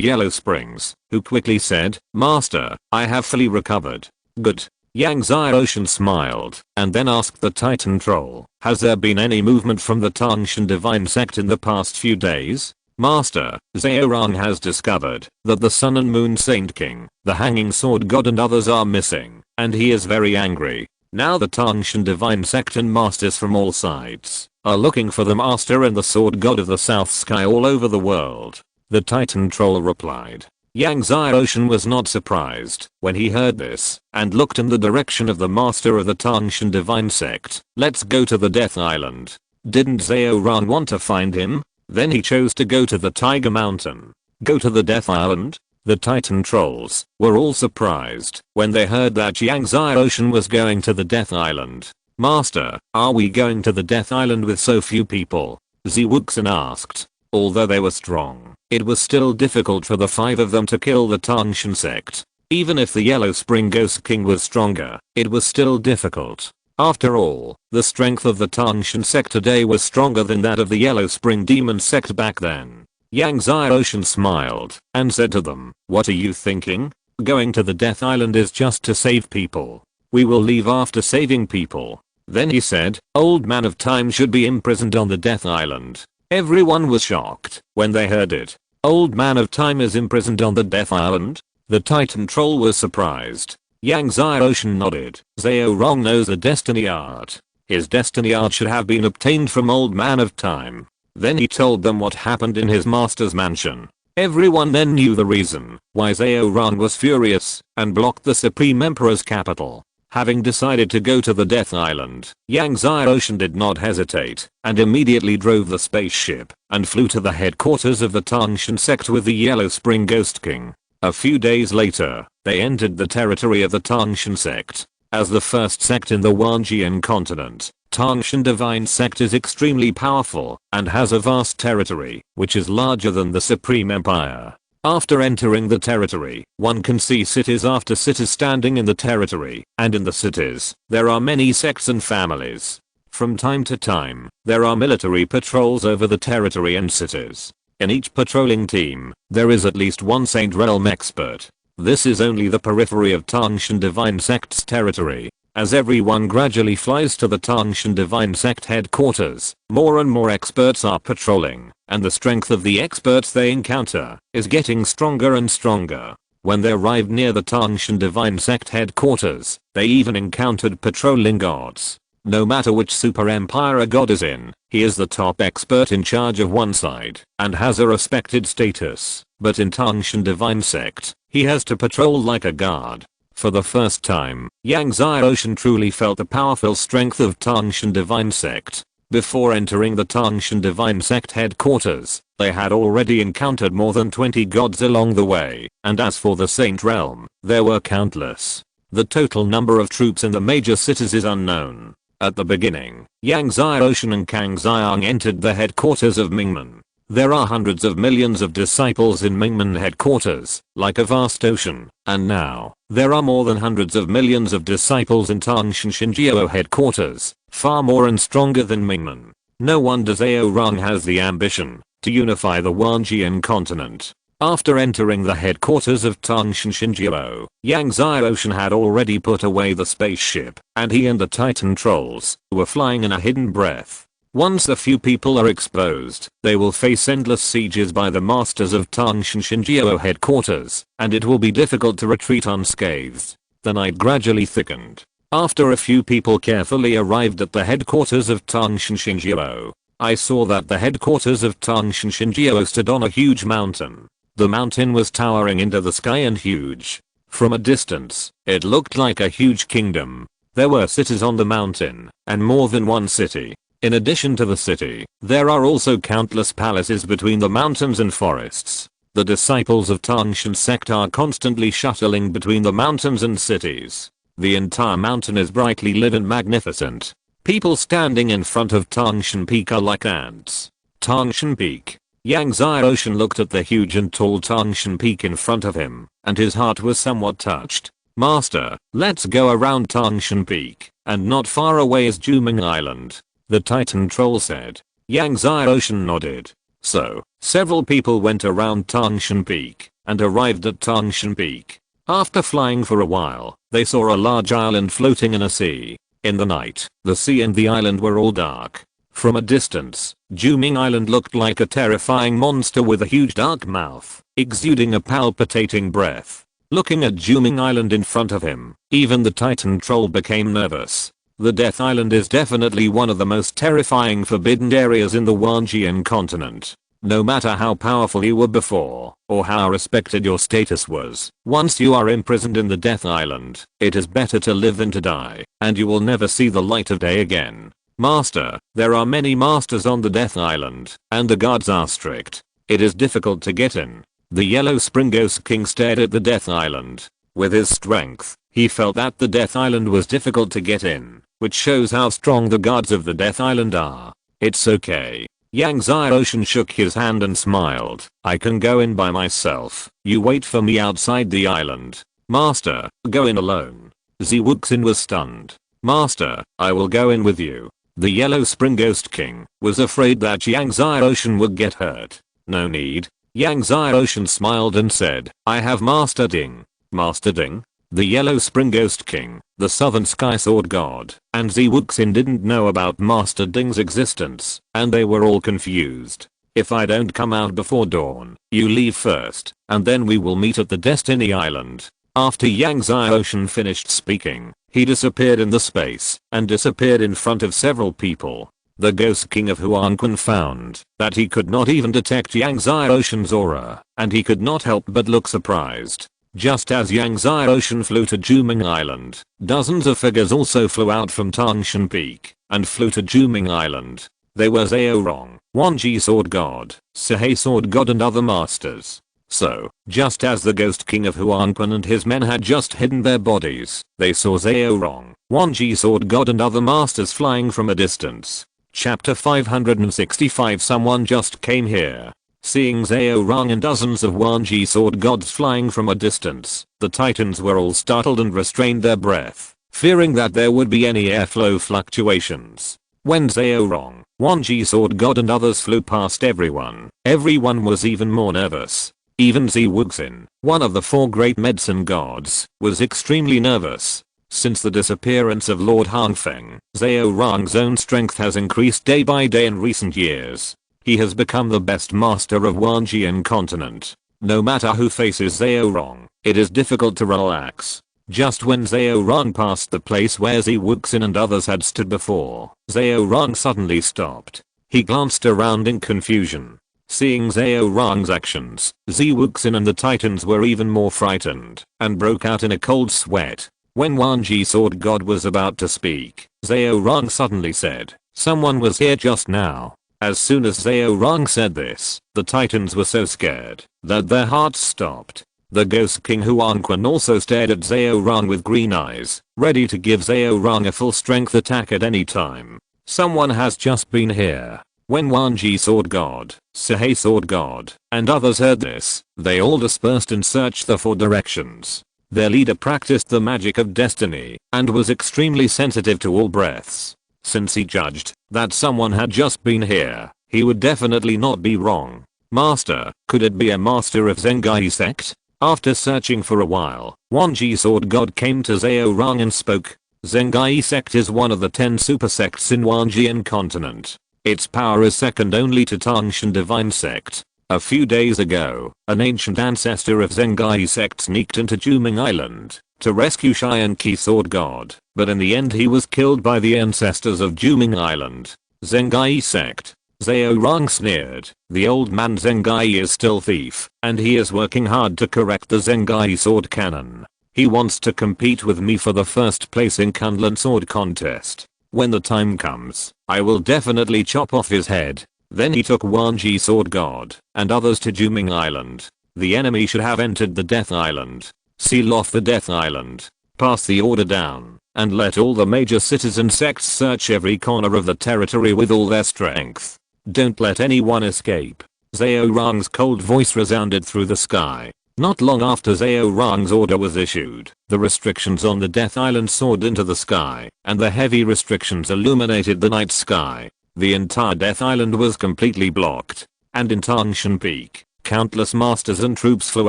Yellow Springs, who quickly said, Master, I have fully recovered. Good. Yang Zai Ocean smiled, and then asked the Titan Troll, has there been any movement from the Tangshan Divine Sect in the past few days? Master, Zhaorong has discovered that the Sun and Moon Saint King, the Hanging Sword God and others are missing, and he is very angry. Now the Tangshan Divine Sect and masters from all sides are looking for the Master and the Sword God of the South Sky all over the world. the Titan troll replied. Yang Xiaoshan was not surprised when he heard this and looked in the direction of the master of the Tangshan divine sect. Let's go to the Death Island. Didn't Zhao Ran want to find him? Then he chose to go to the Tiger Mountain. Go to the Death Island? The Titan trolls were all surprised when they heard that Yang Xiaoshan was going to the Death Island. Master, are we going to the Death Island with so few people? Ziwuxin asked. Although they were strong, it was still difficult for the 5 of them to kill the Tangshan sect. Even if the Yellow Spring Ghost King was stronger, it was still difficult. After all, the strength of the Tangshan sect today was stronger than that of the Yellow Spring Demon sect back then. Yang Xiaoshan smiled and said to them, what are you thinking? Going to the Death Island is just to save people. We will leave after saving people. Then he said, Old Man of Time should be imprisoned on the Death Island. Everyone was shocked when they heard it. Old Man of Time is imprisoned on the Death Island? The Titan troll was surprised. Yang Xiaoshan nodded. Zhao Rong knows the destiny art. His destiny art should have been obtained from Old Man of Time. Then he told them what happened in his master's mansion. Everyone then knew the reason why Zhao Rong was furious and blocked the Supreme Emperor's capital. Having decided to go to the Death Island, Yang Xiaoshan did not hesitate and immediately drove the spaceship and flew to the headquarters of the Tangshan sect with the Yellow Spring Ghost King. A few days later, they entered the territory of the Tangshan sect. As the first sect in the Wanjian continent, Tangshan divine sect is extremely powerful and has a vast territory which is larger than the Supreme Empire. After entering the territory, one can see cities after cities standing in the territory, and in the cities, there are many sects and families. From time to time, there are military patrols over the territory and cities. In each patrolling team, there is at least one Saint Realm expert. This is only the periphery of Tangshan divine sect's territory. As everyone gradually flies to the Tangshan divine sect headquarters, more and more experts are patrolling, and the strength of the experts they encounter is getting stronger and stronger. When they arrived near the Tangshan divine sect headquarters, they even encountered patrolling gods. No matter which super empire a god is in, he is the top expert in charge of one side and has a respected status. But in Tangshan divine sect, he has to patrol like a guard. For the first time, Yang Xiaoshan truly felt the powerful strength of Tangshan divine sect. Before entering the Tangshan divine sect headquarters, they had already encountered more than 20 gods along the way, and as for the Saint Realm, there were countless. The total number of troops in the major cities is unknown. At the beginning, Yang Xiaoshan and Kang Xiang entered the headquarters of Mingmen. There are hundreds of millions of disciples in Mingmen headquarters, like a vast ocean, and now, there are more than hundreds of millions of disciples in Tangshan Xinjiao headquarters, far more and stronger than Mingmen. No wonder Zhao Rong has the ambition to unify the Wanjian continent. After entering the headquarters of Tangshan Xinjiao, Yang Xiaoshan had already put away the spaceship, and he and the Titan trolls were flying in a hidden breath. Once a few people are exposed, they will face endless sieges by the masters of Tangshan Xinjiao headquarters, and it will be difficult to retreat unscathed. The night gradually thickened. After a few people carefully arrived at the headquarters of Tangshan Xinjiao, I saw that the headquarters of Tangshan Xinjiao stood on a huge mountain. The mountain was towering into the sky and huge. From a distance, it looked like a huge kingdom. There were cities on the mountain, and more than one city. In addition to the city, there are also countless palaces between the mountains and forests. The disciples of Tangshan sect are constantly shuttling between the mountains and cities. The entire mountain is brightly lit and magnificent. People standing in front of Tangshan Peak are like ants. Tangshan Peak. Yang Xiaoshan looked at the huge and tall Tangshan Peak in front of him, and his heart was somewhat touched. Master, let's go around Tangshan Peak, and not far away is Juming Island. The Titan troll said. Yang Xiaoshan nodded. So, several people went around Tangshan Peak, and arrived at Tangshan Peak. After flying for a while, they saw a large island floating in a sea. In the night, the sea and the island were all dark. From a distance, Juming Island looked like a terrifying monster with a huge dark mouth, exuding a palpitating breath. Looking at Juming Island in front of him, even the Titan troll became nervous. The Death Island is definitely one of the most terrifying forbidden areas in the Wanjian continent. No matter how powerful you were before, or how respected your status was, once you are imprisoned in the Death Island, it is better to live than to die, and you will never see the light of day again. Master, there are many masters on the Death Island, and the guards are strict. It is difficult to get in. The Yellow Spring Ghost King stared at the Death Island. With his strength, he felt that the Death Island was difficult to get in, which shows how strong the guards of the Death Island are. It's okay. Yang Xiaoshan shook his hand and smiled. I can go in by myself. You wait for me outside the island. Master, go in alone. Zi Wuxin was stunned. Master, I will go in with you. The Yellow Spring Ghost King was afraid that Yang Xiaoshan would get hurt. No need. Yang Xiaoshan smiled and said, I have Master Ding. Master Ding? The Yellow Spring Ghost King, the Southern Sky Sword God, and Zi Wuxin didn't know about Master Ding's existence, and they were all confused. If I don't come out before dawn, you leave first, and then we will meet at the Destiny Island. After Yang Xiaoshan finished speaking, he disappeared in the space, and disappeared in front of several people. The Ghost King of Huangquan found that he could not even detect Yang Xiaoshan's aura, and he could not help but look surprised. Just as Yang Xiaoshan flew to Juming Island, dozens of figures also flew out from Tangshan Peak, and flew to Juming Island. They were Zhao Rong, Wanji Sword God, Sihei Sword God and other masters. So, just as the Ghost King of Huangquan and his men had just hidden their bodies, they saw Zhao Rong, Wanji Sword God and other masters flying from a distance. Chapter 565 Someone just came here. Seeing Zhao Rong and dozens of Wanji Sword Gods flying from a distance, the Titans were all startled and restrained their breath, fearing that there would be any airflow fluctuations. When Zhao Rong, Wanji Sword God and others flew past everyone was even more nervous. Even Zi Wuxin, one of the four great medicine gods, was extremely nervous. Since the disappearance of Lord Hangfeng, Zhao Rong's own strength has increased day by day in recent years. He has become the best master of Wanjian continent. No matter who faces Zhao Rong, it is difficult to relax. Just when Zhao Rong passed the place where Zi Wuxin and others had stood before, Zhao Rong suddenly stopped. He glanced around in confusion. Seeing Zhao Rong's actions, Zi Wuxin and the Titans were even more frightened, and broke out in a cold sweat. When Wanji Sword God was about to speak, Zhao Rong suddenly said, someone was here just now. As soon as Zhao Rong said this, the Titans were so scared that their hearts stopped. The Ghost King Huangquan also stared at Zhao Rong with green eyes, ready to give Zhao Rong a full strength attack at any time. Someone has just been here. When Wanji Sword God, Sihei Sword God, and others heard this, they all dispersed and searched the four directions. Their leader practiced the magic of destiny, and was extremely sensitive to all breaths. Since he judged that someone had just been here, he would definitely not be wrong. Master, could it be a master of Zengai sect? After searching for a while, Wanji Sword God came to Zhao Rong and spoke. Zengai sect is one of the 10 super sects in Wanjian continent. Its power is second only to Tangshan Divine Sect. A few days ago, an ancient ancestor of Zengai sect sneaked into Juming Island to rescue Xian Qi Sword God, but in the end he was killed by the ancestors of Juming Island. Zengai sect. Zhao Rong sneered. The old man Zengai is still thief, and he is working hard to correct the Zengai sword canon. He wants to compete with me for the first place in Kunlun sword contest. When the time comes, I will definitely chop off his head. Then he took Wanji Sword God and others to Juming Island. The enemy should have entered the Death Island. Seal off the Death Island. Pass the order down, and let all the major cities and sects search every corner of the territory with all their strength. Don't let anyone escape. Zhao Rong's cold voice resounded through the sky. Not long after Zhao Rong's order was issued, the restrictions on the Death Island soared into the sky, and the heavy restrictions illuminated the night sky. The entire Death Island was completely blocked, and in Tangshan Peak, countless masters and troops flew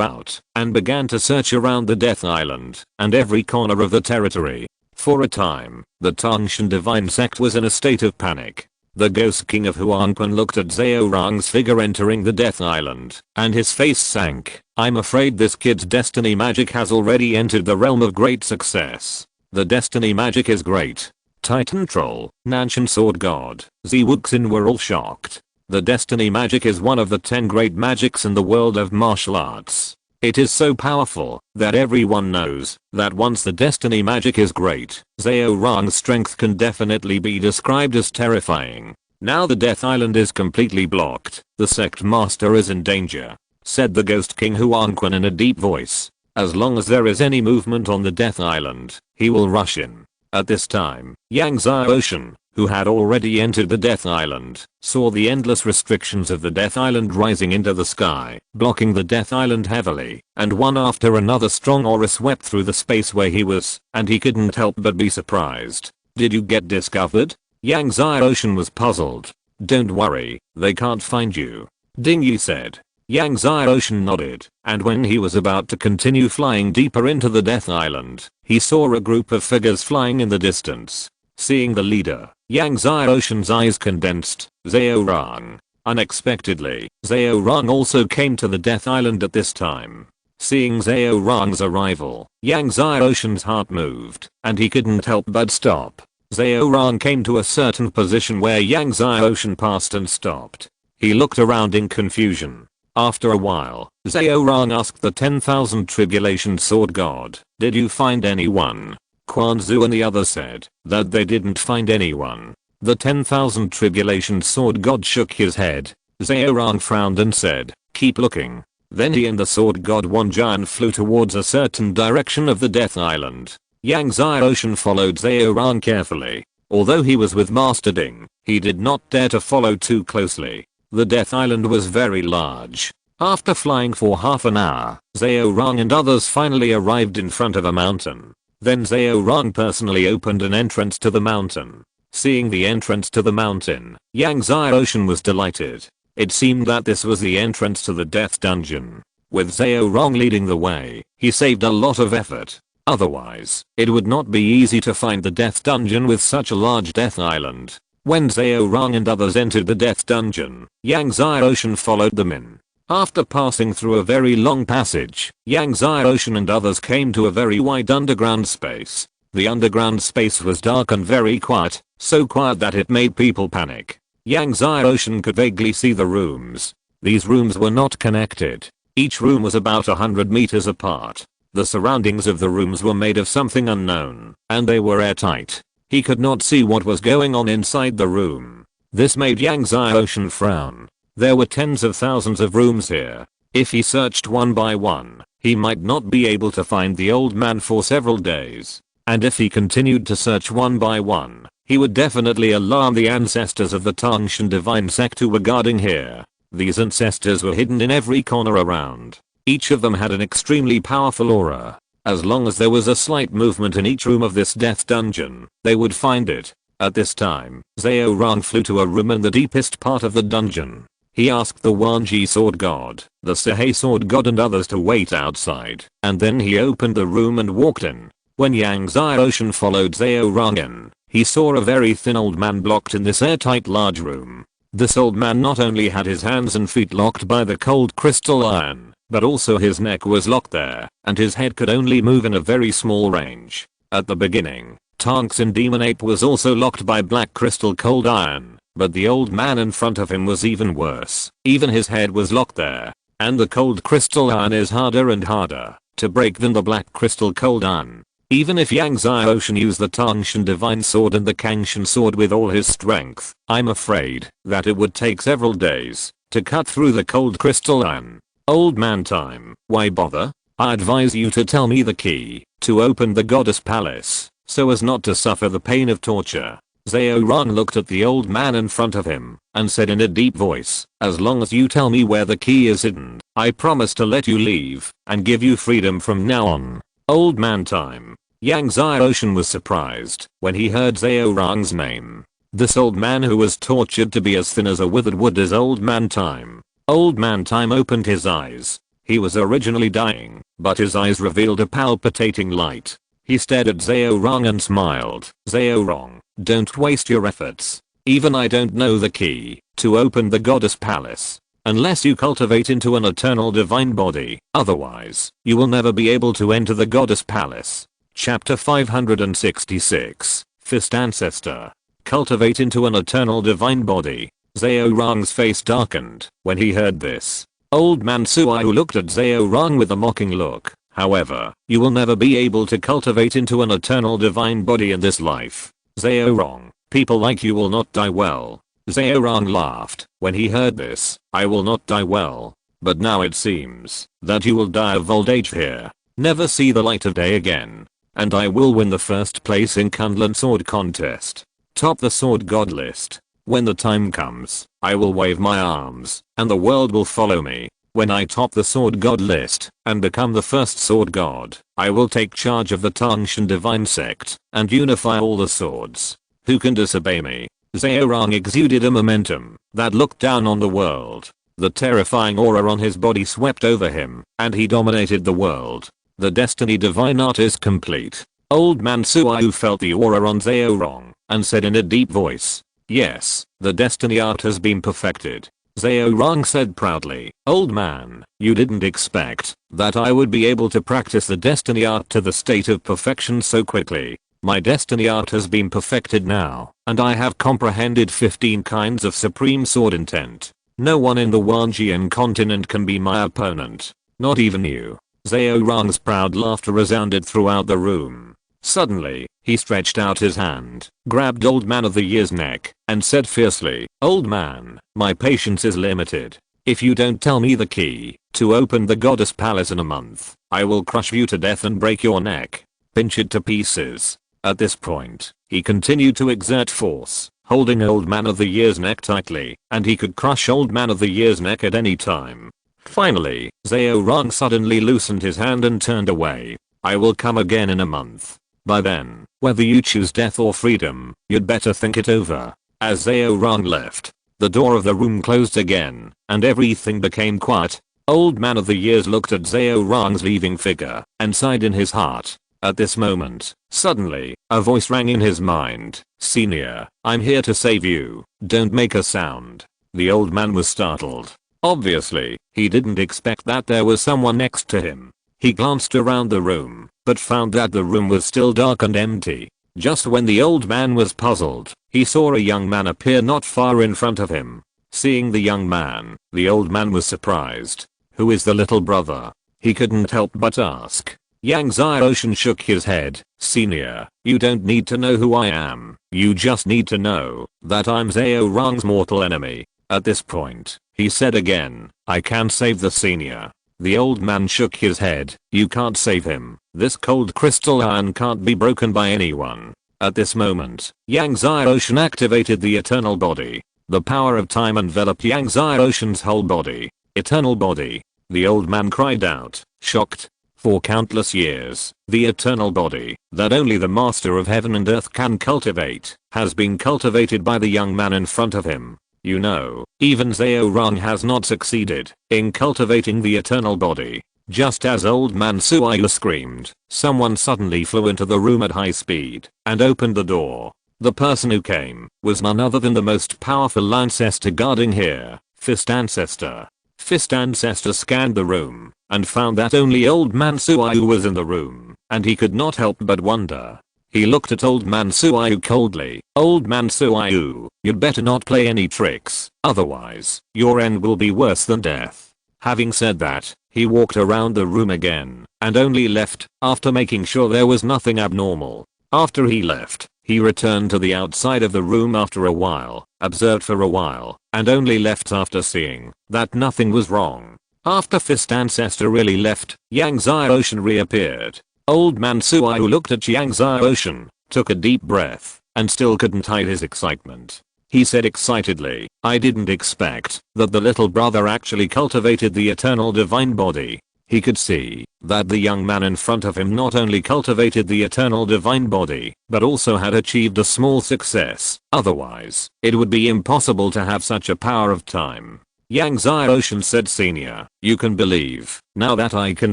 out and began to search around the Death Island and every corner of the territory. For a time, the Tangshan Divine Sect was in a state of panic. The Ghost King of Huangquan looked at Zhao Rong's figure entering the Death Island, and his face sank. I'm afraid this kid's destiny magic has already entered the realm of great success. The destiny magic is great. Titan Troll, Nanshan Sword God, Zi Wuxin were all shocked. The destiny magic is one of the 10 great magics in the world of martial arts. It is so powerful that everyone knows that once the destiny magic is great, Zhao Rong's strength can definitely be described as terrifying. Now the Death Island is completely blocked. The sect master is in danger, said the Ghost King Huangquan in a deep voice. As long as there is any movement on the Death Island, he will rush in. At this time, Yang Xiaoshan, who had already entered the Death Island, saw the endless restrictions of the Death Island rising into the sky, blocking the Death Island heavily, and one after another strong aura swept through the space where he was, and he couldn't help but be surprised. Did you get discovered? Yang Xiaoshan was puzzled. Don't worry, they can't find you, Ding Yi said. Yang Xiaoshan nodded, and when he was about to continue flying deeper into the Death Island, he saw a group of figures flying in the distance. Seeing the leader, Yang Xiaoshan's eyes condensed. Zhao Rong. Unexpectedly, Zhao Rong also came to the Death Island at this time. Seeing Zhao Rong's arrival, Yang Xiaoshan's heart moved, and he couldn't help but stop. Zhao Rong came to a certain position where Yang Xiaoshan passed and stopped. He looked around in confusion. After a while, Zhao Rong asked the 10,000 Tribulation Sword God, "Did you find anyone?" Quan Zu and the others said that they didn't find anyone. The 10,000 Tribulation Sword God shook his head. Zhao Rong frowned and said, "Keep looking." Then he and the Sword God One Giant flew towards a certain direction of the Death Island. Yang Xiaoshan followed Zhao Rong carefully. Although he was with Master Ding, he did not dare to follow too closely. The Death Island was very large. After flying for half an hour, Zhao Rong and others finally arrived in front of a mountain. Then Zhao Rong personally opened an entrance to the mountain. Seeing the entrance to the mountain, Yang Xiaoshan was delighted. It seemed that this was the entrance to the Death Dungeon. With Zhao Rong leading the way, he saved a lot of effort. Otherwise, it would not be easy to find the Death Dungeon with such a large Death Island. When Zhao Rong and others entered the Death Dungeon, Yang Xiaoshan followed them in. After passing through a very long passage, Yang Xiaoshan and others came to a very wide underground space. The underground space was dark and very quiet, so quiet that it made people panic. Yang Xiaoshan could vaguely see the rooms. These rooms were not connected. Each room was about 100 meters apart. The surroundings of the rooms were made of something unknown, and they were airtight. He could not see what was going on inside the room. This made Yang Xiaoshan frown. There were tens of thousands of rooms here. If he searched one by one, he might not be able to find the old man for several days. And if he continued to search one by one, he would definitely alarm the ancestors of the Tangshan divine sect who were guarding here. These ancestors were hidden in every corner around. Each of them had an extremely powerful aura. As long as there was a slight movement in each room of this death dungeon, they would find it. At this time, Zhao Rong flew to a room in the deepest part of the dungeon. He asked the Wanji Sword God, the Sihei Sword God and others to wait outside, and then he opened the room and walked in. When Yang Xiaoshan followed Zhao Rong in, he saw a very thin old man blocked in this airtight large room. This old man not only had his hands and feet locked by the cold crystal iron, but also his neck was locked there, and his head could only move in a very small range. At the beginning, Tangshan Demon Ape was also locked by black crystal cold iron. But the old man in front of him was even worse. Even his head was locked there. And the cold crystal iron is harder and harder to break than the black crystal cold iron. Even if Yang Xiaoshan used the Tangshan divine sword and the Kangshan sword with all his strength, I'm afraid that it would take several days to cut through the cold crystal iron. Old man time, why bother? I advise you to tell me the key to open the goddess palace so as not to suffer the pain of torture. Zhao Rong looked at the old man in front of him and said in a deep voice, "As long as you tell me where the key is hidden, I promise to let you leave and give you freedom from now on." Old man time. Yang Xiaoshan was surprised when he heard Zhao Rong's name. This old man who was tortured to be as thin as a withered wood is Old Man Time. Old Man Time opened his eyes. He was originally dying, but his eyes revealed a palpitating light. He stared at Zhao Rong and smiled. "Zhao Rong, don't waste your efforts. Even I don't know the key to open the goddess palace. Unless you cultivate into an eternal divine body, otherwise, you will never be able to enter the goddess palace." Chapter 566, Fist Ancestor. Cultivate into an eternal divine body. Zhao Rong's face darkened when he heard this. Old man Suai looked at Zhao Rong with a mocking look. However, you will never be able to cultivate into an eternal divine body in this life. Zhao Rong, people like you will not die well. Zhao Rong laughed when he heard this. I will not die well. But now it seems that you will die of old age here. Never see the light of day again. And I will win the first place in Kunlun sword contest. Top the sword god list. When the time comes, I will wave my arms, and the world will follow me. When I top the sword god list, and become the first sword god, I will take charge of the Tangshan divine sect, and unify all the swords. Who can disobey me? Zhao Rong exuded a momentum that looked down on the world. The terrifying aura on his body swept over him, and he dominated the world. The destiny divine art is complete. Old man Suai felt the aura on Zhao Rong, and said in a deep voice, yes, the destiny art has been perfected. Zhao Rong said proudly, old man, you didn't expect that I would be able to practice the destiny art to the state of perfection so quickly. My destiny art has been perfected now, and I have comprehended 15 kinds of supreme sword intent. No one in the Wanjian continent can be my opponent. Not even you. Zhao Rong's proud laughter resounded throughout the room. Suddenly, he stretched out his hand, grabbed Old Man of the Year's neck, and said fiercely, old man, my patience is limited. If you don't tell me the key to open the goddess palace in a month, I will crush you to death and break your neck. Pinch it to pieces. At this point, he continued to exert force, holding Old Man of the Year's neck tightly, and he could crush Old Man of the Year's neck at any time. Finally, Zhao Rong suddenly loosened his hand and turned away. I will come again in a month. By then, whether you choose death or freedom, you'd better think it over. As Zhao Rong left, the door of the room closed again, and everything became quiet. Old Man of the Years looked at Zhao Rong's leaving figure, and sighed in his heart. At this moment, suddenly, a voice rang in his mind. Senior, I'm here to save you. Don't make a sound. The old man was startled. Obviously, he didn't expect that there was someone next to him. He glanced around the room, but found that the room was still dark and empty. Just when the old man was puzzled, he saw a young man appear not far in front of him. Seeing the young man, the old man was surprised. Who is the little brother? He couldn't help but ask. Yang Xiaoshan shook his head. Senior, you don't need to know who I am. You just need to know that I'm Zhao Rong's mortal enemy. At this point, he said again, I can save the senior. The old man shook his head. You can't save him. This cold crystal iron can't be broken by anyone. At this moment, Yang Xiaoshan activated the eternal body. The power of time enveloped Yang Xiaoshan's whole body. Eternal body. The old man cried out, shocked. For countless years, the eternal body, that only the master of heaven and earth can cultivate, has been cultivated by the young man in front of him. You know, even Zhao Rong has not succeeded in cultivating the eternal body. Just as old man Suai screamed, someone suddenly flew into the room at high speed and opened the door. The person who came was none other than the most powerful ancestor guarding here, Fist Ancestor. Fist Ancestor scanned the room and found that only old man Suai was in the room, and he could not help but wonder. He looked at old man Suai coldly. Old man Suai, you'd better not play any tricks, otherwise, your end will be worse than death. Having said that, he walked around the room again, and only left after making sure there was nothing abnormal. After he left, he returned to the outside of the room after a while, observed for a while, and only left after seeing that nothing was wrong. After Fist Ancestor really left, Yang Xiaoshan reappeared. Old man Suai looked at Yang Xiaoshan, took a deep breath, and still couldn't hide his excitement. He said excitedly, I didn't expect that the little brother actually cultivated the eternal divine body. He could see that the young man in front of him not only cultivated the eternal divine body, but also had achieved a small success. Otherwise, it would be impossible to have such a power of time. Yang Xiaoshan said, Senior, you can believe now that I can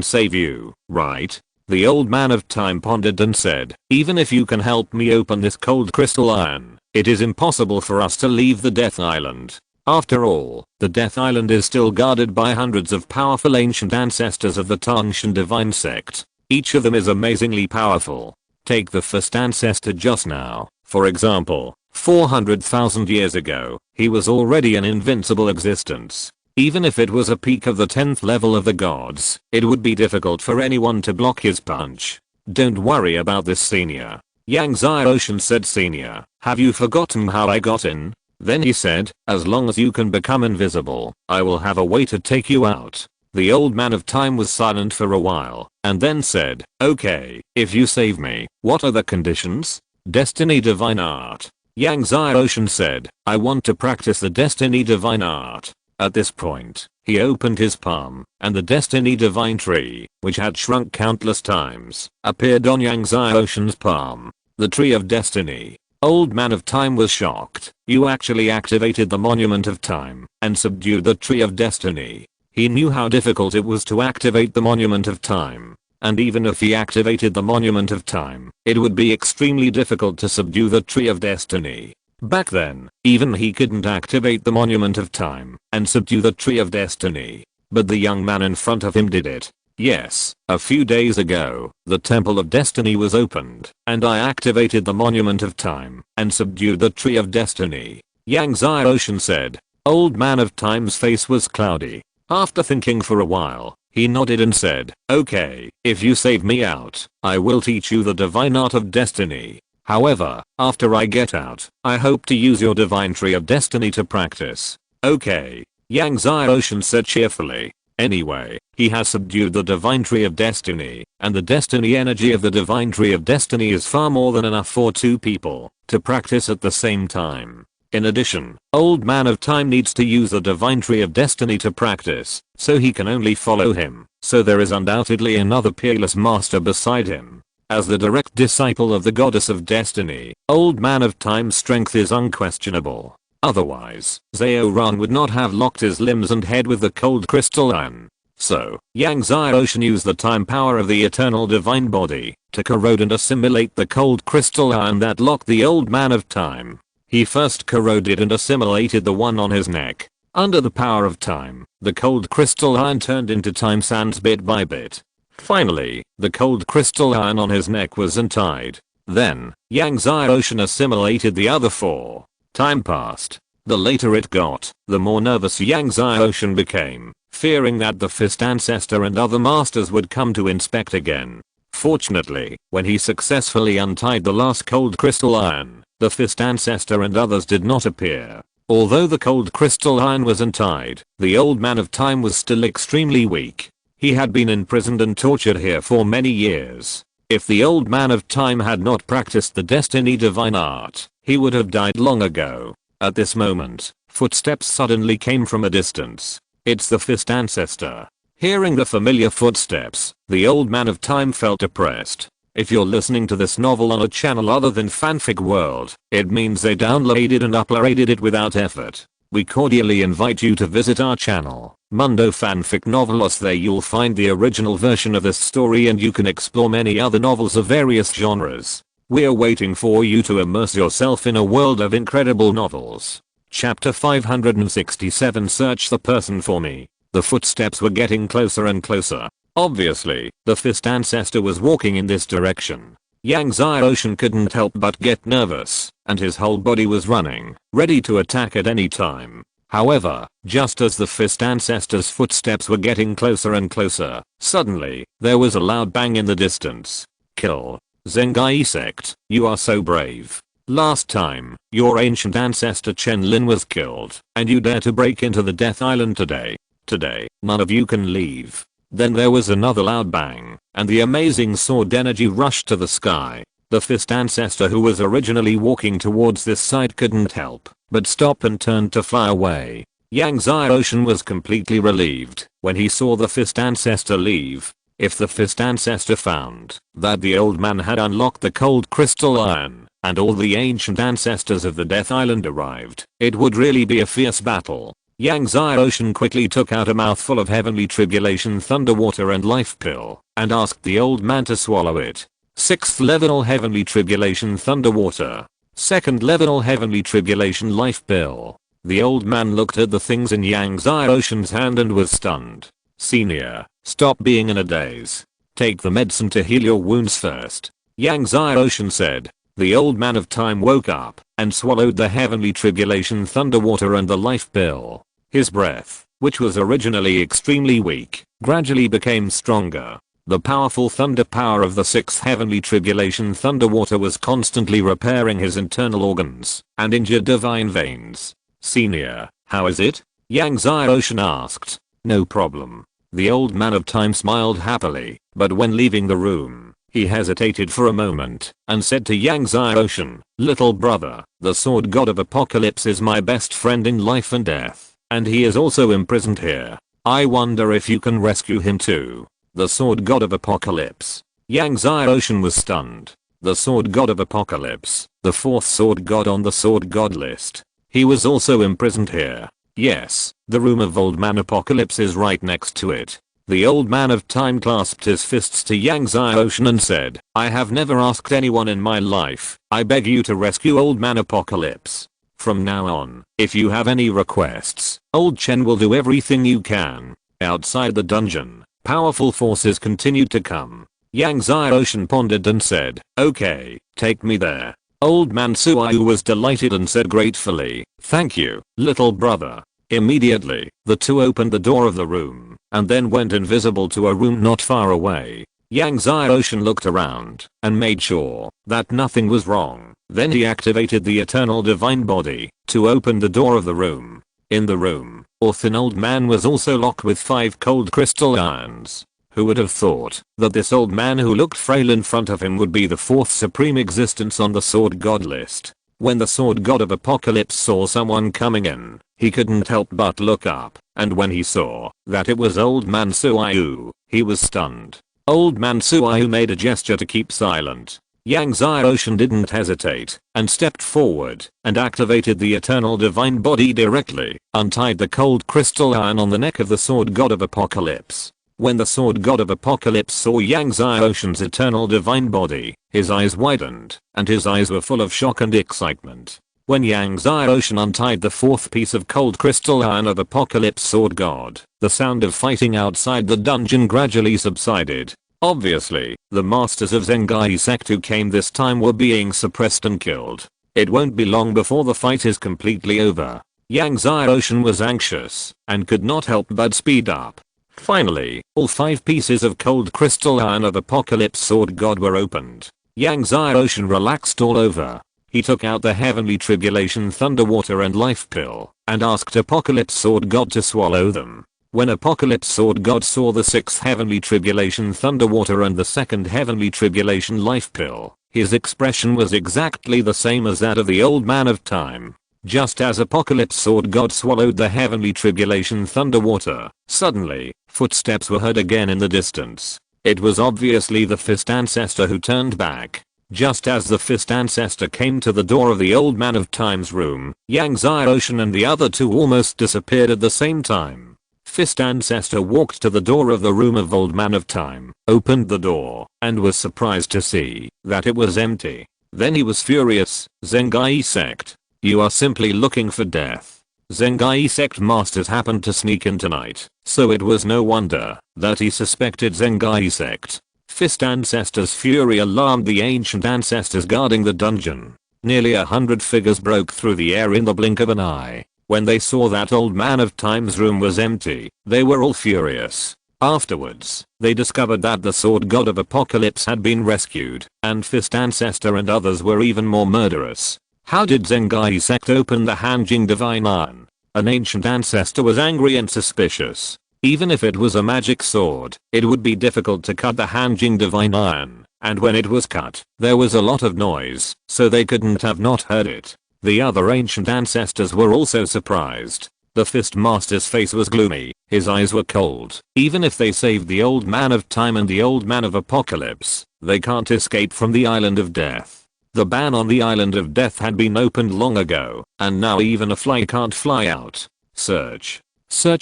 save you, right? The old man of time pondered and said, even if you can help me open this cold crystal iron, it is impossible for us to leave the Death Island. After all, the Death Island is still guarded by hundreds of powerful ancient ancestors of the Tangshan divine sect. Each of them is amazingly powerful. Take the first ancestor just now, for example. 400,000 years ago, he was already an invincible existence. Even if it was a peak of the 10th level of the gods, it would be difficult for anyone to block his punch. Don't worry about this, senior. Yang Ocean said. Senior, have you forgotten how I got in? Then he said, as long as you can become invisible, I will have a way to take you out. The old man of time was silent for a while, and then said, okay, if you save me, what are the conditions? Destiny divine art. Yang Ocean said, I want to practice the destiny divine art. At this point, he opened his palm, and the destiny divine tree, which had shrunk countless times, appeared on Yang Ocean's palm. The tree of destiny. Old man of time was shocked. You actually activated the monument of time and subdued the tree of destiny. He knew how difficult it was to activate the monument of time. And even if he activated the monument of time, it would be extremely difficult to subdue the tree of destiny. Back then, even he couldn't activate the monument of time and subdue the tree of destiny. But the young man in front of him did it. Yes, a few days ago, the temple of destiny was opened, and I activated the monument of time and subdued the tree of destiny. Yang Ocean said. Old man of time's face was cloudy. After thinking for a while, he nodded and said, okay, if you save me out, I will teach you the divine art of destiny. However, after I get out, I hope to use your divine tree of destiny to practice. Okay, Yang Ocean said cheerfully. Anyway, he has subdued the divine tree of destiny, and the destiny energy of the divine tree of destiny is far more than enough for two people to practice at the same time. In addition, old man of time needs to use the divine tree of destiny to practice, so he can only follow him, so there is undoubtedly another peerless master beside him. As the direct disciple of the goddess of destiny, old man of time's strength is unquestionable. Otherwise, Zhao would not have locked his limbs and head with the cold crystal iron. So, Yang Ocean used the time power of the eternal divine body to corrode and assimilate the cold crystal iron that locked the old man of time. He first corroded and assimilated the one on his neck. Under the power of time, the cold crystal iron turned into time sands bit by bit. Finally, the cold crystal iron on his neck was untied. Then, Yang Ocean assimilated the other four. Time passed. The later it got, the more nervous Yang Ocean became, fearing that the fifth ancestor and other masters would come to inspect again. Fortunately, when he successfully untied the last cold crystal iron, the fifth ancestor and others did not appear. Although the cold crystal iron was untied, the old man of time was still extremely weak. He had been imprisoned and tortured here for many years. If the old man of time had not practiced the destiny divine art, he would have died long ago. At this moment, footsteps suddenly came from a distance. It's the fifth ancestor. Hearing the familiar footsteps, the old man of time felt depressed. If you're listening to this novel on a channel other than Fanfic World, it means they downloaded and uploaded it without effort. We cordially invite you to visit our channel, Mundo Fanfic Novelos. There you'll find the original version of this story and you can explore many other novels of various genres. We're waiting for you to immerse yourself in a world of incredible novels. Chapter 567. Search the person for me. The footsteps were getting closer and closer. Obviously, the fifth ancestor was walking in this direction. Yang Ocean couldn't help but get nervous, and his whole body was running, ready to attack at any time. However, just as the fifth ancestor's footsteps were getting closer and closer, suddenly, there was a loud bang in the distance. Kill. Zengai sect, you are so brave. Last time, your ancient ancestor Chen Lin was killed, and you dare to break into the Death Island today. Today, none of you can leave. Then there was another loud bang, and the amazing sword energy rushed to the sky. The fifth ancestor who was originally walking towards this side couldn't help but stop and turned to fly away. Yang Ocean was completely relieved when he saw the fifth ancestor leave. If the fifth ancestor found that the old man had unlocked the cold crystal iron, and all the ancient ancestors of the Death Island arrived, it would really be a fierce battle. Yang Ocean quickly took out a mouthful of Heavenly Tribulation Thunder Water and Life Pill, and asked the old man to swallow it. 6th level Heavenly Tribulation Thunder Water. 2nd level Heavenly Tribulation Life Pill. The old man looked at the things in Yang Ocean's hand and was stunned. Senior, stop being in a daze. Take the medicine to heal your wounds first. Yang Ocean said. The old man of time woke up and swallowed the heavenly tribulation thunder water and the life pill. His breath, which was originally extremely weak, gradually became stronger. The powerful thunder power of the sixth heavenly tribulation thunder water was constantly repairing his internal organs and injured divine veins. "Senior, how is it?" Yang Xiaoshan asked. "No problem." The old man of time smiled happily, but when leaving the room, he hesitated for a moment and said to Yang Xiaoshan, "Little brother, the sword god of apocalypse is my best friend in life and death, and he is also imprisoned here. I wonder if you can rescue him too." The sword god of apocalypse. Yang Xiaoshan was stunned. The sword god of apocalypse, the fourth sword god on the sword god list. He was also imprisoned here. Yes, the room of old man apocalypse is right next to it. The old man of time clasped his fists to Yang Xiaoshan and said, "I have never asked anyone in my life. I beg you to rescue old man apocalypse. From now on, if you have any requests, old Chen will do everything you can." Outside the dungeon, powerful forces continued to come. Yang Xiaoshan pondered and said, "Okay, take me there." Old man Suayu was delighted and said gratefully, "Thank you, little brother." Immediately, the two opened the door of the room and then went invisible to a room not far away. Yang Xiaoshan looked around and made sure that nothing was wrong. Then he activated the eternal divine body to open the door of the room. In the room, a thin old man was also locked with 5 cold crystal irons. Who would have thought that this old man who looked frail in front of him would be the fourth supreme existence on the sword god list? When the sword god of apocalypse saw someone coming in, he couldn't help but look up, and when he saw that it was old man Suayu, he was stunned. Old man Suayu made a gesture to keep silent. Yang Xiaoshan didn't hesitate and stepped forward and activated the eternal divine body directly, untied the cold crystal iron on the neck of the sword god of apocalypse. When the sword god of apocalypse saw Yang Xiaoshan's eternal divine body, his eyes widened and his eyes were full of shock and excitement. When Yang Xiaoshan untied the fourth piece of cold crystal iron of apocalypse sword god, the sound of fighting outside the dungeon gradually subsided. Obviously, the masters of Zengai sect who came this time were being suppressed and killed. It won't be long before the fight is completely over. Yang Xiaoshan was anxious and could not help but speed up. Finally, all 5 pieces of cold crystal iron of apocalypse sword god were opened. Yang Xiaoshan relaxed all over. He took out the heavenly tribulation thunder water and life pill and asked apocalypse sword god to swallow them. When apocalypse sword god saw the 6th heavenly tribulation thunder water and the 2nd heavenly tribulation life pill, his expression was exactly the same as that of the old man of time. Just as apocalypse sword god swallowed the heavenly tribulation thunder water, suddenly, footsteps were heard again in the distance. It was obviously the fist ancestor who turned back. Just as the fist ancestor came to the door of the old man of time's room, Yang Xiaoshan and the other two almost disappeared at the same time. Fist ancestor walked to the door of the room of old man of time, opened the door, and was surprised to see that it was empty. Then he was furious. Zengai sect. You are simply looking for death. Zengai sect masters happened to sneak in tonight, so it was no wonder that he suspected Zengai sect. Fist ancestor's fury alarmed the ancient ancestors guarding the dungeon. Nearly 100 figures broke through the air in the blink of an eye. When they saw that old man of time's room was empty, they were all furious. Afterwards, they discovered that the sword god of apocalypse had been rescued, and Fist ancestor and others were even more murderous. How did Zengai sect open the Hanjing divine iron? An ancient ancestor was angry and suspicious. Even if it was a magic sword, it would be difficult to cut the Hanjing divine iron, and when it was cut, there was a lot of noise, so they couldn't have not heard it. The other ancient ancestors were also surprised. The Fist master's face was gloomy, his eyes were cold. Even if they saved the old man of time and the old man of apocalypse, they can't escape from the island of death. The ban on the island of death had been opened long ago, and now even a fly can't fly out. Search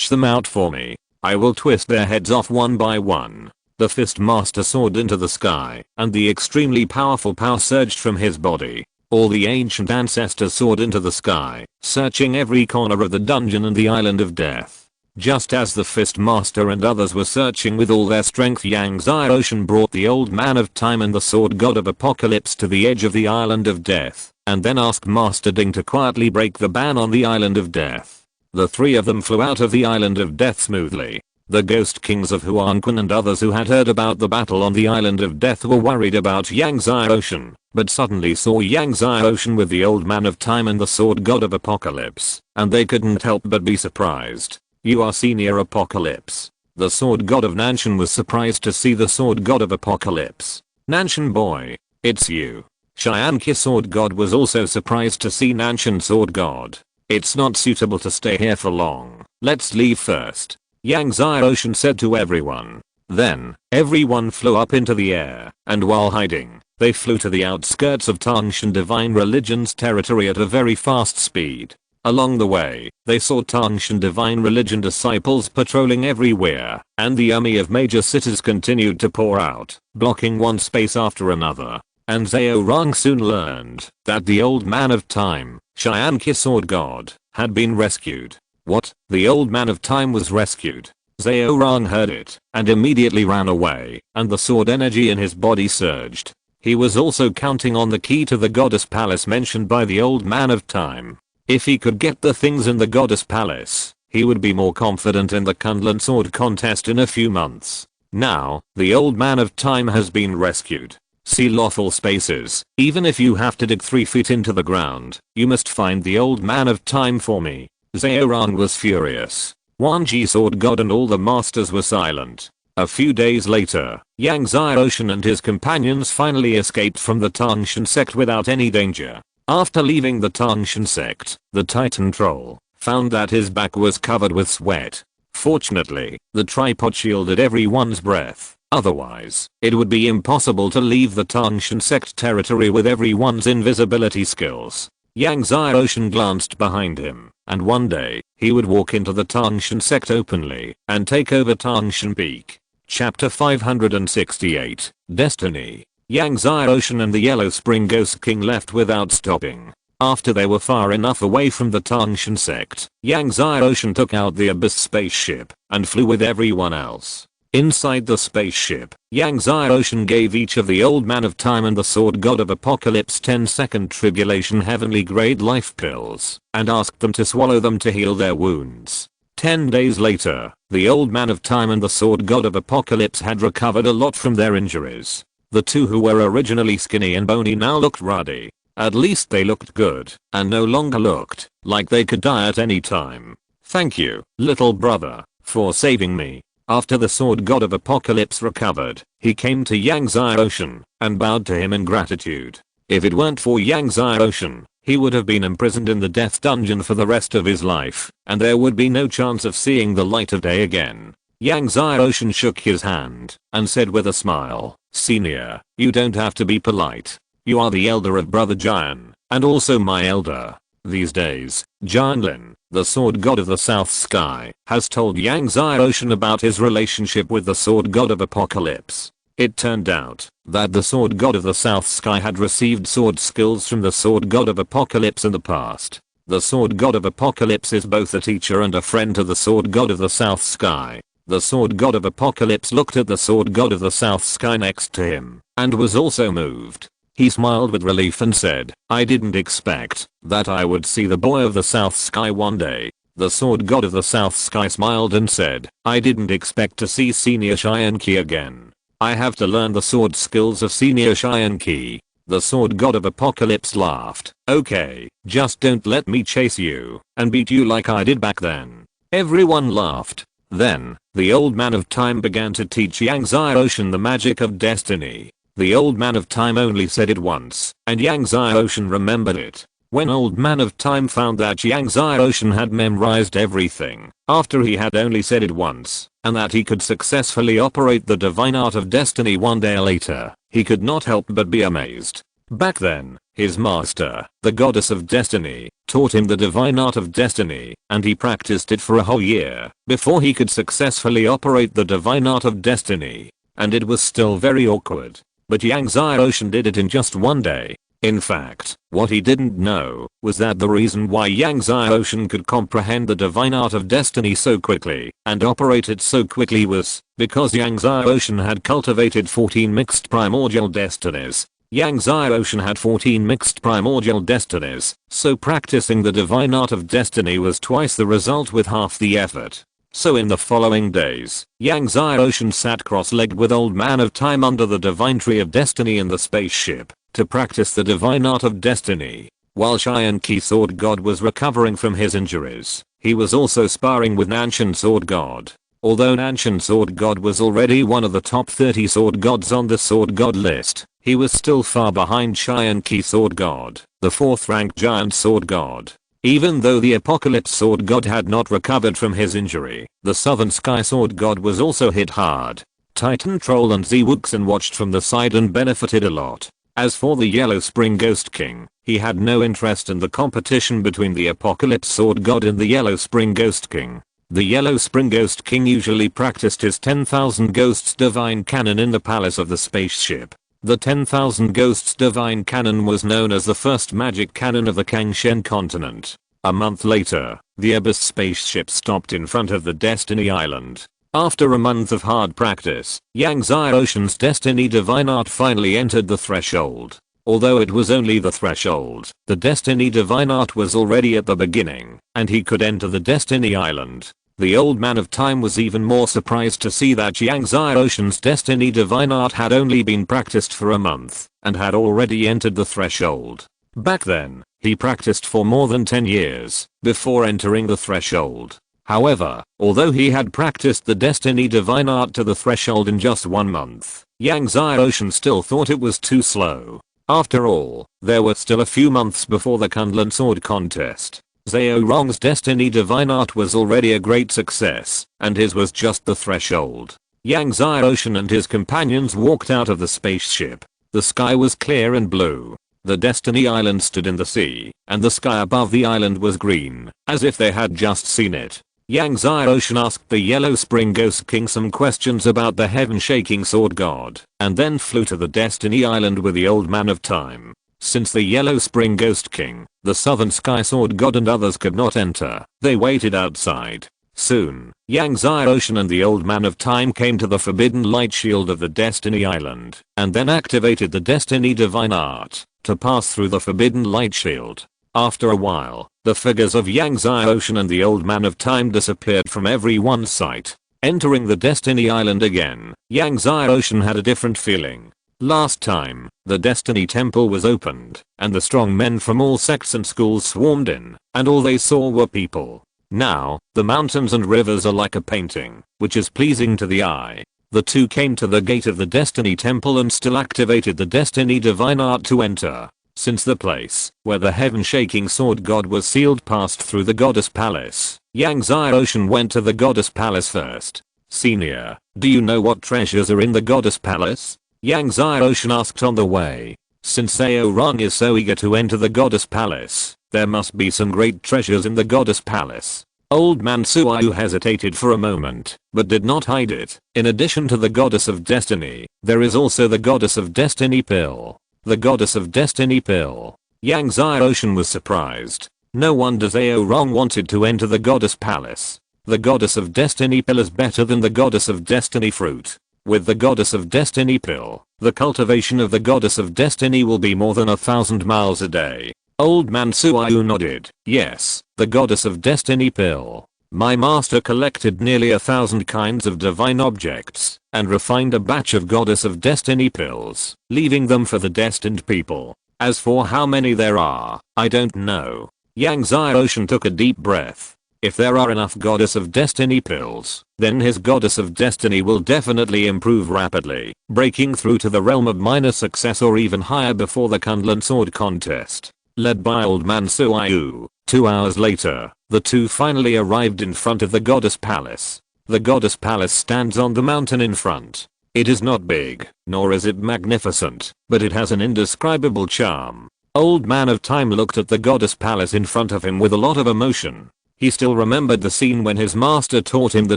them out for me. I will twist their heads off one by one. The Fist master soared into the sky, and the extremely powerful power surged from his body. All the ancient ancestors soared into the sky, searching every corner of the dungeon and the island of death. Just as the Fist Master and others were searching with all their strength, Yang Xiaoshan brought the Old Man of Time and the Sword God of Apocalypse to the edge of the Island of Death, and then asked Master Ding to quietly break the ban on the Island of Death. The three of them flew out of the Island of Death smoothly. The Ghost Kings of Huanquan and others who had heard about the battle on the Island of Death were worried about Yang Xiaoshan, but suddenly saw Yang Xiaoshan with the Old Man of Time and the Sword God of Apocalypse, and they couldn't help but be surprised. "You are Senior Apocalypse." The Sword God of Nanshan was surprised to see the Sword God of Apocalypse. "Nanshan boy, it's you." Xianqi Sword God was also surprised to see Nanshan Sword God. "It's not suitable to stay here for long. Let's leave first," Yang Xiaoshan said to everyone. Then, everyone flew up into the air, and while hiding, they flew to the outskirts of Tangshan Divine Religion's territory at a very fast speed. Along the way, they saw Tangshan Divine Religion disciples patrolling everywhere, and the army of major cities continued to pour out, blocking one space after another. And Zhao Rong soon learned that the Old Man of Time, Xianqi Sword God, had been rescued. What? The Old Man of Time was rescued? Zhao Rong heard it, and immediately ran away, and the sword energy in his body surged. He was also counting on the key to the Goddess Palace mentioned by the Old Man of Time. If he could get the things in the Goddess Palace, he would be more confident in the Kunlun Sword contest in a few months. Now, the Old Man of Time has been rescued. See lawful spaces, even if you have to dig 3 feet into the ground, you must find the Old Man of Time for me. Zhao Rong was furious. Wan Ji Sword God and all the masters were silent. A few days later, Yang Xiaoshan and his companions finally escaped from the Tangshan sect without any danger. After leaving the Tangshan sect, the Titan Troll found that his back was covered with sweat. Fortunately, the tripod shielded everyone's breath, otherwise, it would be impossible to leave the Tangshan sect territory with everyone's invisibility skills. Yang Xiaoshan glanced behind him, and one day, he would walk into the Tangshan sect openly and take over Tangshan Peak. Chapter 568, Destiny. Yang Xiaoshan and the Yellow Spring Ghost King left without stopping. After they were far enough away from the Tangshan sect, Yang Xiaoshan took out the Abyss spaceship and flew with everyone else. Inside the spaceship, Yang Xiaoshan gave each of the Old Man of Time and the Sword God of Apocalypse 10-second tribulation heavenly grade life pills, and asked them to swallow them to heal their wounds. 10 days later, the Old Man of Time and the Sword God of Apocalypse had recovered a lot from their injuries. The two who were originally skinny and bony now looked ruddy. At least they looked good, and no longer looked like they could die at any time. "Thank you, little brother, for saving me." After the Sword God of Apocalypse recovered, he came to Yang Xiaoshan and bowed to him in gratitude. If it weren't for Yang Xiaoshan, he would have been imprisoned in the death dungeon for the rest of his life, and there would be no chance of seeing the light of day again. Yang Xiaoshan shook his hand and said with a smile, "Senior, you don't have to be polite. You are the elder of Brother Jian, and also my elder." These days, Jianlin, the Sword God of the South Sky, has told Yang Xiaoshan about his relationship with the Sword God of Apocalypse. It turned out that the Sword God of the South Sky had received sword skills from the Sword God of Apocalypse in the past. The Sword God of Apocalypse is both a teacher and a friend to the Sword God of the South Sky. The Sword God of Apocalypse looked at the Sword God of the South Sky next to him, and was also moved. He smiled with relief and said, "I didn't expect that I would see the boy of the South Sky one day." The Sword God of the South Sky smiled and said, "I didn't expect to see Senior Xianqi again. I have to learn the sword skills of Senior Xianqi." The Sword God of Apocalypse laughed. "Okay, just don't let me chase you and beat you like I did back then." Everyone laughed. Then, the Old Man of Time began to teach Yang Xiaoshan the magic of destiny. The Old Man of Time only said it once, and Yang Xiaoshan remembered it. When Old Man of Time found that Yang Xiaoshan had memorized everything, after he had only said it once, and that he could successfully operate the divine art of destiny one day later, he could not help but be amazed. Back then, his master, the Goddess of Destiny, taught him the divine art of destiny, and he practiced it for a whole year before he could successfully operate the divine art of destiny. And it was still very awkward. But Yang Xiaoshan did it in just one day. In fact, what he didn't know was that the reason why Yang Xiaoshan could comprehend the divine art of destiny so quickly and operate it so quickly was because Yang Xiaoshan had cultivated 14 mixed primordial destinies. Yang Xiaoshan had 14 mixed primordial destinies, so practicing the divine art of destiny was twice the result with half the effort. So in the following days, Yang Xiaoshan sat cross-legged with Old Man of Time under the divine tree of destiny in the spaceship to practice the divine art of destiny. While Xian Qi Sword God was recovering from his injuries, he was also sparring with Nanshan Sword God. Although Nanshan Sword God was already one of the top 30 sword gods on the sword god list, he was still far behind Xian Qi Sword God, the 4th rank giant sword god. Even though the Apocalypse Sword God had not recovered from his injury, the Southern Sky Sword God was also hit hard. Titan Troll and Zwuxen watched from the side and benefited a lot. As for the Yellow Spring Ghost King, he had no interest in the competition between the Apocalypse Sword God and the Yellow Spring Ghost King. The Yellow Spring Ghost King usually practiced his 10,000 Ghosts Divine Cannon in the palace of the spaceship. The 10,000 Ghosts Divine Cannon was known as the first magic cannon of the Kangshen continent. A month later, the Abyss spaceship stopped in front of the Destiny Island. After a month of hard practice, Yang Xiaoshan's Destiny Divine Art finally entered the threshold. Although it was only the threshold, the Destiny Divine Art was already at the beginning, and he could enter the Destiny Island. The Old Man of Time was even more surprised to see that Yang Xiaoshan's Destiny Divine Art had only been practiced for a month, and had already entered the threshold. Back then, he practiced for more than 10 years, before entering the threshold. However, although he had practiced the Destiny Divine Art to the threshold in just 1 month, Yang Xiaoshan still thought it was too slow. After all, there were still a few months before the Kunlun Sword contest. Zhao Rong's Destiny Divine Art was already a great success, and his was just the threshold. Yang Xiaoshan and his companions walked out of the spaceship. The sky was clear and blue. The Destiny Island stood in the sea, and the sky above the island was green, as if they had just seen it. Yang Xiaoshan asked the Yellow Spring Ghost King some questions about the heaven-shaking sword god, and then flew to the Destiny Island with the Old Man of Time. Since the Yellow Spring Ghost King, the Southern Sky Sword God and others could not enter, they waited outside. Soon, Yang Xiaoshan and the Old Man of Time came to the Forbidden Light Shield of the Destiny Island, and then activated the Destiny Divine Art to pass through the Forbidden Light Shield. After a while, the figures of Yang Xiaoshan and the Old Man of Time disappeared from everyone's sight. Entering the Destiny Island again, Yang Xiaoshan had a different feeling. Last time, the Destiny Temple was opened, and the strong men from all sects and schools swarmed in, and all they saw were people. Now, the mountains and rivers are like a painting, which is pleasing to the eye. The two came to the gate of the Destiny Temple and still activated the Destiny Divine Art to enter. Since the place where the heaven-shaking sword god was sealed passed through the Goddess Palace, Yang Xiaoshan went to the Goddess Palace first. Senior, do you know what treasures are in the Goddess Palace? Yang Xiaoshan asked on the way. Since Zhao Rong is so eager to enter the Goddess Palace, there must be some great treasures in the Goddess Palace. Old Man Suayu hesitated for a moment, but did not hide it. In addition to the Goddess of Destiny, there is also the Goddess of Destiny Pill. The Goddess of Destiny Pill. Yang Xiaoshan was surprised. No wonder Zhao Rong wanted to enter the Goddess Palace. The Goddess of Destiny Pill is better than the Goddess of Destiny Fruit. With the Goddess of Destiny Pill, the cultivation of the Goddess of Destiny will be more than 1,000 miles a day. Old Man Suayu nodded. Yes, the Goddess of Destiny Pill. My master collected nearly 1,000 kinds of divine objects, and refined a batch of Goddess of Destiny pills, leaving them for the destined people. As for how many there are, I don't know. Yang Xiaoshan took a deep breath. If there are enough Goddess of Destiny pills, then his Goddess of Destiny will definitely improve rapidly, breaking through to the realm of minor success or even higher before the Kunlun Sword contest. Led by Old Man Suayu, 2 hours later, the two finally arrived in front of the Goddess Palace. The Goddess Palace stands on the mountain in front. It is not big, nor is it magnificent, but it has an indescribable charm. Old Man of Time looked at the Goddess Palace in front of him with a lot of emotion. He still remembered the scene when his master taught him the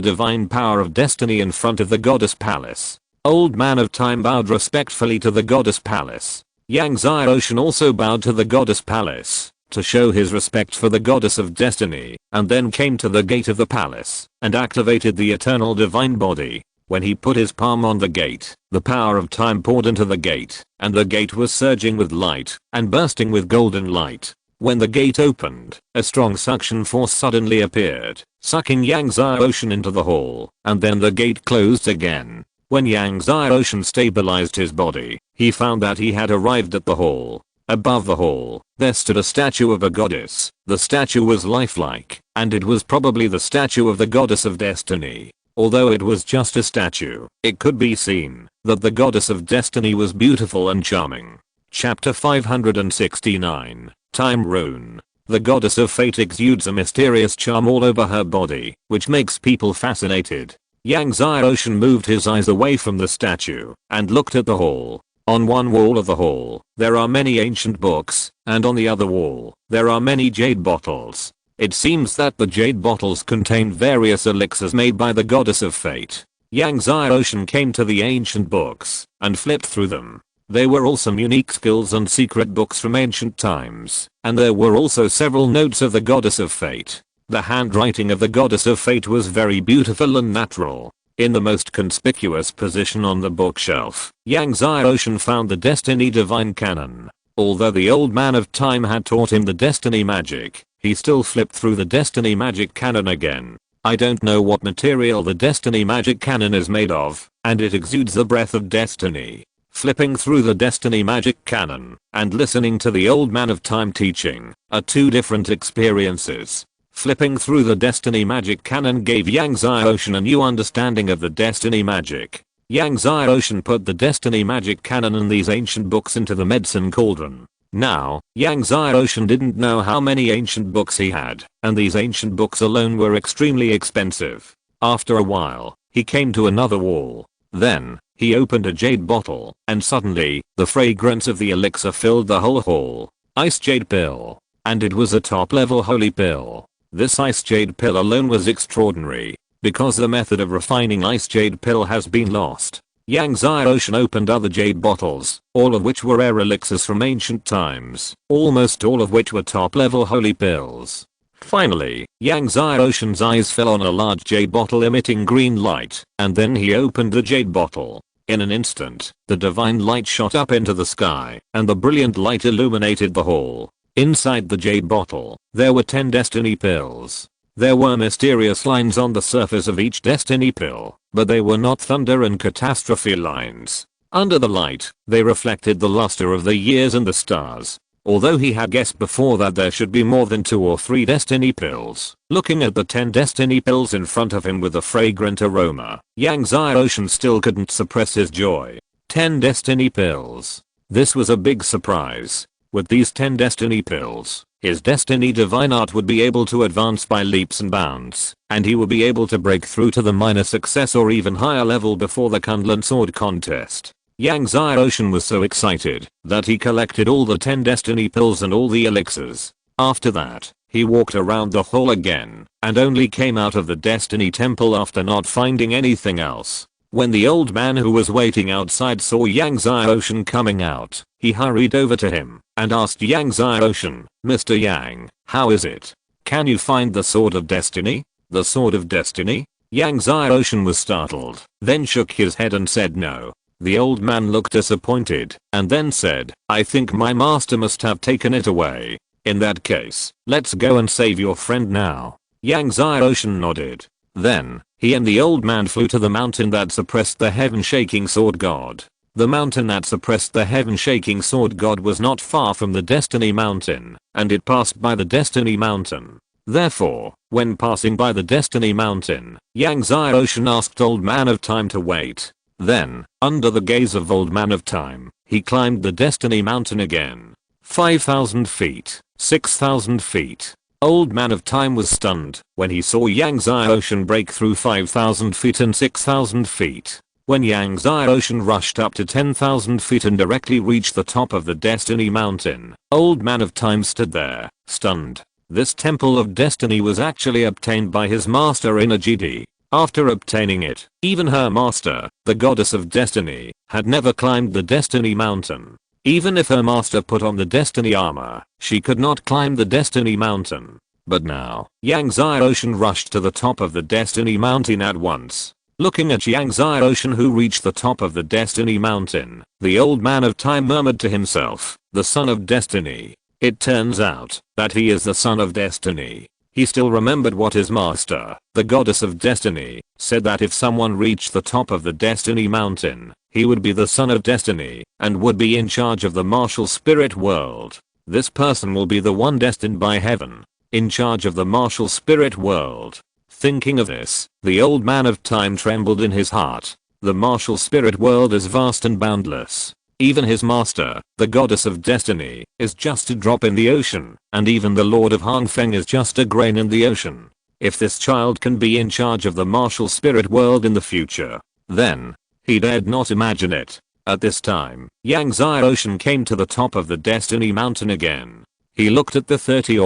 divine power of destiny in front of the Goddess Palace. Old Man of Time bowed respectfully to the Goddess Palace. Yang Ocean also bowed to the goddess palace to show his respect for the goddess of destiny, and then came to the gate of the palace and activated the eternal divine body. When he put his palm on the gate, the power of time poured into the gate, and the gate was surging with light and bursting with golden light. When the gate opened, a strong suction force suddenly appeared, sucking Yang Ocean into the hall, and then the gate closed again. When Yang Ocean stabilized his body, he found that he had arrived at the hall. Above the hall, there stood a statue of a goddess. The statue was lifelike, and it was probably the statue of the goddess of destiny. Although it was just a statue, it could be seen that the goddess of destiny was beautiful and charming. Chapter 569, Time Rune. The goddess of fate exudes a mysterious charm all over her body, which makes people fascinated. Yang Ocean moved his eyes away from the statue and looked at the hall. On one wall of the hall, there are many ancient books, and on the other wall, there are many jade bottles. It seems that the jade bottles contain various elixirs made by the goddess of fate. Yang Ocean came to the ancient books and flipped through them. They were all some unique skills and secret books from ancient times, and there were also several notes of the goddess of fate. The handwriting of the goddess of fate was very beautiful and natural. In the most conspicuous position on the bookshelf, Yang Ocean found the Destiny Divine Canon. Although the old man of time had taught him the destiny magic, he still flipped through the destiny magic canon again. I don't know what material the destiny magic canon is made of, and it exudes the breath of destiny. Flipping through the destiny magic canon and listening to the old man of time teaching are two different experiences. Flipping through the destiny magic canon gave Yang Ocean a new understanding of the destiny magic. Yang Ocean put the destiny magic canon and these ancient books into the medicine cauldron. Now, Yang Ocean didn't know how many ancient books he had, and these ancient books alone were extremely expensive. After a while, he came to another wall. Then, he opened a jade bottle, and suddenly, the fragrance of the elixir filled the whole hall. Ice jade pill. And it was a top level holy pill. This ice jade pill alone was extraordinary, because the method of refining ice jade pill has been lost. Yang Ocean opened other jade bottles, all of which were rare elixirs from ancient times, almost all of which were top level holy pills. Finally, Yang Ocean's eyes fell on a large jade bottle emitting green light, and then he opened the jade bottle. In an instant, the divine light shot up into the sky, and the brilliant light illuminated the hall. Inside the jade bottle, there were 10 destiny pills. There were mysterious lines on the surface of each destiny pill, but they were not thunder and catastrophe lines. Under the light, they reflected the luster of the years and the stars. Although he had guessed before that there should be more than 2 or 3 destiny pills, looking at the 10 destiny pills in front of him with a fragrant aroma, Yang Ocean still couldn't suppress his joy. 10 destiny pills. This was a big surprise. With these 10 destiny pills, his destiny divine art would be able to advance by leaps and bounds, and he would be able to break through to the minor success or even higher level before the Kunlun sword contest. Yang Ocean was so excited that he collected all the 10 destiny pills and all the elixirs. After that, he walked around the hall again and only came out of the destiny temple after not finding anything else. When the old man who was waiting outside saw Yang Ocean coming out, he hurried over to him and asked Yang Ocean, "Mr. Yang, how is it? Can you find the sword of destiny?" "The sword of destiny?" Yang Ocean was startled, then shook his head and said no. The old man looked disappointed and then said, "I think my master must have taken it away. In that case, let's go and save your friend now." Yang Ocean nodded. Then, he and the old man flew to the mountain that suppressed the heaven-shaking sword god. The mountain that suppressed the heaven-shaking sword god was not far from the Destiny Mountain, and it passed by the Destiny Mountain. Therefore, when passing by the Destiny Mountain, Yang Ocean asked Old Man of Time to wait. Then, under the gaze of Old Man of Time, he climbed the Destiny Mountain again. 5,000 feet, 6,000 feet. Old Man of Time was stunned when he saw Yang Ocean break through 5,000 feet and 6,000 feet. When Yang Ocean rushed up to 10,000 feet and directly reached the top of the Destiny Mountain, Old Man of Time stood there, stunned. This Temple of Destiny was actually obtained by his master Inagidi. After obtaining it, even her master, the Goddess of Destiny, had never climbed the Destiny Mountain. Even if her master put on the destiny armor, she could not climb the destiny mountain. But now, Yang Xiaoshan rushed to the top of the destiny mountain at once. Looking at Yang Xiaoshan, who reached the top of the destiny mountain, the old man of time murmured to himself, "The son of destiny." It turns out that he is the son of destiny. He still remembered what his master, the goddess of destiny, said, that if someone reached the top of the destiny mountain, he would be the son of destiny and would be in charge of the martial spirit world. This person will be the one destined by heaven, in charge of the martial spirit world. Thinking of this, the old man of time trembled in his heart. The martial spirit world is vast and boundless. Even his master, the goddess of destiny, is just a drop in the ocean, and even the lord of Hangfeng is just a grain in the ocean. If this child can be in charge of the martial spirit world in the future, then he dared not imagine it. At this time, Yang Xiaoshan came to the top of the destiny mountain again. He looked at the 30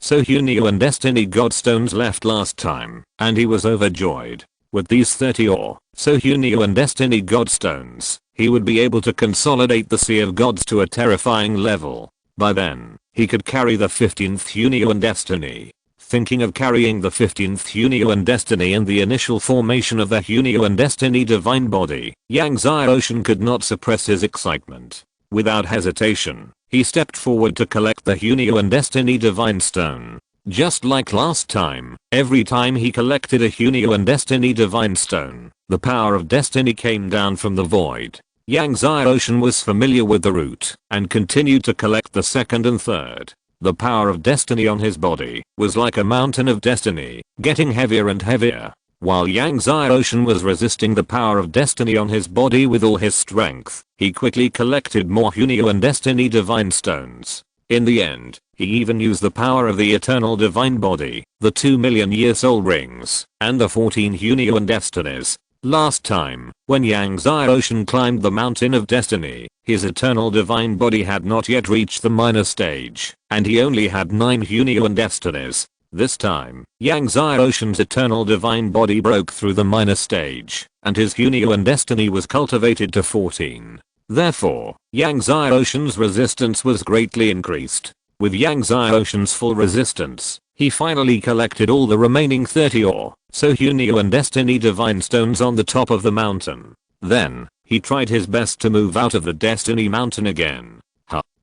Hunyu and destiny godstones left last time, and he was overjoyed. With these 30 Hunyu and destiny godstones, he would be able to consolidate the Sea of Gods to a terrifying level. By then, he could carry the 15th Hunyu and destiny. Thinking of carrying the 15th Hunyu and destiny in the initial formation of the Hunyu and destiny divine body, Yang Xiaoshan could not suppress his excitement. Without hesitation, he stepped forward to collect the Hunyu and destiny divine stone. Just like last time, every time he collected a Hunyu and destiny divine stone, the power of destiny came down from the void. Yang Xiaoshan was familiar with the route and continued to collect the second and third. The power of destiny on his body was like a mountain of destiny, getting heavier and heavier. While Yang Xiaoshan was resisting the power of destiny on his body with all his strength, he quickly collected more Hunyu and destiny divine stones. In the end, he even used the power of the eternal divine body, the 2,000,000-year soul rings, and the 14 Hunyu and destinies. Last time, when Yang Xiaoshan climbed the mountain of destiny, his eternal divine body had not yet reached the minor stage, and he only had 9 Hunyu and destinies. This time, Yang Xiaoshan's eternal divine body broke through the minor stage, and his Hunyu and destiny was cultivated to 14. Therefore, Yang Xiaoshan's resistance was greatly increased. With Yang Xiaoshan's full resistance, he finally collected all the remaining 30 Hunyu and destiny divine stones on the top of the mountain. Then, he tried his best to move out of the destiny mountain again.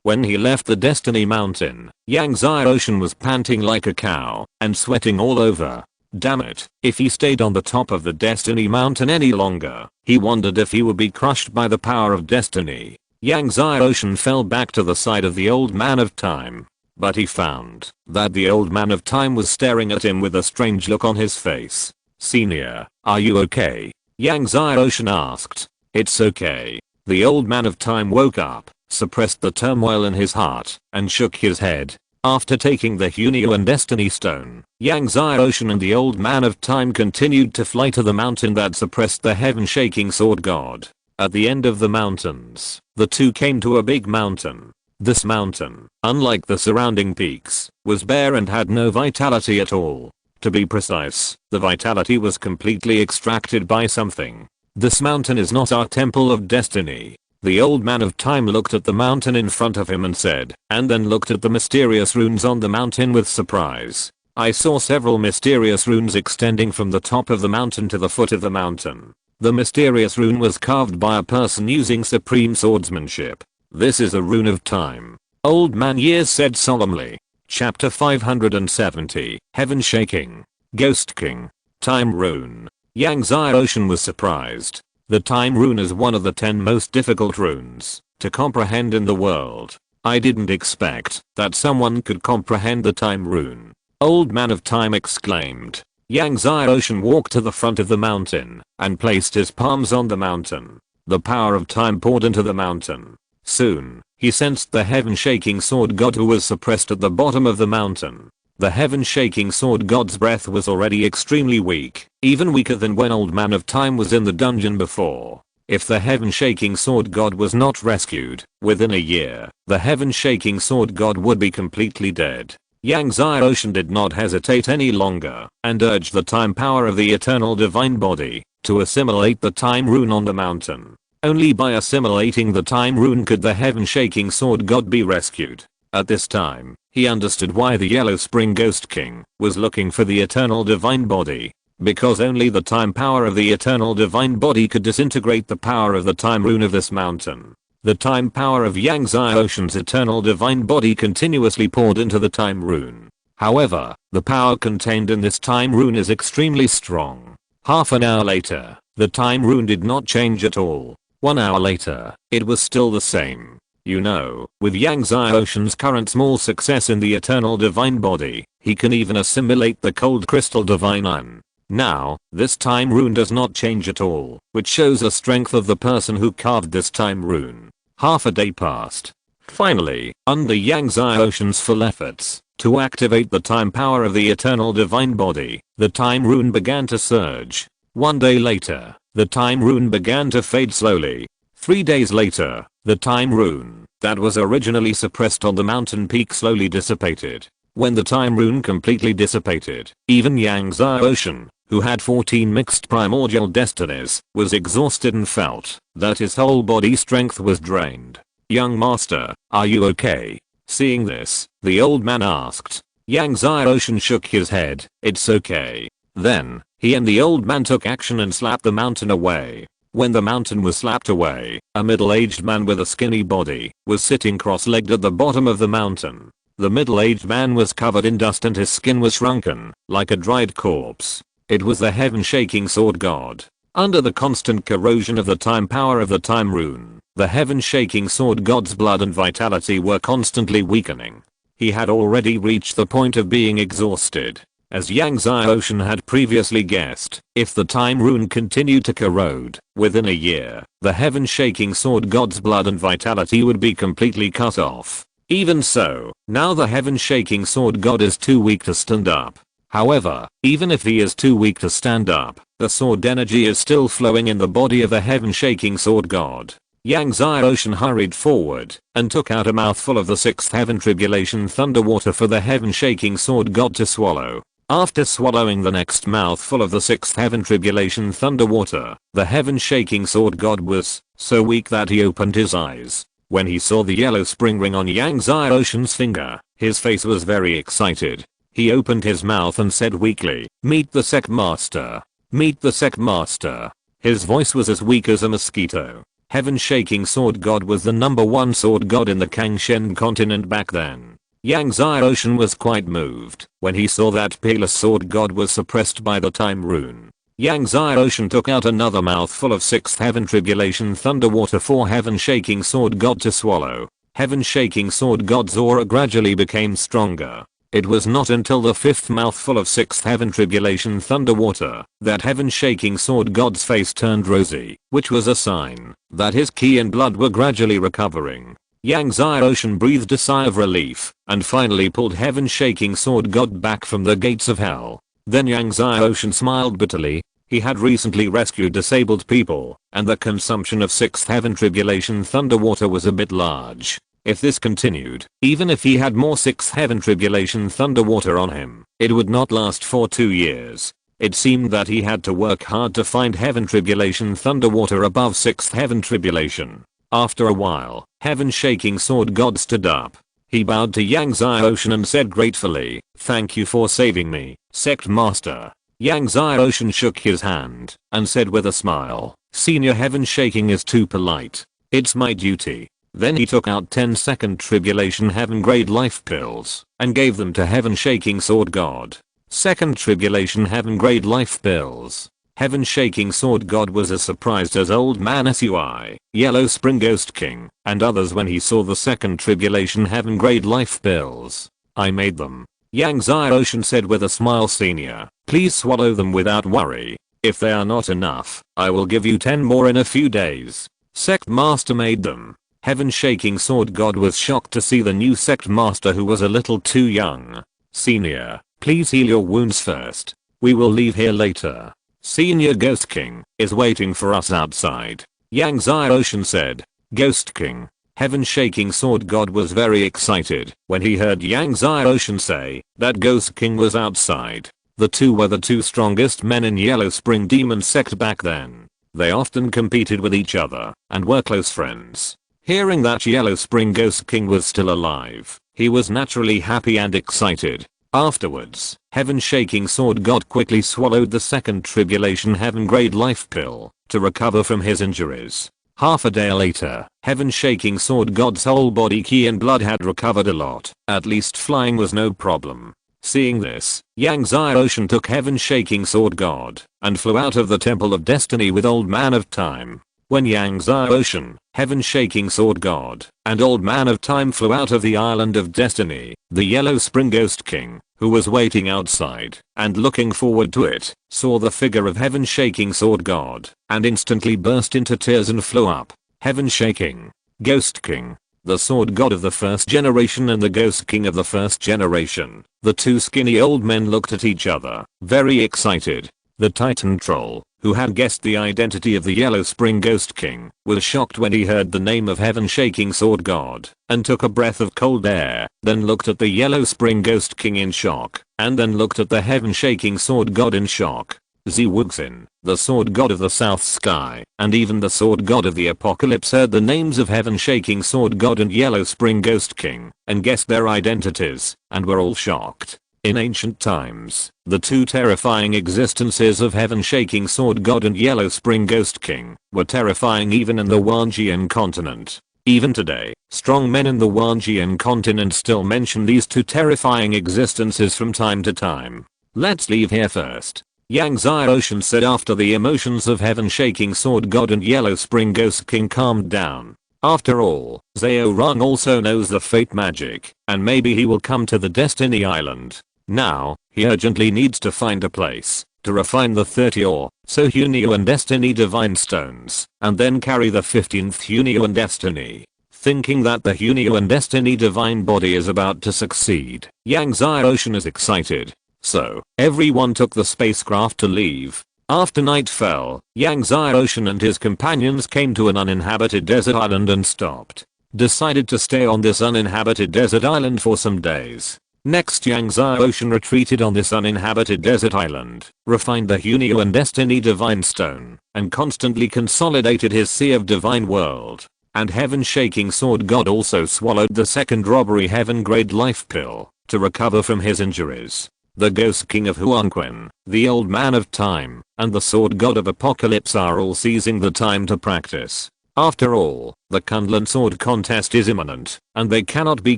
When he left the destiny mountain, Yang Xiaoshan was panting like a cow and sweating all over. Damn it, if he stayed on the top of the destiny mountain any longer, he wondered if he would be crushed by the power of destiny. Yang Xiaoshan fell back to the side of the old man of time. But he found that the old man of time was staring at him with a strange look on his face. "Senior, are you okay?" Yang Xiaoshan asked. "It's okay." The old man of time woke up, suppressed the turmoil in his heart, and shook his head. After taking the Hunyu and destiny stone, Yang Xiaoshan and the old man of time continued to fly to the mountain that suppressed the heaven-shaking sword god. At the end of the mountains, the two came to a big mountain. This mountain, unlike the surrounding peaks, was bare and had no vitality at all. To be precise, the vitality was completely extracted by something. This mountain is not our temple of destiny. The old man of time looked at the mountain in front of him and said, and then looked at the mysterious runes on the mountain with surprise. "I saw several mysterious runes extending from the top of the mountain to the foot of the mountain. The mysterious rune was carved by a person using supreme swordsmanship. This is a rune of time." Old man Years said solemnly. Chapter 570, Heaven Shaking. Ghost King. Time Rune. Yang Xiaoshan was surprised. The time rune is one of the 10 most difficult runes to comprehend in the world. I didn't expect that someone could comprehend the time rune. Old man of time exclaimed. Yang Xiaoshan walked to the front of the mountain and placed his palms on the mountain. The power of time poured into the mountain. Soon, he sensed the heaven-shaking sword god who was suppressed at the bottom of the mountain. The heaven-shaking sword god's breath was already extremely weak, even weaker than when old man of time was in the dungeon before. If the heaven-shaking sword god was not rescued, within a year, the heaven-shaking sword god would be completely dead. Yang Xiaoshan did not hesitate any longer, and urged the time power of the eternal divine body to assimilate the time rune on the mountain. Only by assimilating the time rune could the heaven-shaking sword god be rescued. At this time, he understood why the Yellow Spring Ghost King was looking for the eternal divine body. Because only the time power of the eternal divine body could disintegrate the power of the time rune of this mountain. The time power of Yangtze Ocean's eternal divine body continuously poured into the time rune. However, the power contained in this time rune is extremely strong. Half an hour later, the time rune did not change at all. 1 hour later, it was still the same. You know, with Yangtze Ocean's current small success in the eternal divine body, he can even assimilate the cold crystal divine iron. Now, this time rune does not change at all, which shows the strength of the person who carved this time rune. Half a day passed. Finally, under Yangtze Ocean's full efforts to activate the time power of the eternal divine body, the time rune began to surge. 1 day later, the time rune began to fade slowly. 3 days later, the time rune that was originally suppressed on the mountain peak slowly dissipated. When the time rune completely dissipated, even Yangtze Ocean, who had 14 mixed primordial destinies, was exhausted and felt that his whole body strength was drained. "Young master, are you okay?" Seeing this, the old man asked. Yangtze Ocean shook his head. "It's okay." Then, he and the old man took action and slapped the mountain away. When the mountain was slapped away, a middle-aged man with a skinny body was sitting cross-legged at the bottom of the mountain. The middle-aged man was covered in dust and his skin was shrunken, like a dried corpse. It was the heaven-shaking sword god. Under the constant corrosion of the time power of the time rune, the heaven-shaking sword god's blood and vitality were constantly weakening. He had already reached the point of being exhausted. As Yangtze Ocean had previously guessed, if the time rune continued to corrode, within a year, the heaven-shaking sword god's blood and vitality would be completely cut off. Even so, now the heaven-shaking sword god is too weak to stand up. However, even if he is too weak to stand up, the sword energy is still flowing in the body of the heaven-shaking sword god. Yangtze Ocean hurried forward and took out a mouthful of the 6th heaven tribulation thunder water for the heaven-shaking sword god to swallow. After swallowing the next mouthful of the 6th heaven tribulation thunder water, the heaven-shaking sword god was so weak that he opened his eyes. When he saw the yellow spring ring on Yangtze Ocean's finger, his face was very excited. He opened his mouth and said weakly, "Meet the sect master. Meet the sect master." His voice was as weak as a mosquito. Heaven-shaking sword god was the #1 sword god in the Kangshen continent back then. Yangtze Ocean was quite moved when he saw that peerless sword god was suppressed by the time rune. Yangtze Ocean took out another mouthful of 6th heaven tribulation thunder water for heaven-shaking sword god to swallow. Heaven-shaking sword god's aura gradually became stronger. It was not until the 5th mouthful of 6th heaven tribulation thunder water that heaven-shaking sword god's face turned rosy, which was a sign that his ki and blood were gradually recovering. Yangtze Ocean breathed a sigh of relief and finally pulled heaven-shaking sword god back from the gates of hell. Then Yangtze Ocean smiled bitterly. He had recently rescued disabled people, and the consumption of 6th heaven tribulation thunder water was a bit large. If this continued, even if he had more 6th heaven tribulation thunder water on him, it would not last for 2 years. It seemed that he had to work hard to find heaven tribulation thunder water above 6th heaven tribulation. After a while, heaven-shaking sword god stood up. He bowed to Yangtze Ocean and said gratefully, "Thank you for saving me, sect master." Yangtze Ocean shook his hand and said with a smile, "Senior heaven-shaking is too polite. It's my duty." Then he took out 10-second tribulation heaven grade life pills and gave them to heaven-shaking sword god. Second tribulation heaven grade life pills. Heaven-shaking sword god was as surprised as old man Sui, Yellow Spring Ghost King, and others when he saw the second tribulation heaven grade life pills. "I made them." Yangtze Ocean said with a smile, "Senior, please swallow them without worry. If they are not enough, I will give you 10 more in a few days." Sect master made them. Heaven-shaking sword god was shocked to see the new sect master who was a little too young. "Senior, please heal your wounds first. We will leave here later. Senior Ghost King is waiting for us outside." Yangtze Ocean said. "Ghost King." Heaven-shaking sword god was very excited when he heard Yangtze Ocean say that Ghost King was outside. The two were the two strongest men in Yellow Spring Demon sect back then. They often competed with each other and were close friends. Hearing that Yellow Spring Ghost King was still alive, he was naturally happy and excited. Afterwards, Heaven Shaking Sword God quickly swallowed the second Tribulation Heaven Grade Life Pill to recover from his injuries. Half a day later, Heaven Shaking Sword God's whole body, ki and blood had recovered a lot. At least flying was no problem. Seeing this, Yang Zai Ocean took Heaven Shaking Sword God and flew out of the Temple of Destiny with Old Man of Time. When Yang Zai Ocean, Heaven Shaking Sword God, and Old Man of Time flew out of the Island of Destiny, the Yellow Spring Ghost King, who was waiting outside and looking forward to it, saw the figure of Heaven Shaking Sword God and instantly burst into tears and flew up. Heaven Shaking Ghost King, the Sword God of the first generation and the Ghost King of the first generation. The two skinny old men looked at each other, very excited. The Titan Troll, who had guessed the identity of the Yellow Spring Ghost King, was shocked when he heard the name of Heaven Shaking Sword God and took a breath of cold air, then looked at the Yellow Spring Ghost King in shock, and then looked at the Heaven Shaking Sword God in shock. Wuxin, the Sword God of the South Sky, and even the Sword God of the Apocalypse heard the names of Heaven Shaking Sword God and Yellow Spring Ghost King and guessed their identities, and were all shocked. In ancient times, the two terrifying existences of Heaven Shaking Sword God and Yellow Spring Ghost King were terrifying even in the Wanjian continent. Even today, strong men in the Wanjian continent still mention these two terrifying existences from time to time. Let's leave here first. Yang Zai Ocean said after the emotions of Heaven Shaking Sword God and Yellow Spring Ghost King calmed down. After all, Zhao Rong also knows the fate magic, and maybe he will come to the Destiny Island. Now, he urgently needs to find a place to refine the 30 or so Hunio and Destiny Divine Stones, and then carry the 15th Hunio and Destiny. Thinking that the Hunio and Destiny Divine Body is about to succeed, Yang Zai Ocean is excited. So, everyone took the spacecraft to leave. After night fell, Yang Zai Ocean and his companions came to an uninhabited desert island and stopped. Decided to stay on this uninhabited desert island for some days. Next, Yang Zai Ocean retreated on this uninhabited desert island, refined the Hunio and Destiny Divine Stone, and constantly consolidated his Sea of Divine World. And Heaven Shaking Sword God also swallowed the second Robbery Heaven Grade Life Pill to recover from his injuries. The Ghost King of Huanquan, the Old Man of Time, and the Sword God of Apocalypse are all seizing the time to practice. After all, the Kunlun Sword Contest is imminent, and they cannot be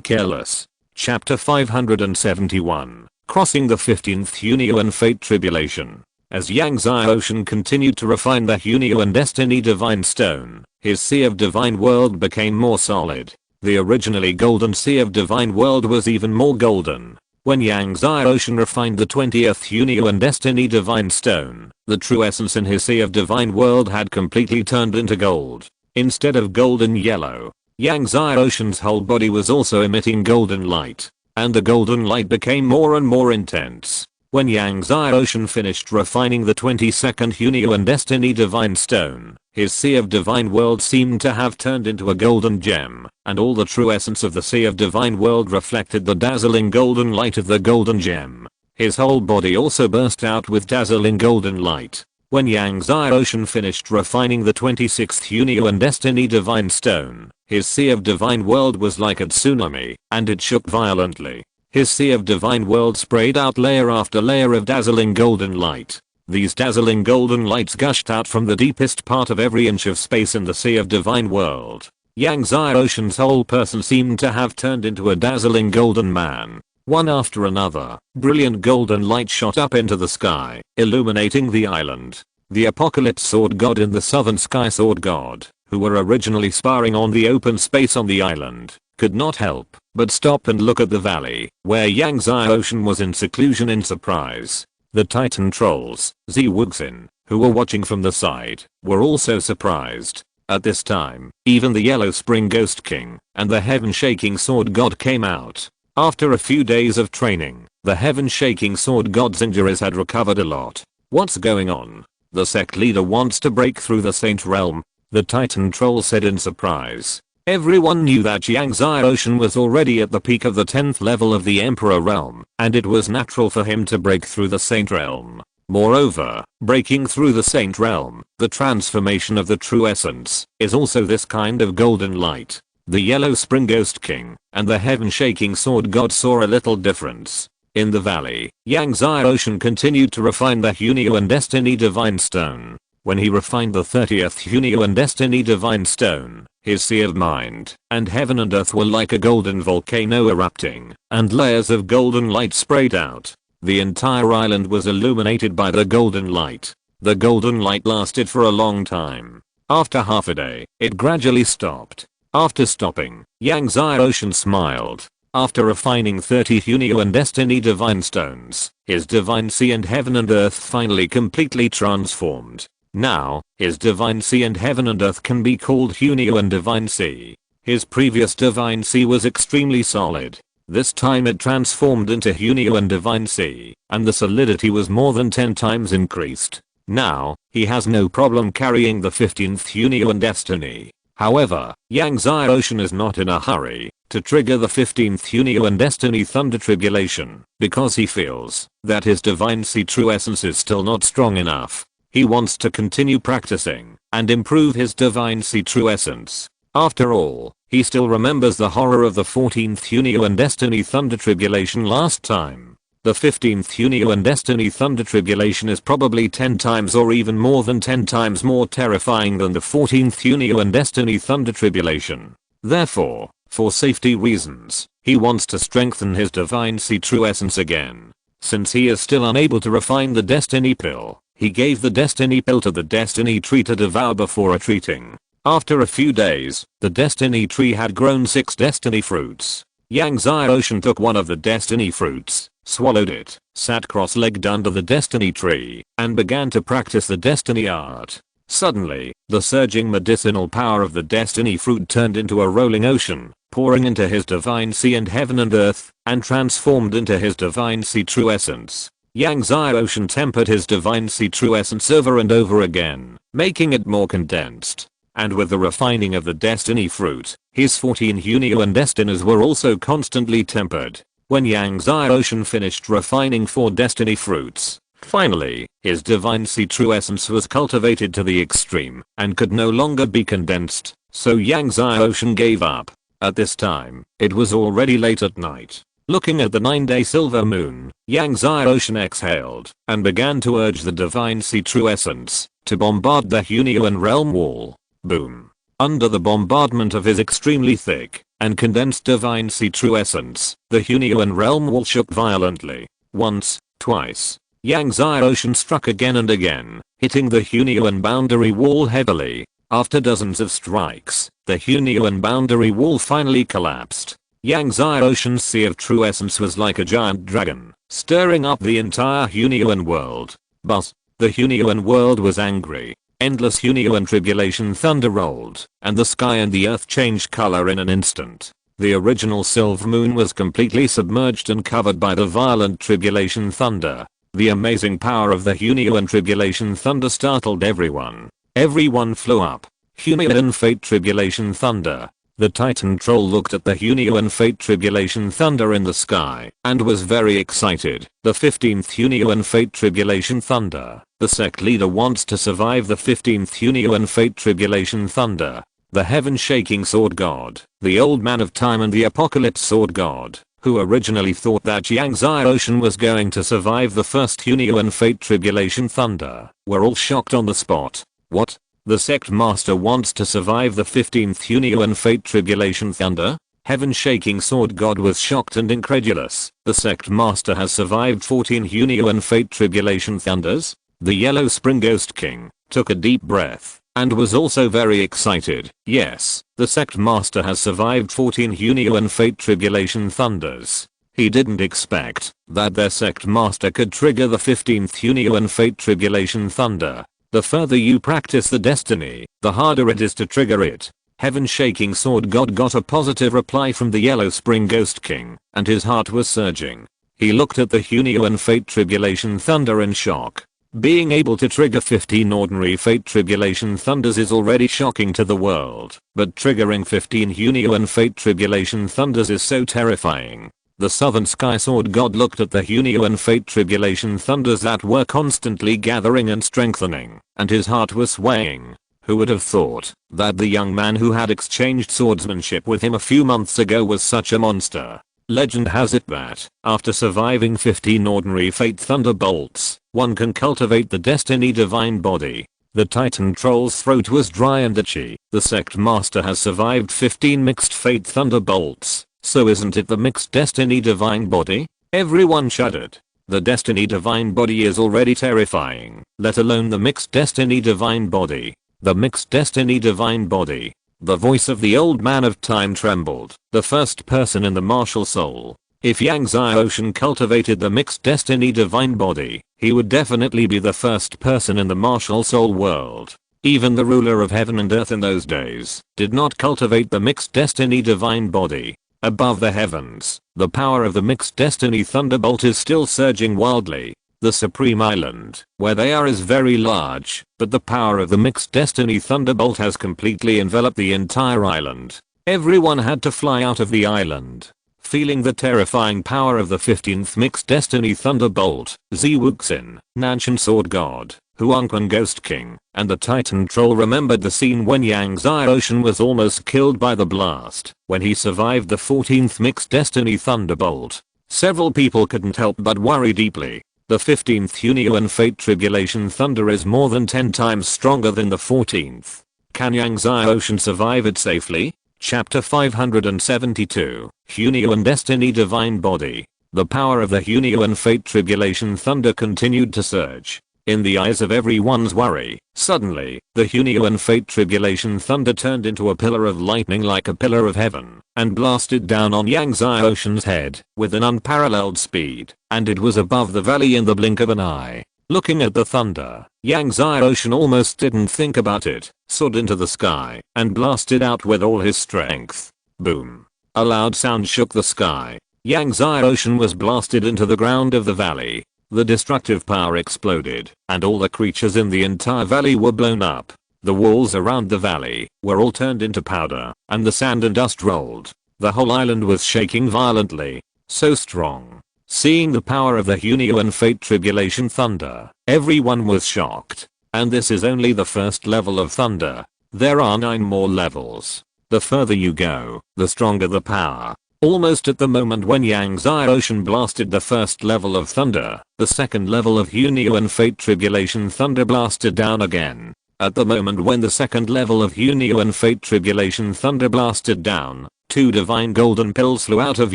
careless. Chapter 571, Crossing the 15th Hunio and Fate Tribulation. As Yang Zai Ocean continued to refine the Hunio and Destiny Divine Stone, his Sea of Divine World became more solid. The originally golden Sea of Divine World was even more golden. When Yang Zai Ocean refined the 20th Hunio and Destiny Divine Stone, the true essence in his Sea of Divine World had completely turned into gold. Instead of golden yellow, Yang Zai Ocean's whole body was also emitting golden light, and the golden light became more and more intense. When Yang Zai Ocean finished refining the 22nd Hunio and Destiny Divine Stone, his Sea of Divine World seemed to have turned into a golden gem, and all the true essence of the Sea of Divine World reflected the dazzling golden light of the golden gem. His whole body also burst out with dazzling golden light. When Yang Zai Ocean finished refining the 26th Hunio and Destiny Divine Stone, his Sea of Divine World was like a tsunami, and it shook violently. His Sea of Divine World sprayed out layer after layer of dazzling golden light. These dazzling golden lights gushed out from the deepest part of every inch of space in the Sea of Divine World. Yang Zai Ocean's whole person seemed to have turned into a dazzling golden man. One after another, brilliant golden light shot up into the sky, illuminating the island. The Apocalypse Sword God and the Southern Sky Sword God, who were originally sparring on the open space on the island, could not help but stop and look at the valley, where Yang Zai Ocean was in seclusion in surprise. The Titan Trolls, Wuxin, who were watching from the side, were also surprised. At this time, even the Yellow Spring Ghost King and the Heaven Shaking Sword God came out. After a few days of training, the Heaven Shaking Sword God's injuries had recovered a lot. What's going on? The sect leader wants to break through the Saint Realm, the Titan Troll said in surprise. Everyone knew that Yang Zai Ocean was already at the peak of the 10th level of the Emperor Realm, and it was natural for him to break through the Saint Realm. Moreover, breaking through the Saint Realm, the transformation of the true essence, is also this kind of golden light. The Yellow Spring Ghost King and the heaven-shaking sword god saw a little difference. In the valley, Yang Ocean continued to refine the Hunio and Destiny Divine Stone. When he refined the 30th Hunio and Destiny Divine Stone, his sea of mind and heaven and earth were like a golden volcano erupting, and layers of golden light sprayed out. The entire island was illuminated by the golden light. The golden light lasted for a long time. After half a day, it gradually stopped. After stopping, Yang Ocean smiled. After refining 30 Hunio and Destiny Divine Stones, his Divine Sea and Heaven and Earth finally completely transformed. Now, his Divine Sea and Heaven and Earth can be called Hunio and Divine Sea. His previous Divine Sea was extremely solid. This time it transformed into Hunio and Divine Sea, and the solidity was more than 10 times increased. Now, he has no problem carrying the 15th Hunio and Destiny. However, Yang Ocean is not in a hurry to trigger the 15th Hunio and Destiny Thunder Tribulation, because he feels that his Divine Sea true essence is still not strong enough. He wants to continue practicing and improve his Divine Sea true essence. After all, he still remembers the horror of the 14th Hunio and Destiny Thunder Tribulation last time. The 15th Hunio and Destiny Thunder Tribulation is probably 10 times or even more than 10 times more terrifying than the 14th Hunio and Destiny Thunder Tribulation. Therefore, for safety reasons, he wants to strengthen his Divine Sea true essence again. Since he is still unable to refine the Destiny Pill, he gave the Destiny Pill to the Destiny Tree to devour before retreating. After a few days, the Destiny Tree had grown 6 Destiny Fruits. Yang Ocean took one of the Destiny Fruits, swallowed it, sat cross-legged under the Destiny Tree, and began to practice the Destiny Art. Suddenly, the surging medicinal power of the Destiny Fruit turned into a rolling ocean, pouring into his Divine Sea and Heaven and Earth, and transformed into his Divine Sea true essence. Yang Ocean tempered his Divine Sea true essence over and over again, making it more condensed. And with the refining of the Destiny Fruit, his 14 Hunio and Destinies were also constantly tempered. When Yang Ocean finished refining 4 Destiny Fruits, finally, his Divine Sea true essence was cultivated to the extreme and could no longer be condensed, so Yang Ocean gave up. At this time, it was already late at night. Looking at the 9-day silver moon, Yang Ocean exhaled and began to urge the Divine Sea true essence to bombard the Hunio and Realm Wall. Boom. Under the bombardment of his extremely thick and condensed Divine Sea true essence, the Hunio and Realm Wall shook violently. Once, twice. Yang Ocean struck again and again, hitting the Hunio and Boundary Wall heavily. After dozens of strikes, the Hunio and Boundary Wall finally collapsed. Yang Ocean's Sea of True Essence was like a giant dragon, stirring up the entire Hunioan world. But the Hunioan world was angry. Endless Hunioan tribulation thunder rolled, and the sky and the earth changed color in an instant. The original silver moon was completely submerged and covered by the violent tribulation thunder. The amazing power of the Hunioan tribulation thunder startled everyone. Everyone flew up. Hunioan fate tribulation thunder. The Titan troll looked at the Hunioan fate tribulation thunder in the sky and was very excited. The 15th Hunioan fate tribulation thunder. The sect leader wants to survive the 15th Hunioan fate tribulation thunder. The heaven-shaking sword god, the old man of time and the apocalypse sword god, who originally thought that Yang Ocean was going to survive the first Hunioan fate tribulation thunder, were all shocked on the spot. What? The sect master wants to survive the 15th Hunioan fate tribulation thunder? Heaven-shaking sword god was shocked and incredulous. The sect master has survived 14 Hunioan fate tribulation thunders? The Yellow Spring Ghost King took a deep breath and was also very excited. Yes, the sect master has survived 14 Hunioan fate tribulation thunders. He didn't expect that their sect master could trigger the 15th Hunioan fate tribulation thunder. The further you practice the destiny, the harder it is to trigger it. Heaven-shaking sword god got a positive reply from the Yellow Spring Ghost King, and his heart was surging. He looked at the Hunioan fate tribulation thunder in shock. Being able to trigger 15 ordinary fate tribulation thunders is already shocking to the world, but triggering 15 Hunioan fate tribulation thunders is so terrifying. The Southern Sky Sword God looked at the Hunio and Fate Tribulation thunders that were constantly gathering and strengthening, and his heart was swaying. Who would have thought that the young man who had exchanged swordsmanship with him a few months ago was such a monster? Legend has it that, after surviving 15 ordinary Fate Thunderbolts, one can cultivate the Destiny Divine Body. The Titan Troll's throat was dry and itchy. The Sect Master has survived 15 mixed Fate Thunderbolts, so isn't it the mixed Destiny Divine Body? Everyone shuddered. The Destiny Divine Body is already terrifying, let alone the mixed Destiny Divine Body. The mixed Destiny Divine Body. The voice of the old man of time trembled, the first person in the martial soul. If Yang Xiaoshan cultivated the mixed Destiny Divine Body, he would definitely be the first person in the martial soul world. Even the ruler of heaven and earth in those days did not cultivate the mixed Destiny Divine Body. Above the heavens, the power of the mixed Destiny Thunderbolt is still surging wildly. The Supreme Island, where they are, is very large, but the power of the mixed Destiny Thunderbolt has completely enveloped the entire island. Everyone had to fly out of the island. Feeling the terrifying power of the 15th mixed Destiny Thunderbolt, Wuxin, Nanshan Sword God, Huangquan Ghost King, and the Titan Troll remembered the scene when Yang Xiaoshan was almost killed by the blast, when he survived the 14th mixed Destiny Thunderbolt. Several people couldn't help but worry deeply. The 15th Hunio and Fate Tribulation Thunder is more than 10 times stronger than the 14th. Can Yang Xiaoshan survive it safely? Chapter 572, Hunio and Destiny Divine Body. The power of the Hunio and Fate Tribulation Thunder continued to surge. In the eyes of everyone's worry, suddenly, the Hunio and Fate Tribulation Thunder turned into a pillar of lightning like a pillar of heaven, and blasted down on Yang Xiaoshan's head with an unparalleled speed, and it was above the valley in the blink of an eye. Looking at the thunder, Yang Xiaoshan almost didn't think about it, soared into the sky, and blasted out with all his strength. Boom. A loud sound shook the sky. Yang Xiaoshan was blasted into the ground of the valley. The destructive power exploded, and all the creatures in the entire valley were blown up. The walls around the valley were all turned into powder, and the sand and dust rolled. The whole island was shaking violently. So strong. Seeing the power of the Hunio and Fate Tribulation Thunder, everyone was shocked. And this is only the first level of thunder. There are 9 more levels. The further you go, the stronger the power. Almost at the moment when Yang Xiaoshan blasted the first level of thunder, the second level of Hunio and Fate Tribulation Thunder blasted down again. At the moment when the second level of Hunio and Fate Tribulation Thunder blasted down, 2 divine golden pills flew out of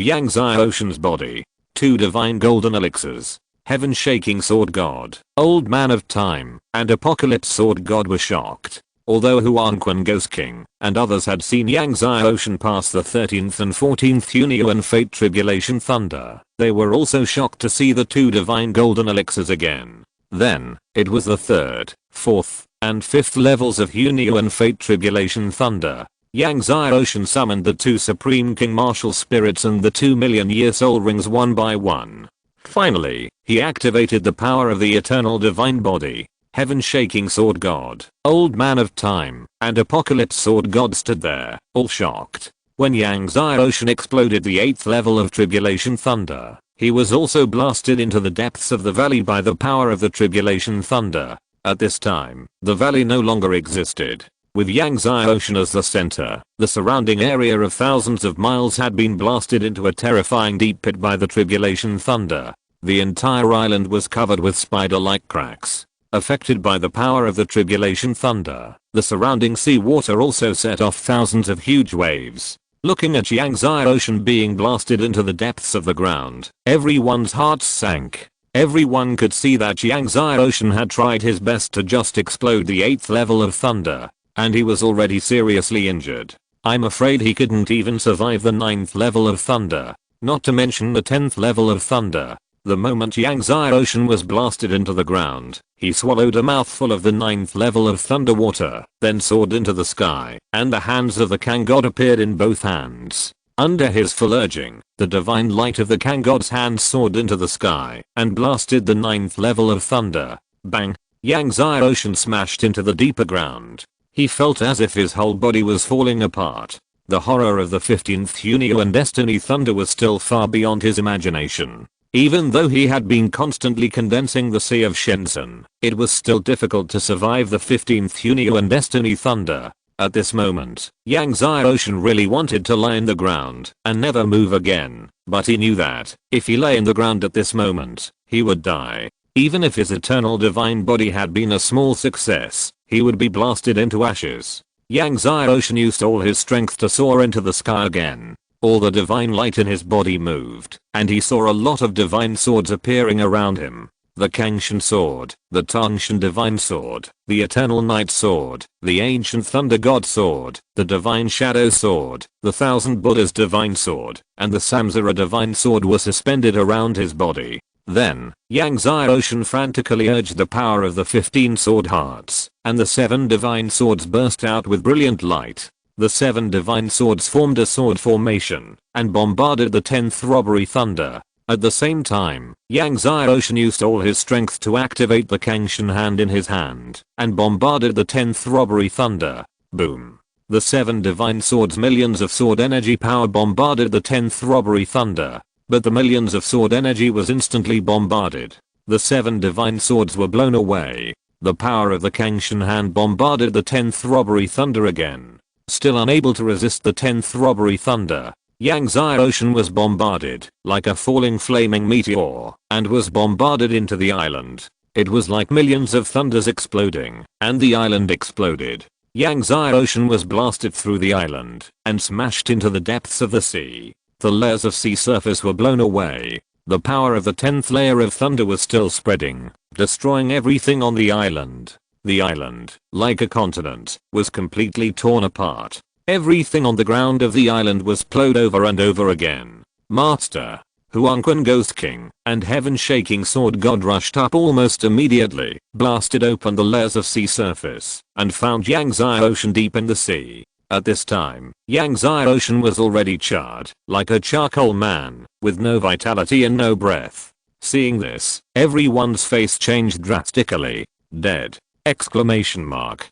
Yang Xiaoshan's body. 2 divine golden elixirs. Heaven Shaking Sword God, Old Man of Time, and Apocalypse Sword God were shocked. Although Huangquan Ghost King and others had seen Yang Xiaoshan pass the 13th and 14th Hunio and Fate Tribulation Thunder, they were also shocked to see the 2 divine golden elixirs again. Then, it was the 3rd, 4th, and 5th levels of Hunio and Fate Tribulation Thunder. Yang Xiaoshan summoned the 2 Supreme King Martial Spirits and the 2 million-year soul rings one by one. Finally, he activated the power of the Eternal Divine Body. Heaven Shaking Sword God, Old Man of Time, and Apocalypse Sword God stood there, all shocked. When Yang Xiaoshan exploded the 8th level of Tribulation Thunder, he was also blasted into the depths of the valley by the power of the Tribulation Thunder. At this time, the valley no longer existed. With Yang Xiaoshan as the center, the surrounding area of thousands of miles had been blasted into a terrifying deep pit by the Tribulation Thunder. The entire island was covered with spider-like cracks. Affected by the power of the Tribulation Thunder, the surrounding sea water also set off thousands of huge waves. Looking at Yang Xiaoshan being blasted into the depths of the ground, everyone's hearts sank. Everyone could see that Yang Xiaoshan had tried his best to just explode the 8th level of thunder, and he was already seriously injured. I'm afraid he couldn't even survive the 9th level of thunder, not to mention the 10th level of thunder. The moment Yang Xiaoshan was blasted into the ground, he swallowed a mouthful of the 9th level of thunder water, then soared into the sky, and the hands of the Kang God appeared in both hands. Under his full urging, the divine light of the Kang God's hands soared into the sky, and blasted the 9th level of thunder. Bang! Yang Xiaoshan smashed into the deeper ground. He felt as if his whole body was falling apart. The horror of the 15th Hunio and Destiny Thunder was still far beyond his imagination. Even though he had been constantly condensing the Sea of Shensen, it was still difficult to survive the 15th Hunio and Destiny Thunder. At this moment, Yang Xiaoshan really wanted to lie in the ground and never move again, but he knew that if he lay in the ground at this moment, he would die. Even if his eternal divine body had been a small success, he would be blasted into ashes. Yang Xiaoshan used all his strength to soar into the sky again. All the divine light in his body moved, and he saw a lot of divine swords appearing around him. The Kangshan Sword, the Tangshan Divine Sword, the Eternal Night Sword, the Ancient Thunder God Sword, the Divine Shadow Sword, the Thousand Buddhas Divine Sword, and the Samsara Divine Sword were suspended around his body. Then, Yang Xiaoshan frantically urged the power of the 15 sword hearts, and the 7 divine swords burst out with brilliant light. The 7 divine swords formed a sword formation and bombarded the 10th robbery thunder. At the same time, Yang Xiaoshan used all his strength to activate the Kangshan hand in his hand and bombarded the 10th robbery thunder. Boom. The 7 divine swords millions of sword energy power bombarded the 10th robbery thunder. But the millions of sword energy was instantly bombarded. The 7 divine swords were blown away. The power of the Kangshan hand bombarded the 10th robbery thunder again. Still unable to resist the 10th robbery thunder, Yang Xiaoshan was bombarded like a falling flaming meteor and was bombarded into the island. It was like millions of thunders exploding, and the island exploded. Yang Xiaoshan was blasted through the island and smashed into the depths of the sea. The layers of sea surface were blown away. The power of the 10th layer of thunder was still spreading, destroying everything on the island. The island, like a continent, was completely torn apart. Everything on the ground of the island was plowed over and over again. Master, Huangquan Ghost King, and Heaven Shaking Sword God rushed up almost immediately, blasted open the layers of sea surface, and found Yang Xiaoshan deep in the sea. At this time, Yang Xiaoshan was already charred, like a charcoal man, with no vitality and no breath. Seeing this, everyone's face changed drastically. Dead! Exclamation mark.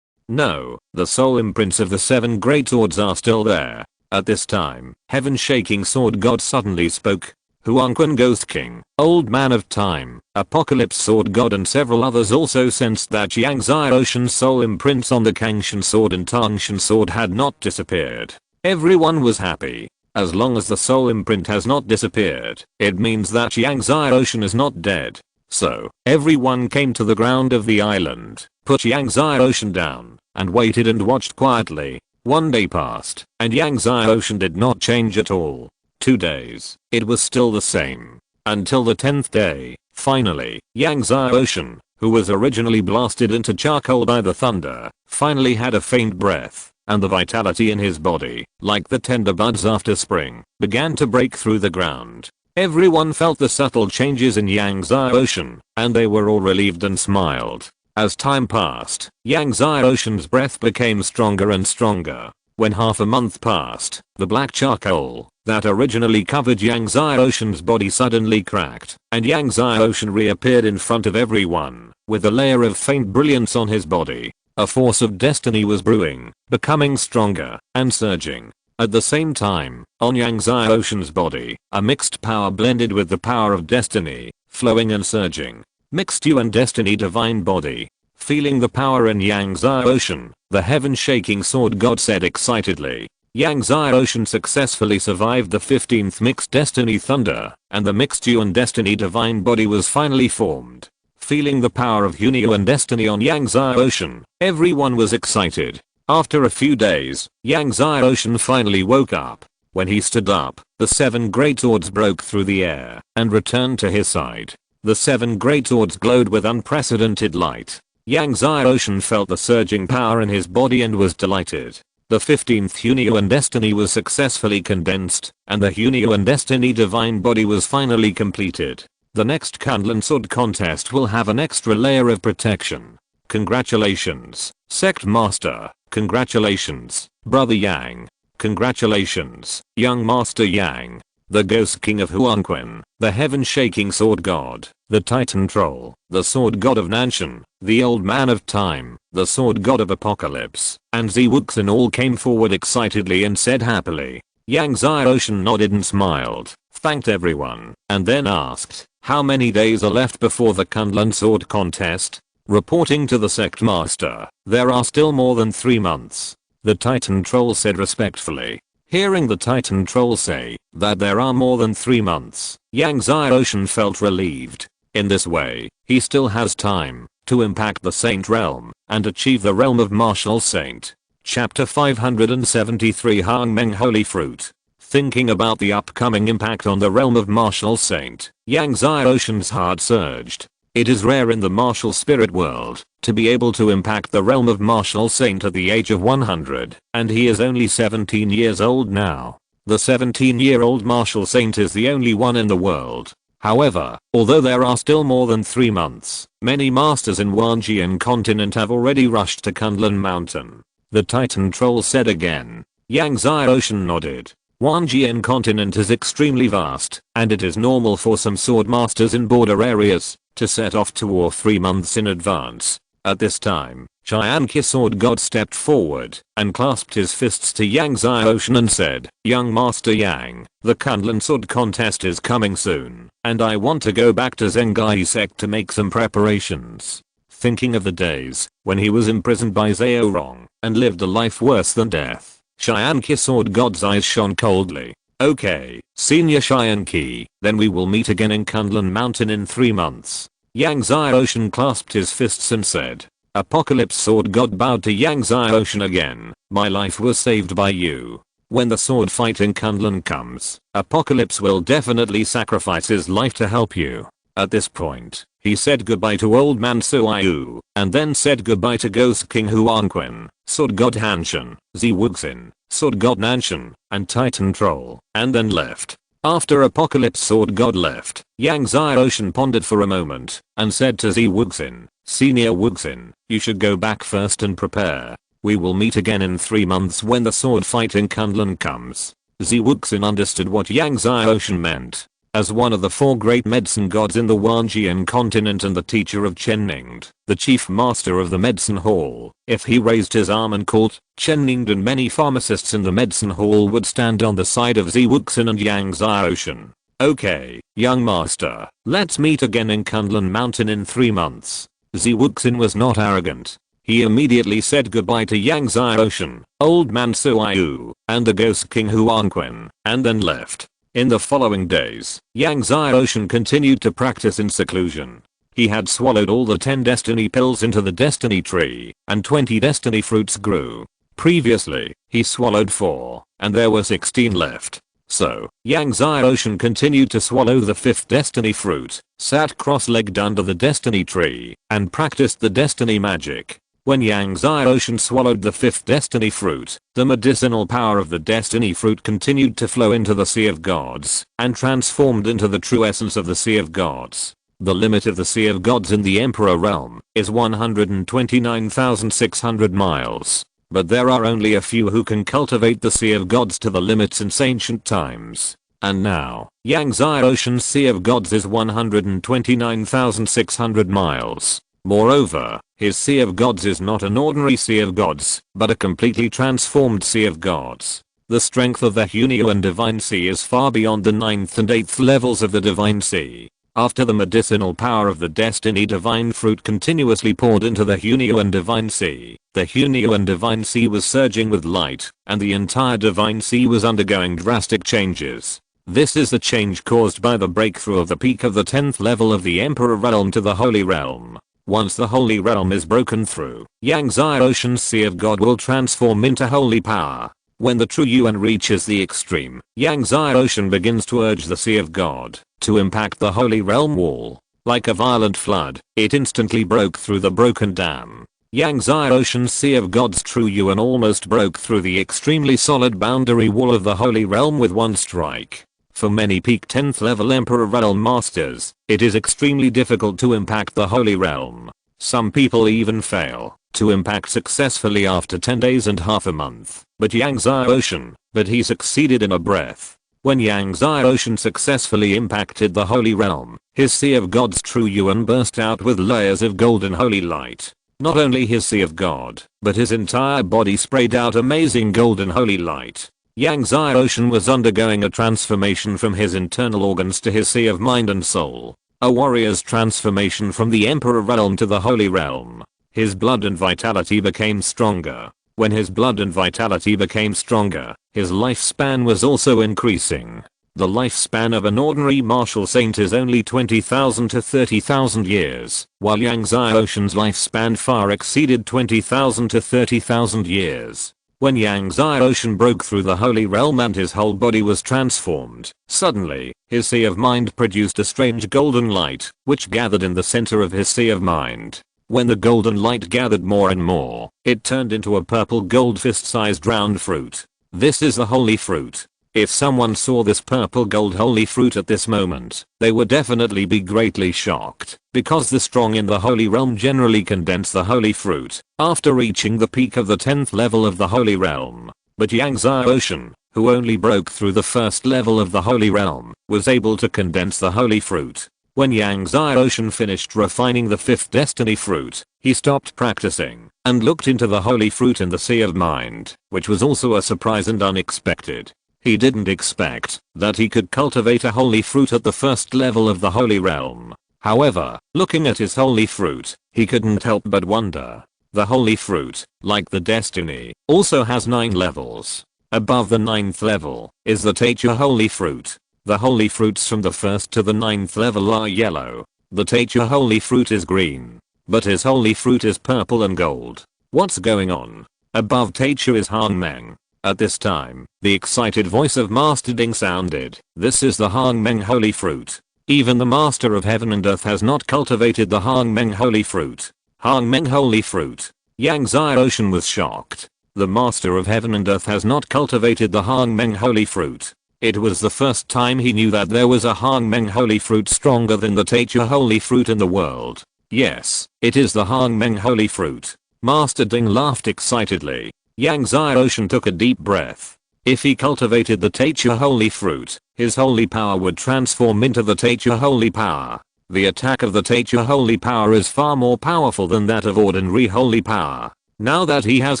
No, the soul imprints of the 7 great swords are still there. At this time, Heaven Shaking Sword God suddenly spoke. Huangquan Ghost King, Old Man of Time, Apocalypse Sword God and several others also sensed that Yang Xiaoshan's soul imprints on the Kangshan Sword and Tangshan Sword had not disappeared. Everyone was happy. As long as the soul imprint has not disappeared, it means that Yang Xiaoshan is not dead. So, everyone came to the ground of the island, put Yang Xiaoshan down, and waited and watched quietly. 1 day passed, and Yang Xiaoshan did not change at all. 2 days, it was still the same. Until the 10th day, finally, Yang Xiaoshan, who was originally blasted into charcoal by the thunder, finally had a faint breath, and the vitality in his body, like the tender buds after spring, began to break through the ground. Everyone felt the subtle changes in Yang Xiaoshan, and they were all relieved and smiled. As time passed, Yang Xiaoshan's breath became stronger and stronger. When half a month passed, the black charcoal that originally covered Yang Xiaoshan's body suddenly cracked, and Yang Xiaoshan reappeared in front of everyone, with a layer of faint brilliance on his body. A force of destiny was brewing, becoming stronger, and surging. At the same time, on Yang Xiaoshan's body, a mixed power blended with the power of destiny, flowing and surging. Mixed you and destiny divine body. Feeling the power in Yang Xiaoshan, the Heaven Shaking Sword God said excitedly. Yang Xiaoshan successfully survived the 15th Mixed Destiny Thunder, and the Mixed You and Destiny Divine Body was finally formed. Feeling the power of Hunio and Destiny on Yang Xiaoshan, everyone was excited. After a few days, Yang Xiaoshan finally woke up. When he stood up, the 7 great swords broke through the air and returned to his side. The 7 great swords glowed with unprecedented light. Yang Xiaoshan felt the surging power in his body and was delighted. The 15th Hunio and Destiny was successfully condensed, and the Hunio and Destiny Divine Body was finally completed. The next Kunlun Sword contest will have an extra layer of protection. Congratulations, Sect Master. Congratulations, Brother Yang. Congratulations, Young Master Yang. the Ghost King of Huanquin, the heaven-shaking sword god, the Titan Troll, the sword god of Nanshan, the Old Man of Time, the sword god of Apocalypse, and Wuxin all came forward excitedly and said happily. Yang Xiaoshan nodded and smiled, thanked everyone, and then asked, how many days are left before the Kunlun sword contest? Reporting to the sect master, there are still more than 3 months. The Titan Troll said respectfully. Hearing the Titan Troll say that there are more than 3 months, Yang Xiaoshan felt relieved. In this way, he still has time to impact the Saint Realm and achieve the realm of Martial Saint. Chapter 573 Hang Meng Holy Fruit. Thinking about the upcoming impact on the realm of Martial Saint, Yang Xiaoshan's heart surged. It is rare in the martial spirit world to be able to impact the realm of Martial Saint at the age of 100, and he is only 17 years old now. The 17-year-old Martial Saint is the only one in the world. However, although there are still more than 3 months, many masters in Wanjian continent have already rushed to Kunlun Mountain. The Titan Troll said again. Yang Xiaoshan nodded. Wanjian continent is extremely vast, and it is normal for some sword masters in border areas to set off to war 3 months in advance. At this time, Qianqi sword god stepped forward and clasped his fists to Yang Xiaoshan and said, Young Master Yang, the Kunlun sword contest is coming soon, and I want to go back to Zengai sect to make some preparations. Thinking of the days when he was imprisoned by Zhao Rong and lived a life worse than death, Qianqi sword god's eyes shone coldly. Okay, Senior Qianqi, then we will meet again in Kunlun Mountain in 3 months. Yang Xiaoshan clasped his fists and said. Apocalypse sword god bowed to Yang Xiaoshan again. My life was saved by you. When the sword fight in Kunlun comes, Apocalypse will definitely sacrifice his life to help you. At this point, he said goodbye to Old Man Suiyu, and then said goodbye to Ghost King Huanquin, Sword God Hanshan, Wuxin, Sword God Nanshan, and Titan Troll, and then left. After Apocalypse sword god left, Yang Xiaoshan pondered for a moment, and said to Wuxin, Senior Wuxin, you should go back first and prepare. We will meet again in 3 months when the sword fight in Kunlun comes. Wuxin understood what Yang Xiaoshan meant. As one of the 4 great medicine gods in the Wanjian continent and the teacher of Chenningd, the chief master of the medicine hall, if he raised his arm and called, Chenningd and many pharmacists in the medicine hall would stand on the side of Wuxin and Yang Xiaoshan. Okay, young master, let's meet again in Kunlun Mountain in 3 months. Wuxin was not arrogant. He immediately said goodbye to Yang Xiaoshan, Old Man Suiyu, and the Ghost King Huanquin, and then left. In the following days, Yang Xiaoshan continued to practice in seclusion. He had swallowed all the 10 destiny pills into the destiny tree, and 20 destiny fruits grew. Previously, he swallowed 4, and there were 16 left. So, Yang Xiaoshan continued to swallow the 5th destiny fruit, sat cross-legged under the destiny tree, and practiced the destiny magic. When Yang Xiaoshan swallowed the 5th destiny fruit, the medicinal power of the destiny fruit continued to flow into the Sea of Gods, and transformed into the true essence of the Sea of Gods. The limit of the Sea of Gods in the Emperor realm is 129,600 miles. But there are only a few who can cultivate the Sea of Gods to the limit since ancient times. And now, Yang Xiaoshan's Sea of Gods is 129,600 miles. Moreover, his Sea of Gods is not an ordinary Sea of Gods, but a completely transformed Sea of Gods. The strength of the Hunyuan Divine Sea is far beyond the 9th and 8th levels of the Divine Sea. After the medicinal power of the Destiny Divine Fruit continuously poured into the Hunyuan Divine Sea, the Hunyuan Divine Sea was surging with light, and the entire Divine Sea was undergoing drastic changes. This is the change caused by the breakthrough of the peak of the 10th level of the Emperor Realm to the Holy Realm. Once the Holy Realm is broken through, Yang Xiaoshan's Sea of God will transform into holy power. When the true Yuan reaches the extreme, Yang Xiaoshan begins to urge the Sea of God to impact the Holy Realm wall. Like a violent flood, it instantly broke through the broken dam. Yang Xiaoshan's Sea of God's true Yuan almost broke through the extremely solid boundary wall of the Holy Realm with one strike. For many peak 10th level Emperor Realm masters, it is extremely difficult to impact the Holy Realm. Some people even fail to impact successfully after 10 days and half a month. But Yang Xiaoshan, he succeeded in a breath. When Yang Zai Ocean successfully impacted the holy realm, his sea of God's true yuan burst out with layers of golden holy light. Not only his sea of God, but his entire body sprayed out amazing golden holy light. Yang Zai Ocean was undergoing a transformation from his internal organs to his sea of mind and soul. A warrior's transformation from the emperor realm to the holy realm. His blood and vitality became stronger. When his blood and vitality became stronger, his lifespan was also increasing. The lifespan of an ordinary martial saint is only 20,000 to 30,000 years, while Yang Zai Ocean's lifespan far exceeded 20,000 to 30,000 years. When Yang Zai Ocean broke through the holy realm and his whole body was transformed, suddenly, his sea of mind produced a strange golden light, which gathered in the center of his sea of mind. When the golden light gathered more and more, it turned into a purple gold fist-sized round fruit. This is the holy fruit. If someone saw this purple gold holy fruit at this moment, they would definitely be greatly shocked, because the strong in the holy realm generally condense the holy fruit after reaching the peak of the 10th level of the holy realm. But Yang Zai Ocean, who only broke through the first level of the holy realm, was able to condense the holy fruit. When Yang Zai Ocean finished refining the 5th destiny fruit, he stopped practicing and looked into the holy fruit in the sea of mind, which was also a surprise and unexpected. He didn't expect that he could cultivate a holy fruit at the first level of the holy realm. However, looking at his holy fruit, he couldn't help but wonder. The holy fruit, like the destiny, also has 9 levels. Above the 9th level is the Teacher holy fruit. The holy fruits from the 1st to the 9th level are yellow. The Teacher holy fruit is green. But his holy fruit is purple and gold. What's going on? Above Teacher is Hang Meng. At this time, the excited voice of Master Ding sounded. This is the Hang Meng holy fruit. Even the Master of Heaven and Earth has not cultivated the Hang Meng holy fruit. Hang Meng holy fruit. Yang Zai Ocean was shocked. The Master of Heaven and Earth has not cultivated the Hang Meng holy fruit. It was the first time he knew that there was a Hang Meng holy fruit stronger than the Teacher holy fruit in the world. Yes, it is the Hang Meng holy fruit. Master Ding laughed excitedly. Yang Zai Ocean took a deep breath. If he cultivated the Teacher holy fruit, his holy power would transform into the Teacher holy power. The attack of the Teacher holy power is far more powerful than that of ordinary holy power. Now that he has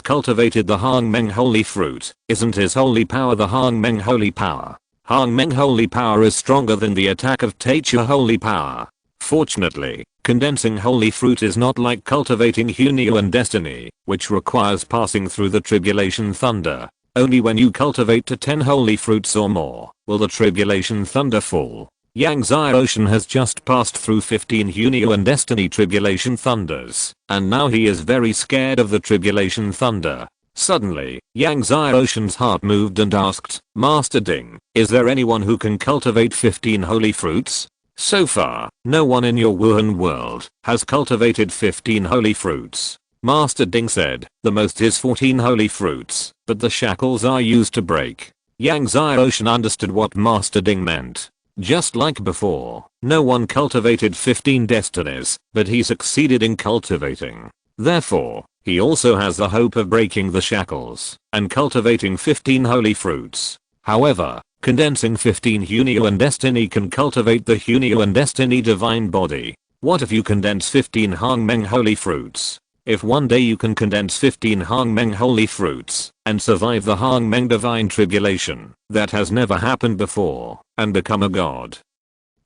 cultivated the Hang Meng holy fruit, isn't his holy power the Hang Meng holy power? Hang Meng holy power is stronger than the attack of Teacher holy power. Fortunately, condensing holy fruit is not like cultivating Hunyu and destiny, which requires passing through the tribulation thunder. Only when you cultivate to 10 holy fruits or more, will the tribulation thunder fall. Yang Zai Ocean has just passed through 15 Hunyu and destiny tribulation thunders, and now he is very scared of the tribulation thunder. Suddenly, Yang Zai Ocean's heart moved and asked, Master Ding, is there anyone who can cultivate 15 holy fruits? So far, no one in your Wuhan world has cultivated 15 holy fruits. Master Ding said, the most is 14 holy fruits, but the shackles are used to break. Yang Zai Ocean understood what Master Ding meant. Just like before, no one cultivated 15 destinies, but he succeeded in cultivating. Therefore, he also has the hope of breaking the shackles and cultivating 15 holy fruits. However, condensing 15 Hunyu and destiny can cultivate the Hunyu and destiny divine body. What if you condense 15 Hang Meng holy fruits? If one day you can condense 15 Hang Meng holy fruits and survive the Hang Meng divine tribulation that has never happened before and become a god.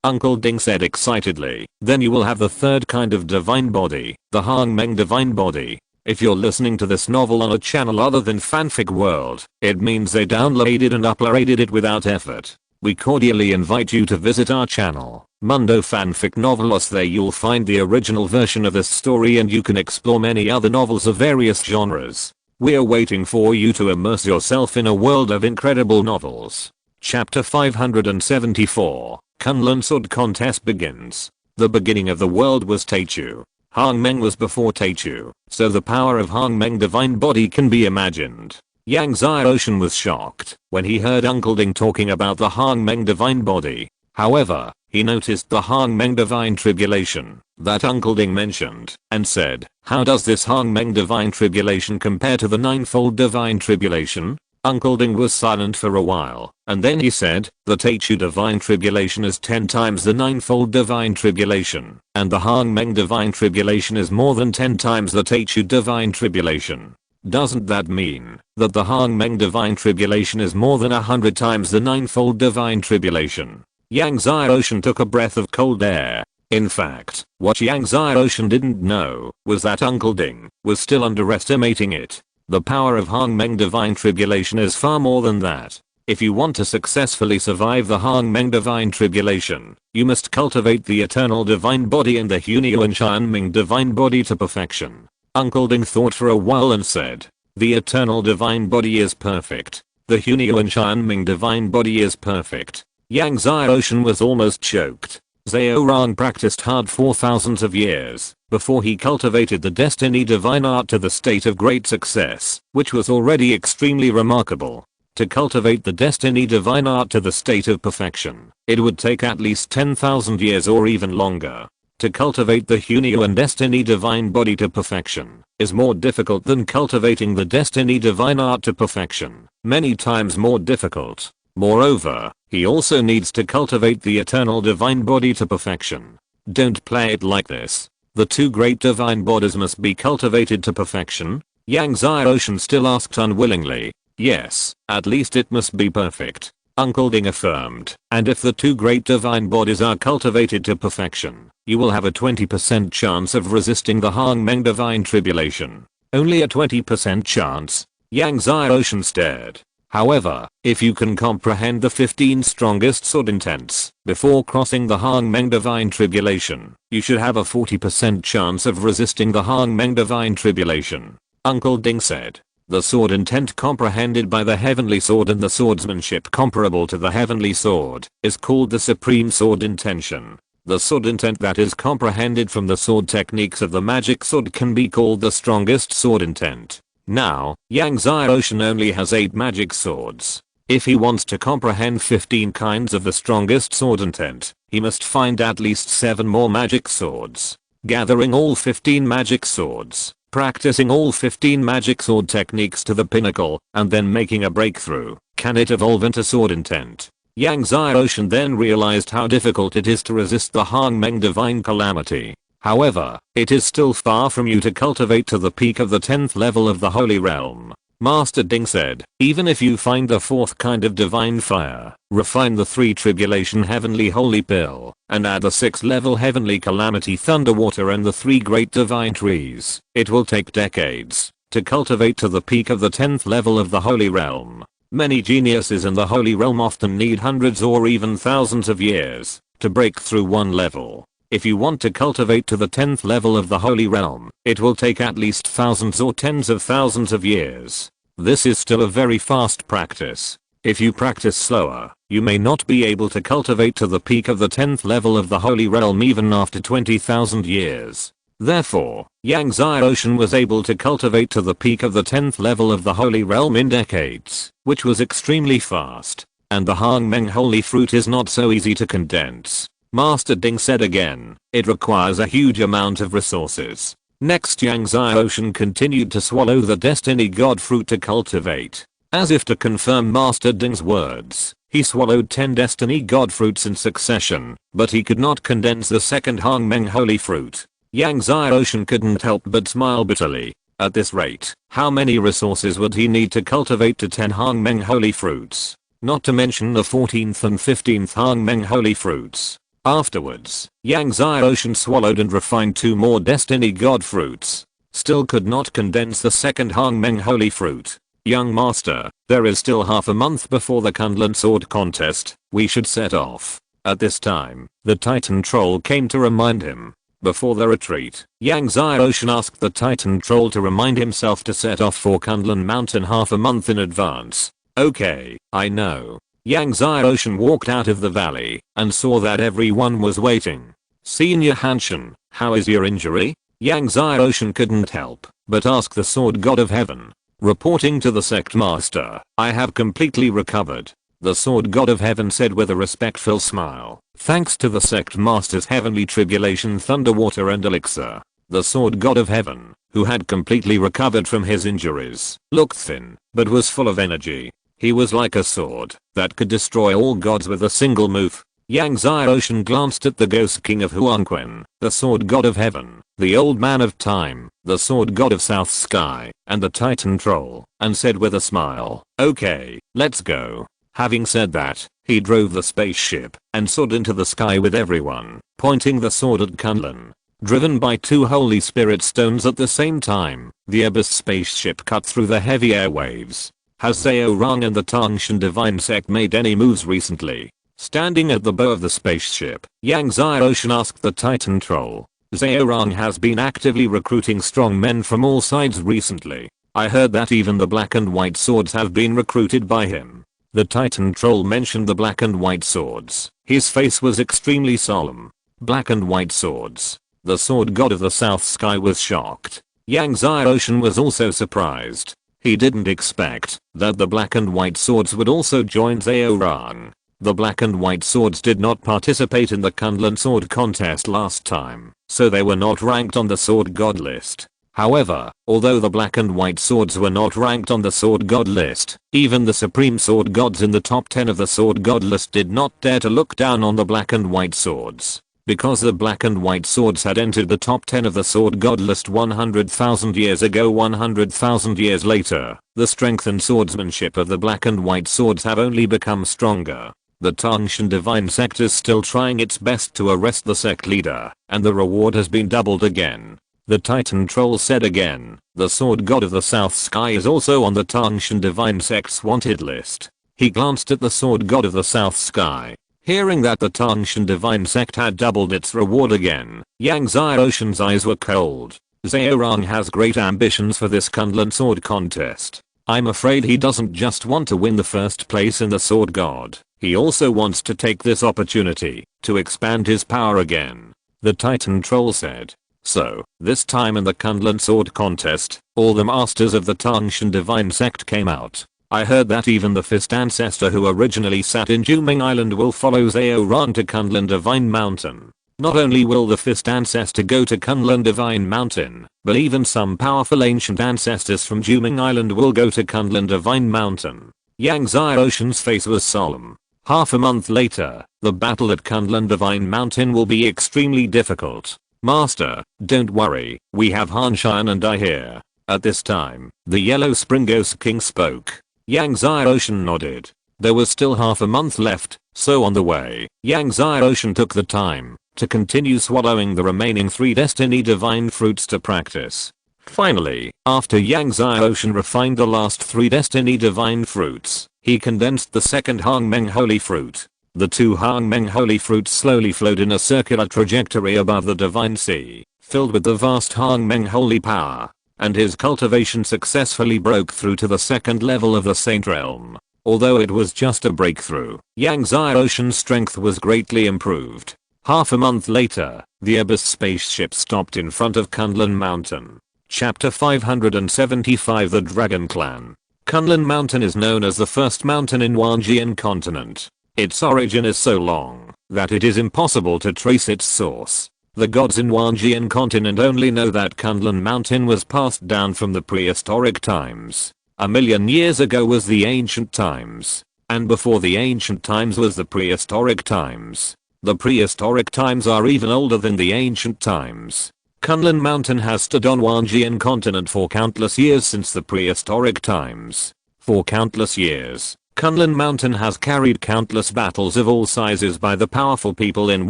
Uncle Ding said excitedly, then you will have the third kind of divine body, the Hang Meng divine body. If you're listening to this novel on a channel other than Fanfic World, it means they downloaded and uploaded it without effort. We cordially invite you to visit our channel, Mundo Fanfic Novelos. There you'll find the original version of this story and you can explore many other novels of various genres. We're waiting for you to immerse yourself in a world of incredible novels. Chapter 574, Kunlun Sword Contest begins. The beginning of the world was Teichu. Hang Meng was before Teichu, so the power of Hang Meng divine body can be imagined. Yang Zai Ocean was shocked when he heard Uncle Ding talking about the Hang Meng divine body. However, he noticed the Hang Meng divine tribulation that Uncle Ding mentioned and said, how does this Hang Meng divine tribulation compare to the ninefold divine tribulation? Uncle Ding was silent for a while, and then he said, the Teichu Divine Tribulation is 10 times the ninefold Divine Tribulation, and the Hangmeng Divine Tribulation is more than 10 times the Teichu Divine Tribulation. Doesn't that mean that the Hangmeng Divine Tribulation is more than 100 times the ninefold Divine Tribulation? Yang Xiaoshan took a breath of cold air. In fact, what Yang Xiaoshan didn't know was that Uncle Ding was still underestimating it. The power of Hangmeng Divine Tribulation is far more than that. If you want to successfully survive the Hangmeng Divine Tribulation, you must cultivate the Eternal Divine Body and the Hunyuan Xianming Divine Body to perfection. Uncle Ding thought for a while and said, the Eternal Divine Body is perfect. The Hunyuan Xianming Divine Body is perfect. Yang Xiaoshan was almost choked. Zhao Rang practiced hard for thousands of years before he cultivated the Destiny Divine Art to the state of great success, which was already extremely remarkable. To cultivate the Destiny Divine Art to the state of perfection, it would take at least 10,000 years or even longer. To cultivate the Hunyuan Destiny Divine Body to perfection is more difficult than cultivating the Destiny Divine Art to perfection, many times more difficult. Moreover, he also needs to cultivate the Eternal Divine Body to perfection. Don't play it like this. The two great divine bodies must be cultivated to perfection. Yang Xiaoshan still asked unwillingly. Yes, at least it must be perfect. Uncle Ding affirmed. And if the two great divine bodies are cultivated to perfection, you will have a 20% chance of resisting the Hangmeng Divine Tribulation. Only a 20% chance? Yang Xiaoshan stared. However, if you can comprehend the 15 strongest sword intents before crossing the Hangmeng Divine Tribulation, you should have a 40% chance of resisting the Hangmeng Divine Tribulation. Uncle Ding said. The sword intent comprehended by the heavenly sword and the swordsmanship comparable to the heavenly sword is called the supreme sword intention. The sword intent that is comprehended from the sword techniques of the magic sword can be called the strongest sword intent. Now, Yang Xiaoshan only has 8 magic swords. If he wants to comprehend 15 kinds of the strongest sword intent, he must find at least 7 more magic swords. Gathering all 15 magic swords, practicing all 15 magic sword techniques to the pinnacle, and then making a breakthrough, can it evolve into sword intent? Yang Xiaoshan then realized how difficult it is to resist the Hangmeng Divine Calamity. However, it is still far from you to cultivate to the peak of the 10th level of the Holy Realm. Master Ding said, even if you find the 4th kind of divine fire, refine the 3 tribulation heavenly holy pill, and add the 6th level heavenly calamity thunder water and the 3 great divine trees, it will take decades to cultivate to the peak of the 10th level of the Holy Realm. Many geniuses in the Holy Realm often need hundreds or even thousands of years to break through one level. If you want to cultivate to the 10th level of the Holy Realm, it will take at least thousands or tens of thousands of years. This is still a very fast practice. If you practice slower, you may not be able to cultivate to the peak of the 10th level of the Holy Realm even after 20,000 years. Therefore, Yang Xiaoshan was able to cultivate to the peak of the 10th level of the Holy Realm in decades, which was extremely fast. And the Hangmeng Holy Fruit is not so easy to condense. Master Ding said again, it requires a huge amount of resources. Next, Yang Xiaoshan continued to swallow the Destiny God Fruit to cultivate. As if to confirm Master Ding's words, he swallowed 10 Destiny God Fruits in succession, but he could not condense the second Hangmeng Holy Fruit. Yang Xiaoshan couldn't help but smile bitterly. At this rate, how many resources would he need to cultivate to 10 Hangmeng Holy Fruits? Not to mention the 14th and 15th Hangmeng Holy Fruits. Afterwards, Yang Xiaoshan swallowed and refined 2 more Destiny God Fruits. Still could not condense the second Hangmeng Holy Fruit. Young Master, there is still half a month before the Kunlun Sword Contest. We should set off. At this time, the Titan Troll came to remind him. Before the retreat, Yang Xiaoshan asked the Titan Troll to remind himself to set off for Kunlun Mountain half a month in advance. Okay, I know. Yang Xiaoshan walked out of the valley and saw that everyone was waiting. Senior Hanshin, how is your injury? Yang Xiaoshan couldn't help but ask the Sword God of Heaven. Reporting to the Sect Master, I have completely recovered. The Sword God of Heaven said with a respectful smile, thanks to the Sect Master's heavenly tribulation thunder water and elixir. the sword god of heaven, who had completely recovered from his injuries, looked thin, but was full of energy. He was like a sword that could destroy all gods with a single move. Yang Xiaoshan glanced at the ghost king of Huangquan, the sword god of heaven, the old man of time, the sword god of south sky, and the titan troll, and said with a smile, "Okay, let's go." Having said that, he drove the spaceship and soared into the sky with everyone, pointing the sword at Kunlun. Driven by 2 holy spirit stones at the same time, the Abyss spaceship cut through the heavy airwaves. Has Zhao Rang and the Tangshan divine sect made any moves recently? Standing at the bow of the spaceship, Yang Xiaoshan asked the Titan troll. Zhao Rang has been actively recruiting strong men from all sides recently. I heard that even the black and white swords have been recruited by him. The Titan troll mentioned the black and white swords. His face was extremely solemn. Black and white swords. The sword god of the south sky was shocked. Yang Xiaoshan was also surprised. He didn't expect that the black and white swords would also join Zhao Rang. The black and white swords did not participate in the Kunlun sword contest last time, so they were not ranked on the sword god list. However, although the black and white swords were not ranked on the sword god list, even the supreme sword gods in the top 10 of the sword god list did not dare to look down on the black and white swords. Because the black and white swords had entered the top 10 of the sword god list 100,000 years ago, 100,000 years later, the strength and swordsmanship of the black and white swords have only become stronger. The Tangshan divine sect is still trying its best to arrest the sect leader, and the reward has been doubled again. The Titan troll said again, the sword god of the south sky is also on the Tangshan divine sect's wanted list. He glanced at the sword god of the south sky. Hearing that the Tangshan divine sect had doubled its reward again, Yang Xiaoshan's eyes were cold. Zhao Rang has great ambitions for this Kunlun sword contest. I'm afraid he doesn't just want to win the first place in the sword god. He also wants to take this opportunity to expand his power again. The Titan troll said. So, this time in the Kunlun sword contest, all the masters of the Tangshan divine sect came out. I heard that even the fifth ancestor who originally sat in Juming Island will follow Zhao Rang to Kunlun Divine Mountain. Not only will the fifth ancestor go to Kunlun Divine Mountain, but even some powerful ancient ancestors from Juming Island will go to Kunlun Divine Mountain. Yang Xiaoshan's face was solemn. Half a month later, the battle at Kunlun Divine Mountain will be extremely difficult. Master, don't worry, we have Hanshan and I here. At this time, the Yellow Spring Ghost King spoke. Yang Xiaoshan nodded. There was still half a month left, so on the way, Yang Xiaoshan took the time to continue swallowing the remaining 3 Destiny Divine Fruits to practice. Finally, after Yang Xiaoshan refined the last 3 Destiny Divine Fruits, he condensed the second Hangmeng Holy Fruit. The 2 Hangmeng Holy Fruits slowly flowed in a circular trajectory above the Divine Sea, filled with the vast Hangmeng Holy Power. And his cultivation successfully broke through to the second level of the Saint Realm. Although it was just a breakthrough, Yang Xiaoshan's strength was greatly improved. Half a month later, the Abyss spaceship stopped in front of Kunlun Mountain. Chapter 575 The Dragon Clan. Kunlun Mountain is known as the first mountain in Wanjian continent. Its origin is so long that it is impossible to trace its source. The gods in Wanjian continent only know that Kunlun Mountain was passed down from the prehistoric times. 1,000,000 years ago was the ancient times. And before the ancient times was the prehistoric times. The prehistoric times are even older than the ancient times. Kunlun Mountain has stood on Wanjian continent for countless years since the prehistoric times. For countless years, Kunlun Mountain has carried countless battles of all sizes by the powerful people in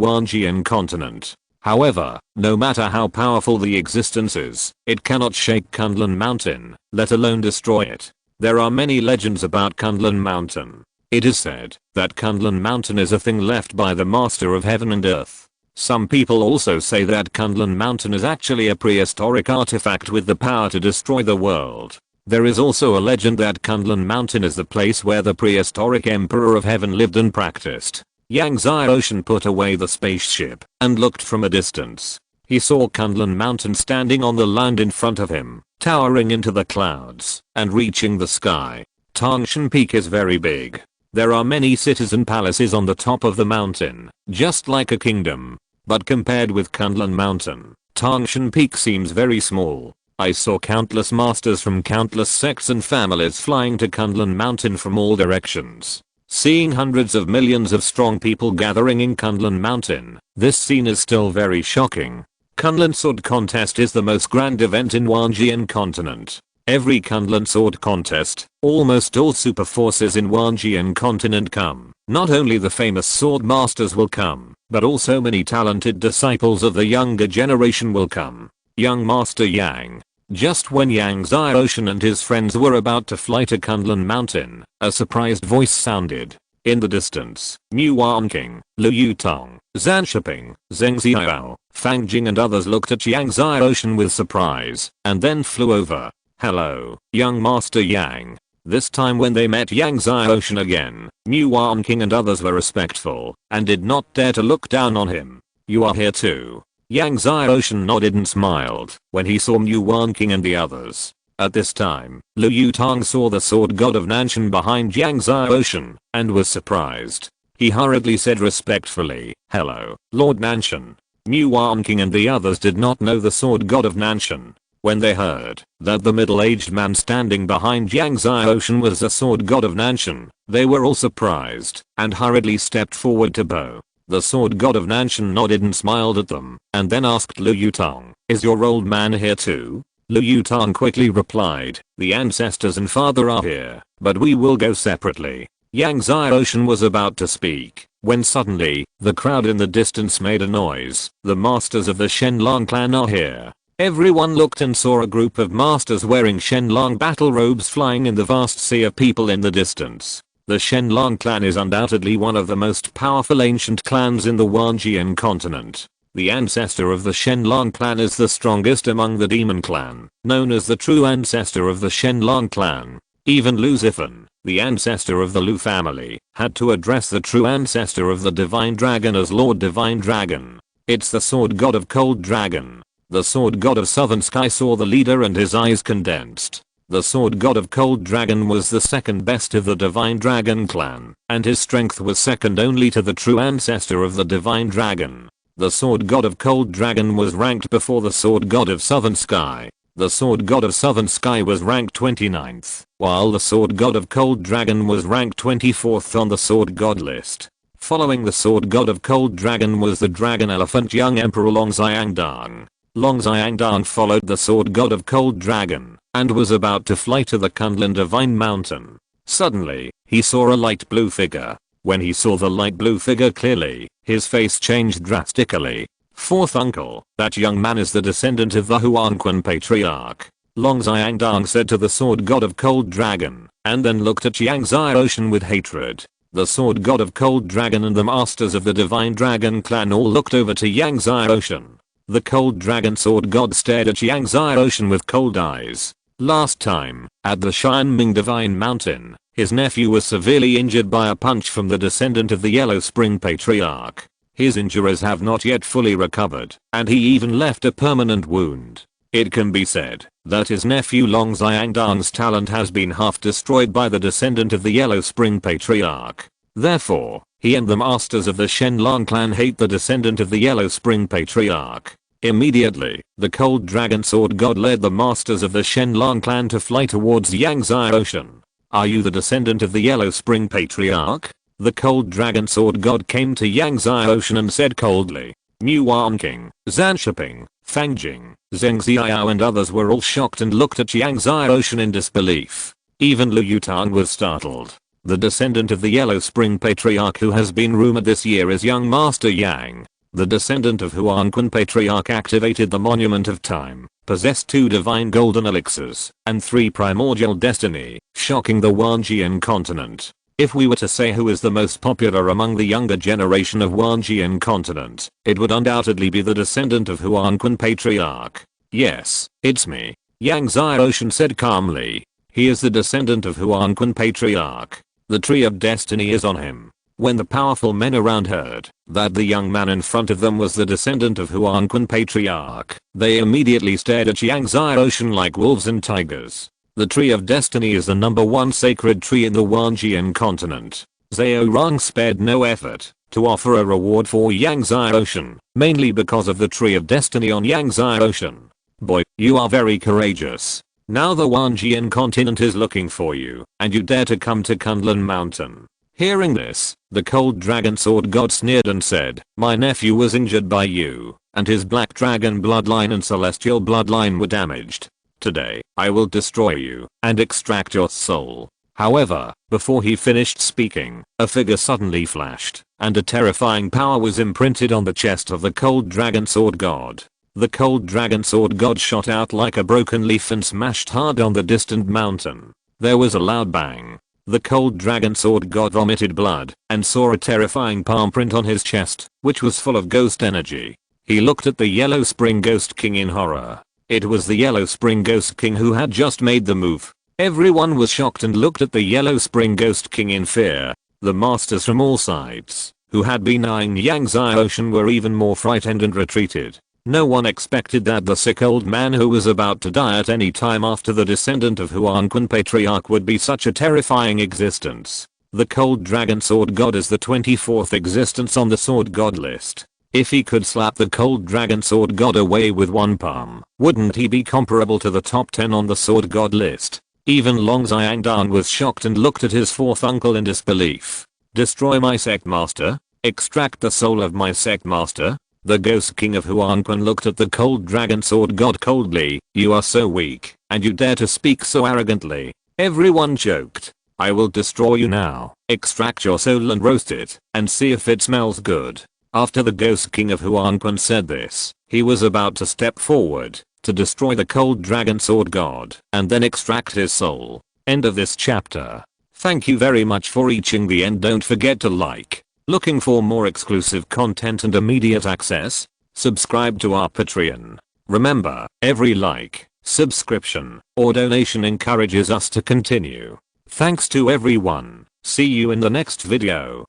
Wanjian continent. However, no matter how powerful the existence is, it cannot shake Kunlun Mountain, let alone destroy it. There are many legends about Kunlun Mountain. It is said that Kunlun Mountain is a thing left by the Master of Heaven and Earth. Some people also say that Kunlun Mountain is actually a prehistoric artifact with the power to destroy the world. There is also a legend that Kunlun Mountain is the place where the prehistoric Emperor of Heaven lived and practiced. Yang Xiaoshan put away the spaceship and looked from a distance. He saw Kunlun Mountain standing on the land in front of him, towering into the clouds and reaching the sky. Tangshan Peak is very big. There are many cities and palaces on the top of the mountain, just like a kingdom. But compared with Kunlun Mountain, Tangshan Peak seems very small. I saw countless masters from countless sects and families flying to Kunlun Mountain from all directions. Seeing hundreds of millions of strong people gathering in Kunlun Mountain, this scene is still very shocking. Kunlun Sword Contest is the most grand event in Wanjian Continent. Every Kunlun Sword Contest, almost all super forces in Wanjian Continent come. Not only the famous sword masters will come, but also many talented disciples of the younger generation will come. Young Master Yang. Just when Yang Xiaoshan and his friends were about to fly to Kunlun Mountain, a surprised voice sounded. In the distance, Mu Wanqing, Lu Yutong, Zhan Shiping, Zheng Xiao, Fang Jing and others looked at Yang Xiaoshan with surprise, and then flew over. Hello, young Master Yang. This time when they met Yang Xiaoshan again, Mu Wanqing and others were respectful, and did not dare to look down on him. You are here too. Yang Xiaoshan nodded and smiled when he saw Mu Wanqing and the others. At this time, Lu Yutong saw the sword god of Nanshan behind Yang Xiaoshan, and was surprised. He hurriedly said respectfully, hello, Lord Nanshan. Mu Wanqing and the others did not know the sword god of Nanshan. When they heard that the middle-aged man standing behind Yang Xiaoshan was the sword god of Nanshan, they were all surprised, and hurriedly stepped forward to bow. The sword god of Nanshan nodded and smiled at them, and then asked Lu Yutong, is your old man here too? Lu Yutong quickly replied, the ancestors and father are here, but we will go separately. Yang Xiaoshan was about to speak, when suddenly, the crowd in the distance made a noise. The masters of the Shenlong clan are here. Everyone looked and saw a group of masters wearing Shenlong battle robes flying in the vast sea of people in the distance. The Shenlong clan is undoubtedly one of the most powerful ancient clans in the Wanjian continent. The ancestor of the Shenlong clan is the strongest among the demon clan, known as the true ancestor of the Shenlong clan. Even Lu Zifan, the ancestor of the Lu family, had to address the true ancestor of the Divine Dragon as Lord Divine Dragon. It's the sword god of Cold Dragon. The sword god of Southern Sky saw the leader and his eyes condensed. The sword god of Cold Dragon was the second best of the Divine Dragon clan, and his strength was second only to the true ancestor of the Divine Dragon. The sword god of Cold Dragon was ranked before the sword god of Southern Sky. The sword god of Southern Sky was ranked 29th, while the sword god of Cold Dragon was ranked 24th on the sword god list. Following the sword god of Cold Dragon was the dragon elephant young Emperor Long Xiangdang. Long Xiangdang followed the sword god of Cold Dragon, and was about to fly to the Kunlun Divine Mountain. Suddenly, he saw a light blue figure. When he saw the light blue figure clearly, his face changed drastically. Fourth uncle, that young man is the descendant of the Huangquan Patriarch. Long Xiangdang said to the sword god of Cold Dragon, and then looked at Yang Xiaoshan with hatred. The sword god of Cold Dragon and the masters of the Divine Dragon clan all looked over to Yang Xiaoshan. The Cold Dragon sword god stared at Yang Xiaoshan with cold eyes. Last time, at the Xianming Divine Mountain, his nephew was severely injured by a punch from the descendant of the Yellow Spring Patriarch. His injuries have not yet fully recovered, and he even left a permanent wound. It can be said that his nephew Long Xiangdang's talent has been half destroyed by the descendant of the Yellow Spring Patriarch. Therefore, he and the masters of the Shenlong clan hate the descendant of the Yellow Spring Patriarch. Immediately, the Cold Dragon sword god led the masters of the Shenlong clan to fly towards Yang Xiaoshan. Are you the descendant of the Yellow Spring Patriarch? The Cold Dragon sword god came to Yang Xiaoshan and said coldly. Mu Wanqing, Zhan Shiping, Fang Jing, Zheng Xiao and others were all shocked and looked at Yang Xiaoshan in disbelief. Even Lu Yutong was startled. The descendant of the Yellow Spring Patriarch who has been rumored this year is young Master Yang. The descendant of Huangquan Patriarch activated the Monument of Time, possessed 2 divine golden elixirs, and 3 primordial destiny, shocking the Wanjian continent. If we were to say who is the most popular among the younger generation of Wanjian continent, it would undoubtedly be the descendant of Huangquan Patriarch. Yes, it's me. Yang Xiaoshan said calmly. He is the descendant of Huangquan Patriarch. The tree of destiny is on him. When the powerful men around heard that the young man in front of them was the descendant of Huangquan Patriarch, they immediately stared at Yang Xiaoshan like wolves and tigers. The tree of destiny is the #1 sacred tree in the Wanjian continent. Zhao Rong spared no effort to offer a reward for Yangtze Ocean, mainly because of the Tree of Destiny on Yangtze Ocean. Boy, you are very courageous. Now the Wanjian continent is looking for you, and you dare to come to Kunlun Mountain. Hearing this, the cold dragon sword god sneered and said, my nephew was injured by you, and his black dragon bloodline and celestial bloodline were damaged. Today, I will destroy you, and extract your soul. However, before he finished speaking, a figure suddenly flashed, and a terrifying power was imprinted on the chest of the cold dragon sword god. The cold dragon sword god shot out like a broken leaf and smashed hard on the distant mountain. There was a loud bang. The cold dragon sword god vomited blood, and saw a terrifying palm print on his chest, which was full of ghost energy. He looked at the Yellow Spring Ghost King in horror. It was the Yellow Spring Ghost King who had just made the move. Everyone was shocked and looked at the Yellow Spring Ghost King in fear. The masters from all sides, who had been eyeing Yangtze Ocean, were even more frightened and retreated. No one expected that the sick old man who was about to die at any time after the descendant of Huanquan Patriarch would be such a terrifying existence. The cold dragon sword god is the 24th existence on the sword god list. If he could slap the cold dragon sword god away with one palm, wouldn't he be comparable to the top 10 on the sword god list? Even Long Xiangdan was shocked and looked at his fourth uncle in disbelief. Destroy my sect master? Extract the soul of my sect master? The Ghost King of Huanquan looked at the cold dragon sword god coldly. You are so weak, and you dare to speak so arrogantly. Everyone choked. I will destroy you now. Extract your soul and roast it, and see if it smells good. After the Ghost King of Huanquan said this, he was about to step forward to destroy the cold dragon sword god and then extract his soul. End of this chapter. Thank you very much for reaching the end. Don't forget to like. Looking for more exclusive content and immediate access? Subscribe to our Patreon. Remember, every like, subscription, or donation encourages us to continue. Thanks to everyone. See you in the next video.